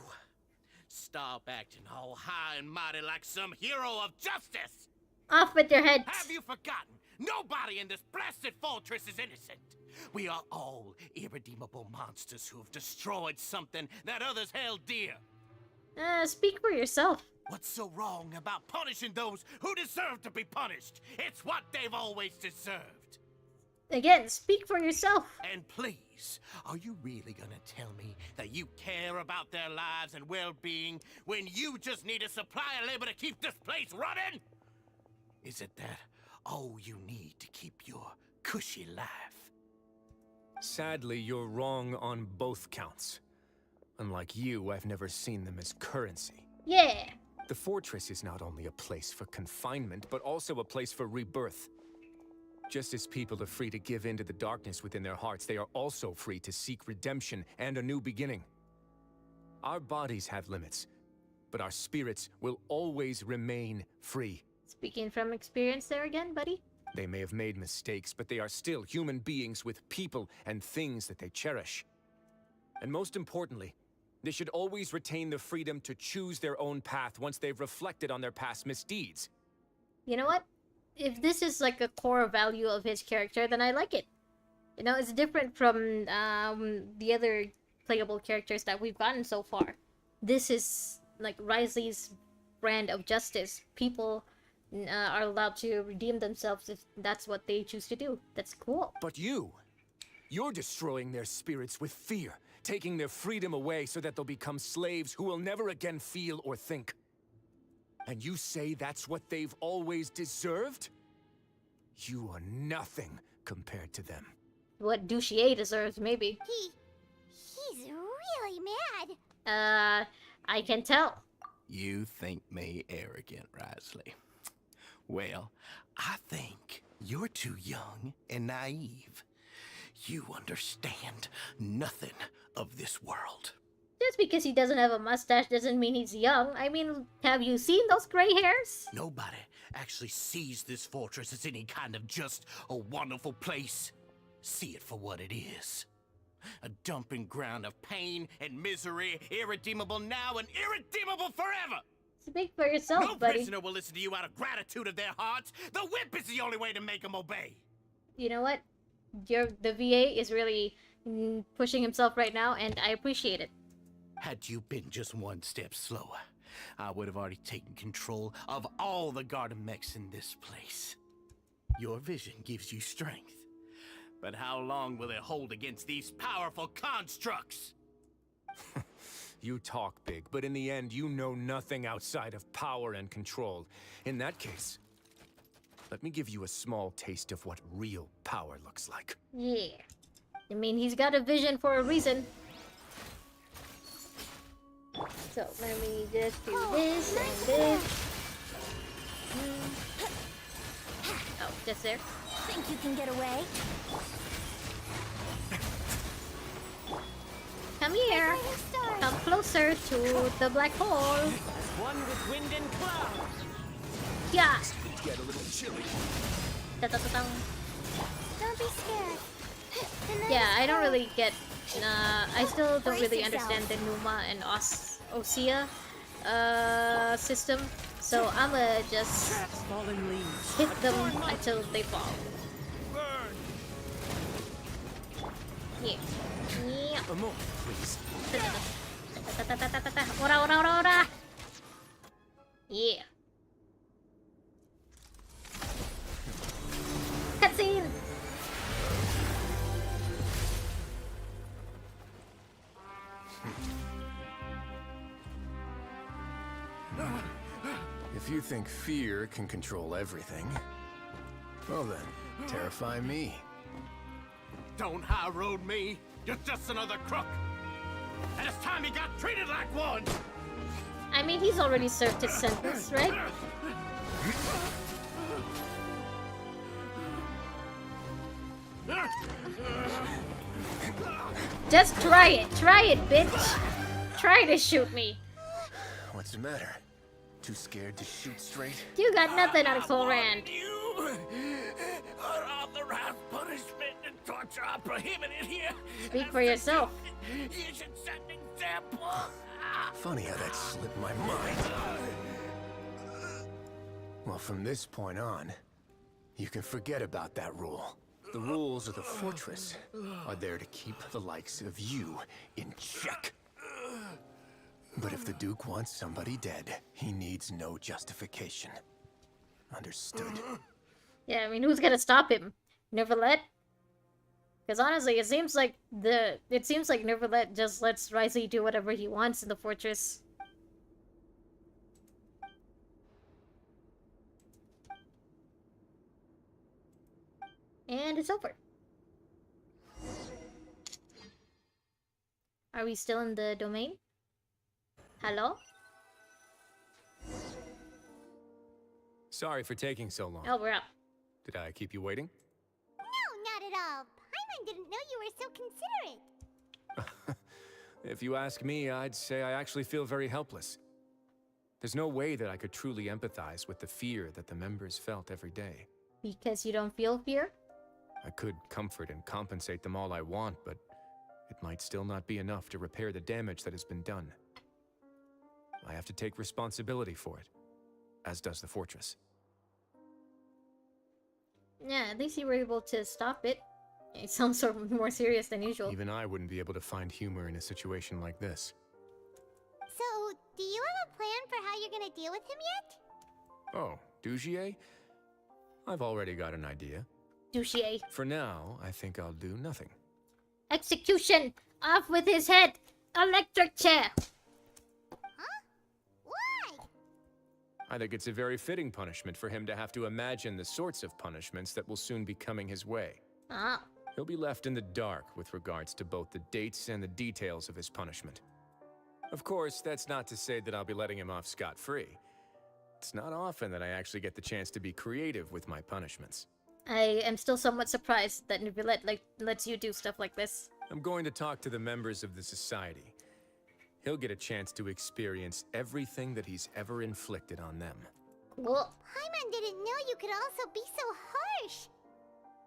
[SPEAKER 8] stop acting all high and mighty like some hero of justice?
[SPEAKER 1] Off with your heads.
[SPEAKER 8] Have you forgotten? Nobody in this blasted fortress is innocent. We are all irredeemable monsters who have destroyed something that others held dear.
[SPEAKER 1] Speak for yourself.
[SPEAKER 8] What's so wrong about punishing those who deserve to be punished? It's what they've always deserved.
[SPEAKER 1] Again, speak for yourself.
[SPEAKER 8] And please, are you really gonna tell me that you care about their lives and well-being when you just need a supply of labor to keep this place running? Is it that all you need to keep your cushy life?
[SPEAKER 5] Sadly, you're wrong on both counts. Unlike you, I've never seen them as currency.
[SPEAKER 1] Yeah.
[SPEAKER 5] The fortress is not only a place for confinement, but also a place for rebirth. Just as people are free to give in to the darkness within their hearts, they are also free to seek redemption and a new beginning. Our bodies have limits, but our spirits will always remain free.
[SPEAKER 1] Speaking from experience there again, buddy?
[SPEAKER 5] They may have made mistakes, but they are still human beings with people and things that they cherish. And most importantly, they should always retain the freedom to choose their own path once they've reflected on their past misdeeds.
[SPEAKER 1] You know what? If this is like a core value of his character, then I like it. You know, it's different from the other playable characters that we've gotten so far. This is like Wriothesley'S brand of justice. People are allowed to redeem themselves if that's what they choose to do. That's cool.
[SPEAKER 5] But you're destroying their spirits with fear, taking their freedom away so that they'll become slaves who will never again feel or think. And you say that's what they've always deserved? You are nothing compared to them.
[SPEAKER 1] What Douchier deserves, maybe.
[SPEAKER 3] He's really mad.
[SPEAKER 1] I can tell.
[SPEAKER 8] You think me arrogant, Wriothesley? Well, I think you're too young and naive. You understand nothing of this world.
[SPEAKER 1] Just because he doesn't have a mustache doesn't mean he's young. I mean, have you seen those gray hairs?
[SPEAKER 8] Nobody actually sees this fortress as any kind of just a wonderful place. See it for what it is. A dumping ground of pain and misery, irredeemable now and irredeemable forever.
[SPEAKER 1] Speak for yourself,
[SPEAKER 8] no
[SPEAKER 1] buddy.
[SPEAKER 8] prisoner will listen to you out of gratitude of their hearts. The whip is the only way to make them obey.
[SPEAKER 1] You know what? The VA is really pushing himself right now, and I appreciate it.
[SPEAKER 8] Had you been just one step slower, I would have already taken control of all the garden mechs in this place. Your vision gives you strength. But how long will it hold against these powerful constructs?
[SPEAKER 5] You talk big, but in the end, you know nothing outside of power and control. In that case, let me give you a small taste of what real power looks like.
[SPEAKER 1] Yeah. I mean, he's got a vision for a reason. So, let me just do this and this. Oh, just there.
[SPEAKER 3] Think you can get away?
[SPEAKER 1] Come here. Come closer to the black hole.
[SPEAKER 16] One with wind and cloud.
[SPEAKER 1] Yeah.
[SPEAKER 5] Get a little chilly.
[SPEAKER 1] Da-da-da-dum.
[SPEAKER 3] Don't be scared.
[SPEAKER 1] Yeah, I don't really get. I still don't really understand the Numa and Osea system, so I'ma just hit them until they fall. Yeah. Yeah.
[SPEAKER 5] A moment, please.
[SPEAKER 1] Ora, ora, ora, ora. Yeah. Cutscene.
[SPEAKER 5] If you think fear can control everything, well then, terrify me.
[SPEAKER 8] Don't high road me. You're just another crook. And it's time he got treated like one.
[SPEAKER 1] I mean, he's already served his sentence, right? Just try it. Try it, bitch. Try to shoot me.
[SPEAKER 5] What's the matter? Too scared to shoot straight?
[SPEAKER 1] You got nothing on Colrand.
[SPEAKER 8] Unauthorized punishment and torture are prohibited here.
[SPEAKER 1] Speak for yourself.
[SPEAKER 8] You should set an example.
[SPEAKER 5] Funny how that slipped my mind. Well, from this point on, you can forget about that rule. The rules of the fortress are there to keep the likes of you in check. But if the Duke wants somebody dead, he needs no justification. Understood?
[SPEAKER 1] Yeah, I mean, who's gonna stop him? Neverlet? Because honestly, it seems like Neverlet just lets Wriothesley do whatever he wants in the fortress. And it's over. Are we still in the domain? Hello?
[SPEAKER 5] Sorry for taking so long.
[SPEAKER 1] Oh, we're up.
[SPEAKER 5] Did I keep you waiting?
[SPEAKER 3] No, not at all. Paimon didn't know you were so considerate.
[SPEAKER 5] If you ask me, I'd say I actually feel very helpless. There's no way that I could truly empathize with the fear that the members felt every day.
[SPEAKER 1] Because you don't feel fear?
[SPEAKER 5] I could comfort and compensate them all I want, but it might still not be enough to repair the damage that has been done. I have to take responsibility for it, as does the fortress.
[SPEAKER 1] Yeah, at least you were able to stop it. It sounds sort of more serious than usual.
[SPEAKER 5] Even I wouldn't be able to find humor in a situation like this.
[SPEAKER 3] So, do you have a plan for how you're gonna deal with him yet?
[SPEAKER 5] Oh, Dugier? I've already got an idea.
[SPEAKER 1] Dugier.
[SPEAKER 5] For now, I think I'll do nothing.
[SPEAKER 1] Execution! Off with his head! Electric chair!
[SPEAKER 3] Huh? Why?
[SPEAKER 5] I think it's a very fitting punishment for him to have to imagine the sorts of punishments that will soon be coming his way.
[SPEAKER 1] Ah.
[SPEAKER 5] He'll be left in the dark with regards to both the dates and the details of his punishment. Of course, that's not to say that I'll be letting him off scot-free. It's not often that I actually get the chance to be creative with my punishments.
[SPEAKER 1] I am still somewhat surprised that Neverlet lets you do stuff like this.
[SPEAKER 5] I'm going to talk to the members of the society. He'll get a chance to experience everything that he's ever inflicted on them.
[SPEAKER 1] Cool.
[SPEAKER 3] Paimon didn't know you could also be so harsh.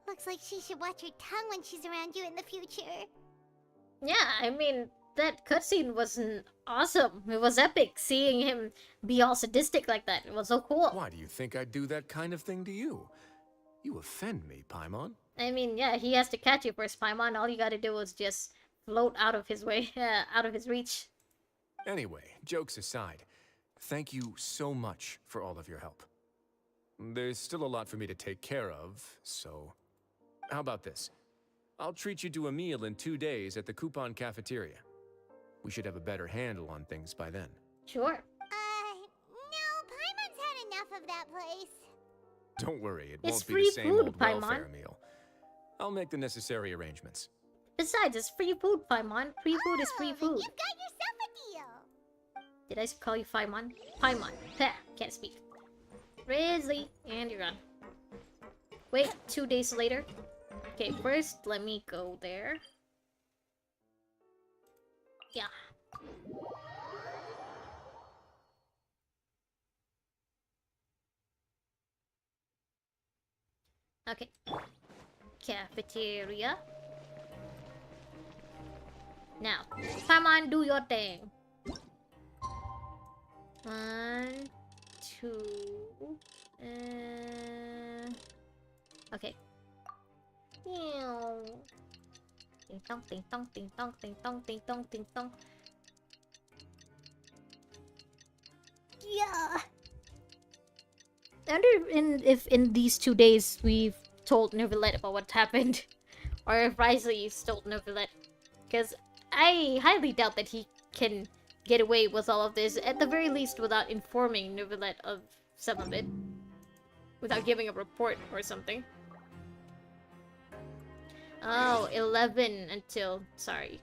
[SPEAKER 3] Looks like she should watch her tongue when she's around you in the future.
[SPEAKER 1] Yeah, I mean, that cutscene wasn't awesome. It was epic, seeing him be all sadistic like that. It was so cool.
[SPEAKER 5] Why do you think I'd do that kind of thing to you? You offend me, Paimon.
[SPEAKER 1] I mean, yeah, he has to catch you first, Paimon. All you gotta do is just float out of his way, out of his reach.
[SPEAKER 5] Anyway, jokes aside, thank you so much for all of your help. There's still a lot for me to take care of, so... How about this? I'll treat you to a meal in 2 days at the Coupon Cafeteria. We should have a better handle on things by then.
[SPEAKER 1] Sure.
[SPEAKER 3] No, Paimon's had enough of that place.
[SPEAKER 5] Don't worry, it
[SPEAKER 1] It's
[SPEAKER 5] won't be
[SPEAKER 1] free
[SPEAKER 5] the same
[SPEAKER 1] food,
[SPEAKER 5] old
[SPEAKER 1] Paimon.
[SPEAKER 5] welfare meal. I'll make the necessary arrangements.
[SPEAKER 1] Besides, it's free food, Paimon. Free food is free food.
[SPEAKER 3] You've got yourself a deal.
[SPEAKER 1] Did I call you Paimon? Paimon. Ha, can't speak. Wriothesley, and you're gone. Wait, 2 days later. Okay, first, let me go there. Yeah. Okay. Cafeteria. Now, Paimon, do your thing. 1, 2, okay. Ding dong, ding dong, ding dong, ding dong, ding dong, ding dong. Yeah. I wonder if in these 2 days we've told Neverlet about what happened, or if Wriothesley's told Neverlet, because I highly doubt that he can get away with all of this, at the very least without informing Neverlet of some of it, without giving a report or something. Oh, 11 until... Sorry.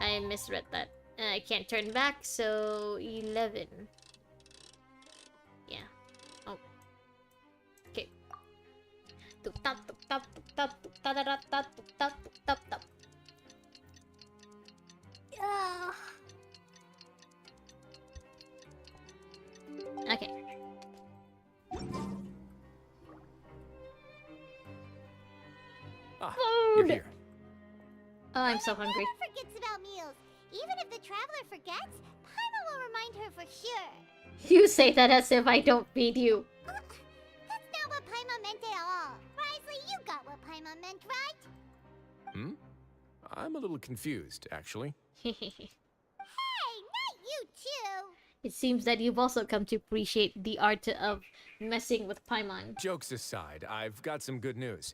[SPEAKER 1] I misread that. I can't turn back, so 11. Yeah. Oh. Okay. Okay.
[SPEAKER 5] Ah,
[SPEAKER 1] Food!
[SPEAKER 5] you're here.
[SPEAKER 1] Oh, I'm so hungry.
[SPEAKER 3] Never forgets about meals. Even if the traveler forgets, Paimon will remind her for sure.
[SPEAKER 1] You say that as if I don't feed you.
[SPEAKER 3] That's not what Paimon meant at all. Wriothesley, you got what Paimon meant, right?
[SPEAKER 5] I'm a little confused, actually.
[SPEAKER 3] Hey, not you too.
[SPEAKER 1] It seems that you've also come to appreciate the art of messing with Paimon.
[SPEAKER 5] Jokes aside, I've got some good news.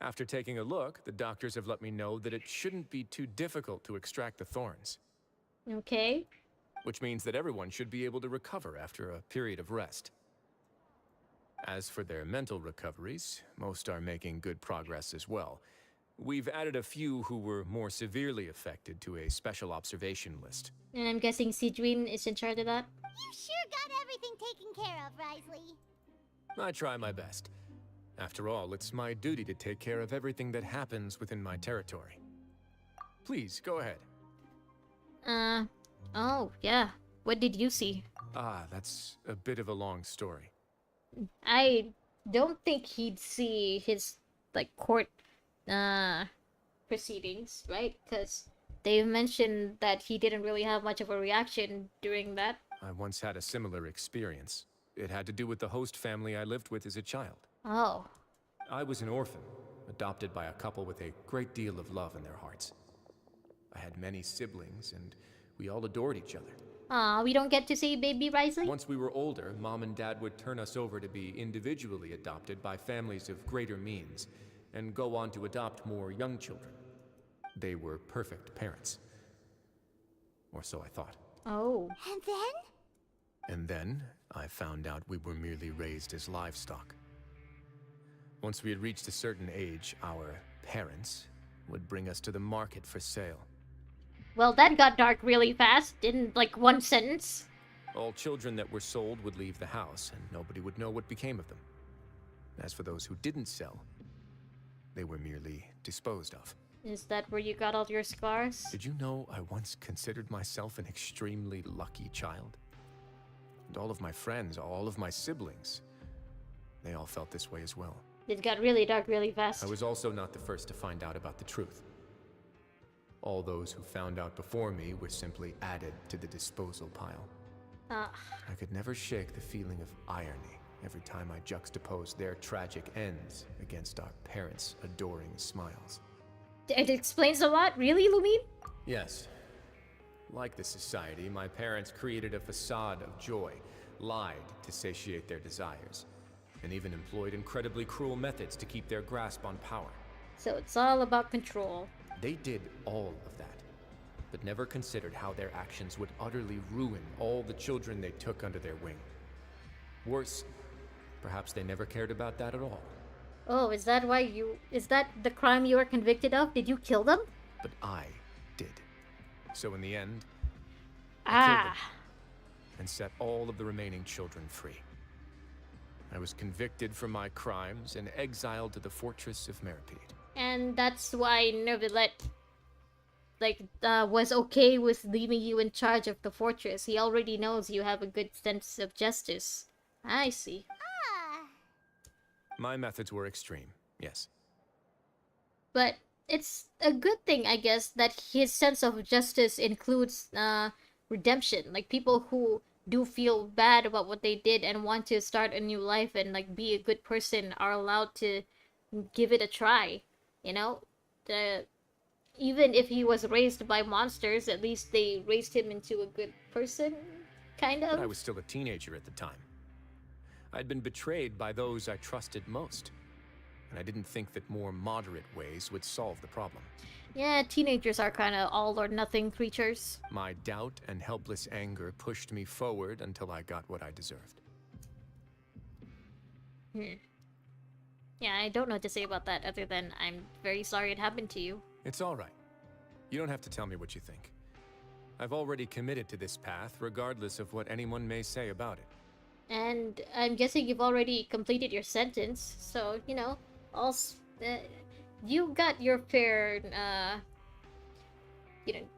[SPEAKER 5] After taking a look, the doctors have let me know that it shouldn't be too difficult to extract the thorns.
[SPEAKER 1] Okay.
[SPEAKER 5] Which means that everyone should be able to recover after a period of rest. As for their mental recoveries, most are making good progress as well. We've added a few who were more severely affected to a special observation list.
[SPEAKER 1] And I'm guessing Sidrine is in charge of that?
[SPEAKER 3] You sure got everything taken care of, Wriothesley.
[SPEAKER 5] I try my best. After all, it's my duty to take care of everything that happens within my territory. Please, go ahead.
[SPEAKER 1] Oh, yeah. What did you see?
[SPEAKER 5] That's a bit of a long story.
[SPEAKER 1] I don't think he'd see his, like, court, proceedings, right? Because they mentioned that he didn't really have much of a reaction during that.
[SPEAKER 5] I once had a similar experience. It had to do with the host family I lived with as a child.
[SPEAKER 1] Oh.
[SPEAKER 5] I was an orphan, adopted by a couple with a great deal of love in their hearts. I had many siblings, and we all adored each other.
[SPEAKER 1] Aw, we don't get to see baby Wriothesley?
[SPEAKER 5] Once we were older, Mom and Dad would turn us over to be individually adopted by families of greater means, and go on to adopt more young children. They were perfect parents. Or so I thought.
[SPEAKER 1] Oh.
[SPEAKER 3] And then?
[SPEAKER 5] And then, I found out we were merely raised as livestock. Once we had reached a certain age, our parents would bring us to the market for sale.
[SPEAKER 1] Well, that got dark really fast, in like one sentence.
[SPEAKER 5] All children that were sold would leave the house, and nobody would know what became of them. As for those who didn't sell, they were merely disposed of.
[SPEAKER 1] Is that where you got all your scars?
[SPEAKER 5] Did you know I once considered myself an extremely lucky child? And all of my friends, all of my siblings, they all felt this way as well.
[SPEAKER 1] It got really dark really fast.
[SPEAKER 5] I was also not the first to find out about the truth. All those who found out before me were simply added to the disposal pile. I could never shake the feeling of irony every time I juxtaposed their tragic ends against our parents' adoring smiles.
[SPEAKER 1] It explains a lot, really, Lumine?
[SPEAKER 5] Yes. Like the society, my parents created a facade of joy, lied to satiate their desires, and even employed incredibly cruel methods to keep their grasp on power.
[SPEAKER 1] So it's all about control.
[SPEAKER 5] They did all of that, but never considered how their actions would utterly ruin all the children they took under their wing. Worse, perhaps they never cared about that at all.
[SPEAKER 1] Oh, is that why you... Is that the crime you were convicted of? Did you kill them?
[SPEAKER 5] But I did. So in the end, I killed them and set all of the remaining children free. I was convicted for my crimes and exiled to the fortress of Meripede.
[SPEAKER 1] And that's why Neuvillette, was okay with leaving you in charge of the fortress. He already knows you have a good sense of justice. I see.
[SPEAKER 5] My methods were extreme, yes.
[SPEAKER 1] But it's a good thing, I guess, that his sense of justice includes redemption. Like, people who do feel bad about what they did and want to start a new life and, like, be a good person are allowed to give it a try. You know? Even if he was raised by monsters, at least they raised him into a good person, kind of.
[SPEAKER 5] But I was still a teenager at the time. I'd been betrayed by those I trusted most, and I didn't think that more moderate ways would solve the problem.
[SPEAKER 1] Yeah, teenagers are kind of all-or-nothing creatures.
[SPEAKER 5] My doubt and helpless anger pushed me forward until I got what I deserved.
[SPEAKER 1] Yeah, I don't know what to say about that other than I'm very sorry it happened to you.
[SPEAKER 5] It's all right. You don't have to tell me what you think. I've already committed to this path, regardless of what anyone may say about it.
[SPEAKER 1] And I'm guessing you've already completed your sentence, so, you know, you got your fair,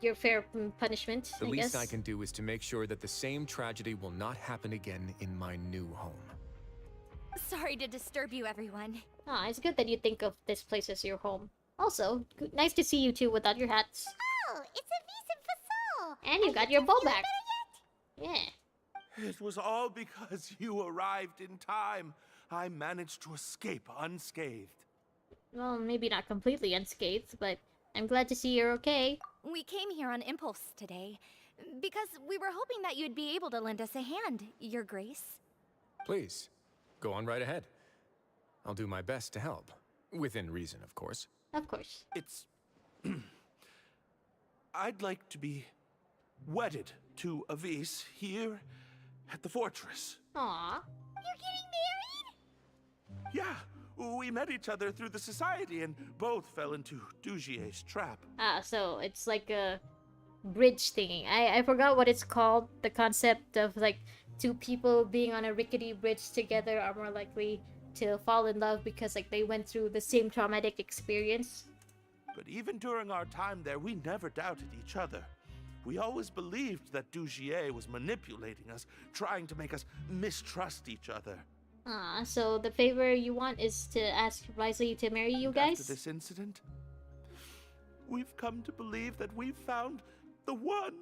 [SPEAKER 1] your fair punishment,
[SPEAKER 5] The
[SPEAKER 1] I
[SPEAKER 5] least
[SPEAKER 1] guess.
[SPEAKER 5] I can do is to make sure that the same tragedy will not happen again in my new home.
[SPEAKER 12] Sorry to disturb you, everyone.
[SPEAKER 1] Ah, it's good that you think of this place as your home. Also, nice to see you two without your hats.
[SPEAKER 3] Oh, it's a Vis and Fasol.
[SPEAKER 1] And you got your bow back. Yeah.
[SPEAKER 4] It was all because you arrived in time. I managed to escape unscathed.
[SPEAKER 1] Well, maybe not completely unscathed, but I'm glad to see you're okay.
[SPEAKER 12] We came here on impulse today, because we were hoping that you'd be able to lend us a hand, Your Grace.
[SPEAKER 5] Please, go on right ahead. I'll do my best to help. Within reason, of course.
[SPEAKER 1] Of course.
[SPEAKER 4] It's... I'd like to be wedded to Avis here at the fortress.
[SPEAKER 1] Aww.
[SPEAKER 3] You're getting married?
[SPEAKER 4] Yeah, we met each other through the society and both fell into Dugier's trap.
[SPEAKER 1] Ah, so it's like a bridge thingy. I forgot what it's called. The concept of like two people being on a rickety bridge together are more likely to fall in love because like they went through the same traumatic experience.
[SPEAKER 4] But even during our time there, we never doubted each other. We always believed that Dugier was manipulating us, trying to make us mistrust each other.
[SPEAKER 1] Ah, so the favor you want is to ask Wriothesley to marry you guys?
[SPEAKER 4] After this incident, we've come to believe that we've found the one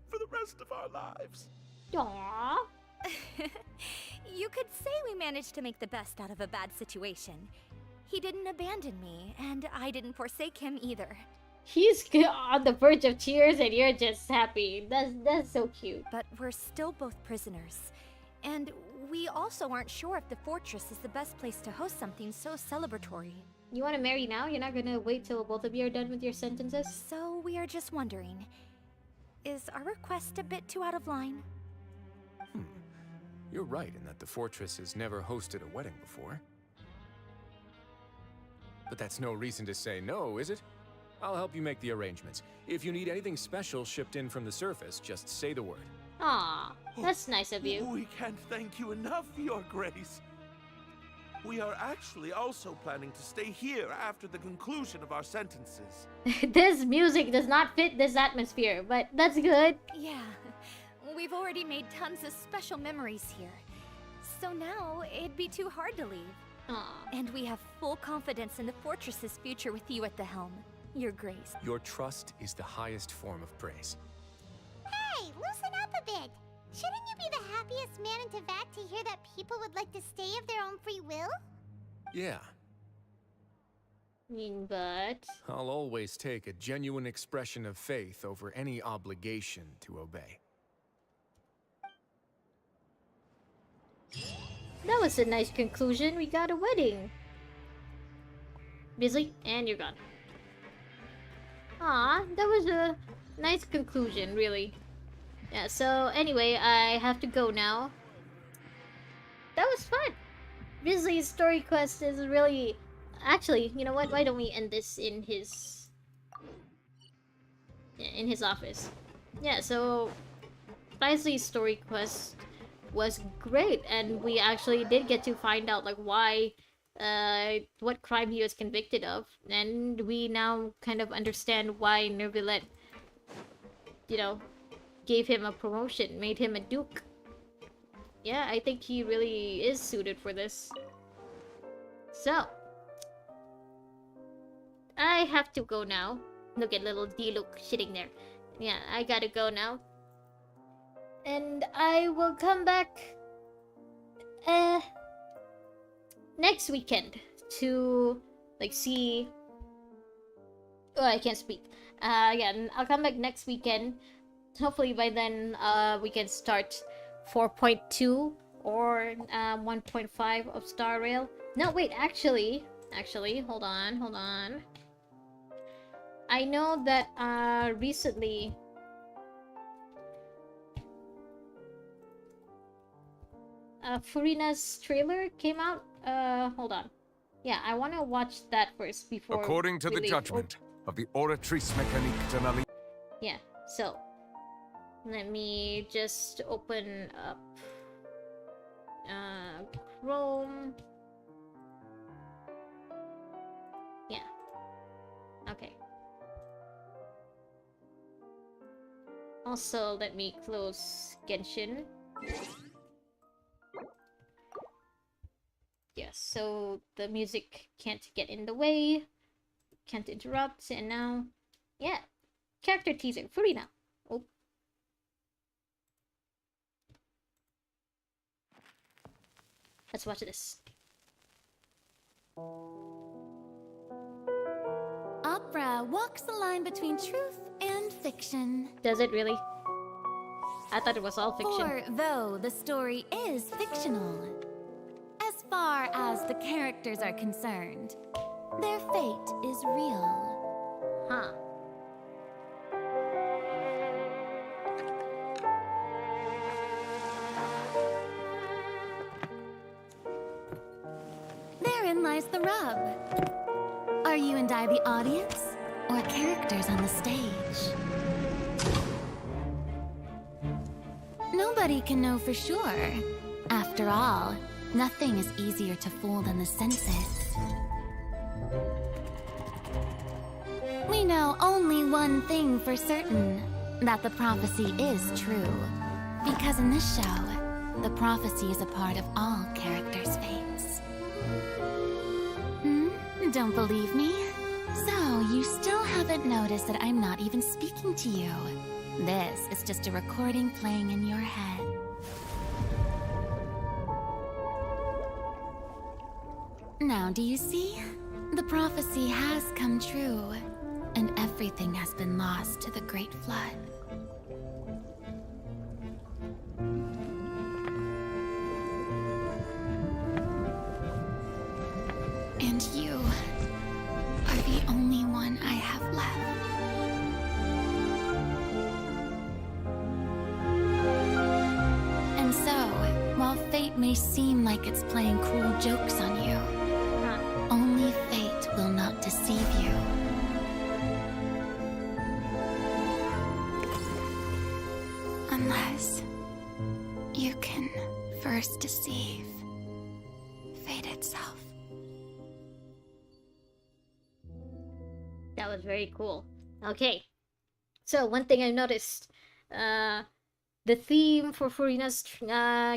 [SPEAKER 4] for the rest of our lives.
[SPEAKER 1] Aww.
[SPEAKER 12] You could say we managed to make the best out of a bad situation. He didn't abandon me, and I didn't forsake him either.
[SPEAKER 1] He's on the verge of tears and you're just happy. That's so cute.
[SPEAKER 12] But we're still both prisoners. And we also aren't sure if the fortress is the best place to host something so celebratory.
[SPEAKER 1] You want to marry now? You're not gonna wait till both of you are done with your sentences?
[SPEAKER 12] So we are just wondering, is our request a bit too out of line?
[SPEAKER 5] You're right in that the fortress has never hosted a wedding before. But that's no reason to say no, is it? I'll help you make the arrangements. If you need anything special shipped in from the surface, just say the word.
[SPEAKER 1] Aw, that's nice of you.
[SPEAKER 4] We can't thank you enough, Your Grace. We are actually also planning to stay here after the conclusion of our sentences.
[SPEAKER 1] This music does not fit this atmosphere, but that's good.
[SPEAKER 12] Yeah, we've already made tons of special memories here. So now, it'd be too hard to leave.
[SPEAKER 1] Aww.
[SPEAKER 12] And we have full confidence in the fortress's future with you at the helm, Your Grace.
[SPEAKER 5] Your trust is the highest form of praise.
[SPEAKER 3] Hey, loosen up a bit. Shouldn't you be the happiest man in Teyvat to hear that people would like to stay of their own free will?
[SPEAKER 5] Yeah,
[SPEAKER 1] But...
[SPEAKER 5] I'll always take a genuine expression of faith over any obligation to obey.
[SPEAKER 1] that was a nice conclusion. We got a wedding. Busy? And you're gone. Aw, that was a nice conclusion, really. Yeah, so anyway, I have to go now. That was fun! Wriothesley'S story quest is really... Actually, you know what? Why don't we end this in his... Yeah, in his office. Yeah, so... Wriothesley'S story quest was great, and we actually did get to find out, like, why... what crime he was convicted of. And we now kind of understand why Neuvillette, you know, gave him a promotion, made him a duke. Yeah, I think he really is suited for this. So, I have to go now. Look at little D-Luke sitting there. Yeah, I gotta go now. And I will come back next weekend to like see... Oh, I can't speak. Yeah, I'll come back next weekend. Hopefully by then we can start 4.2 or 1.5 of Star Rail. No, wait, actually, hold on. I know that recently Furina's trailer came out. Hold on. Yeah, I want to watch that first before.
[SPEAKER 18] According to the judgment of the Oratrice Mécanique de la Ligue.
[SPEAKER 1] Yeah, so let me just open up Chrome. Yeah. Okay. Also, let me close Genshin. Yes, so the music can't get in the way, can't interrupt, and now, yeah, character teaser, Furina. Oh. Let's watch this.
[SPEAKER 12] Opera walks the line between truth and fiction.
[SPEAKER 1] Does it really? I thought it was all fiction.
[SPEAKER 12] For though the story is fictional, as far as the characters are concerned, their fate is real.
[SPEAKER 1] Huh.
[SPEAKER 12] Therein lies the rub. Are you and I the audience, or characters on the stage? Nobody can know for sure. After all, nothing is easier to fool than the senses. We know only one thing for certain, that the prophecy is true. Because in this show, the prophecy is a part of all characters' fates. Don't believe me? So, you still haven't noticed that I'm not even speaking to you. This is just a recording playing in your head. Now, do you see? The prophecy has come true, and everything has been lost to the Great Flood. And you are the only one I have left. And so, while fate may seem like it's playing cruel jokes on you, only fate will not deceive you. Unless you can first deceive fate itself.
[SPEAKER 1] That was very cool. Okay. So, one thing I noticed, the theme for Furina's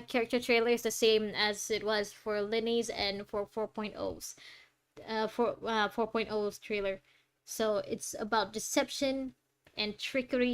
[SPEAKER 1] character trailer is the same as it was for Linny's and for 4.0's. For 4.0's trailer. So, it's about deception and trickery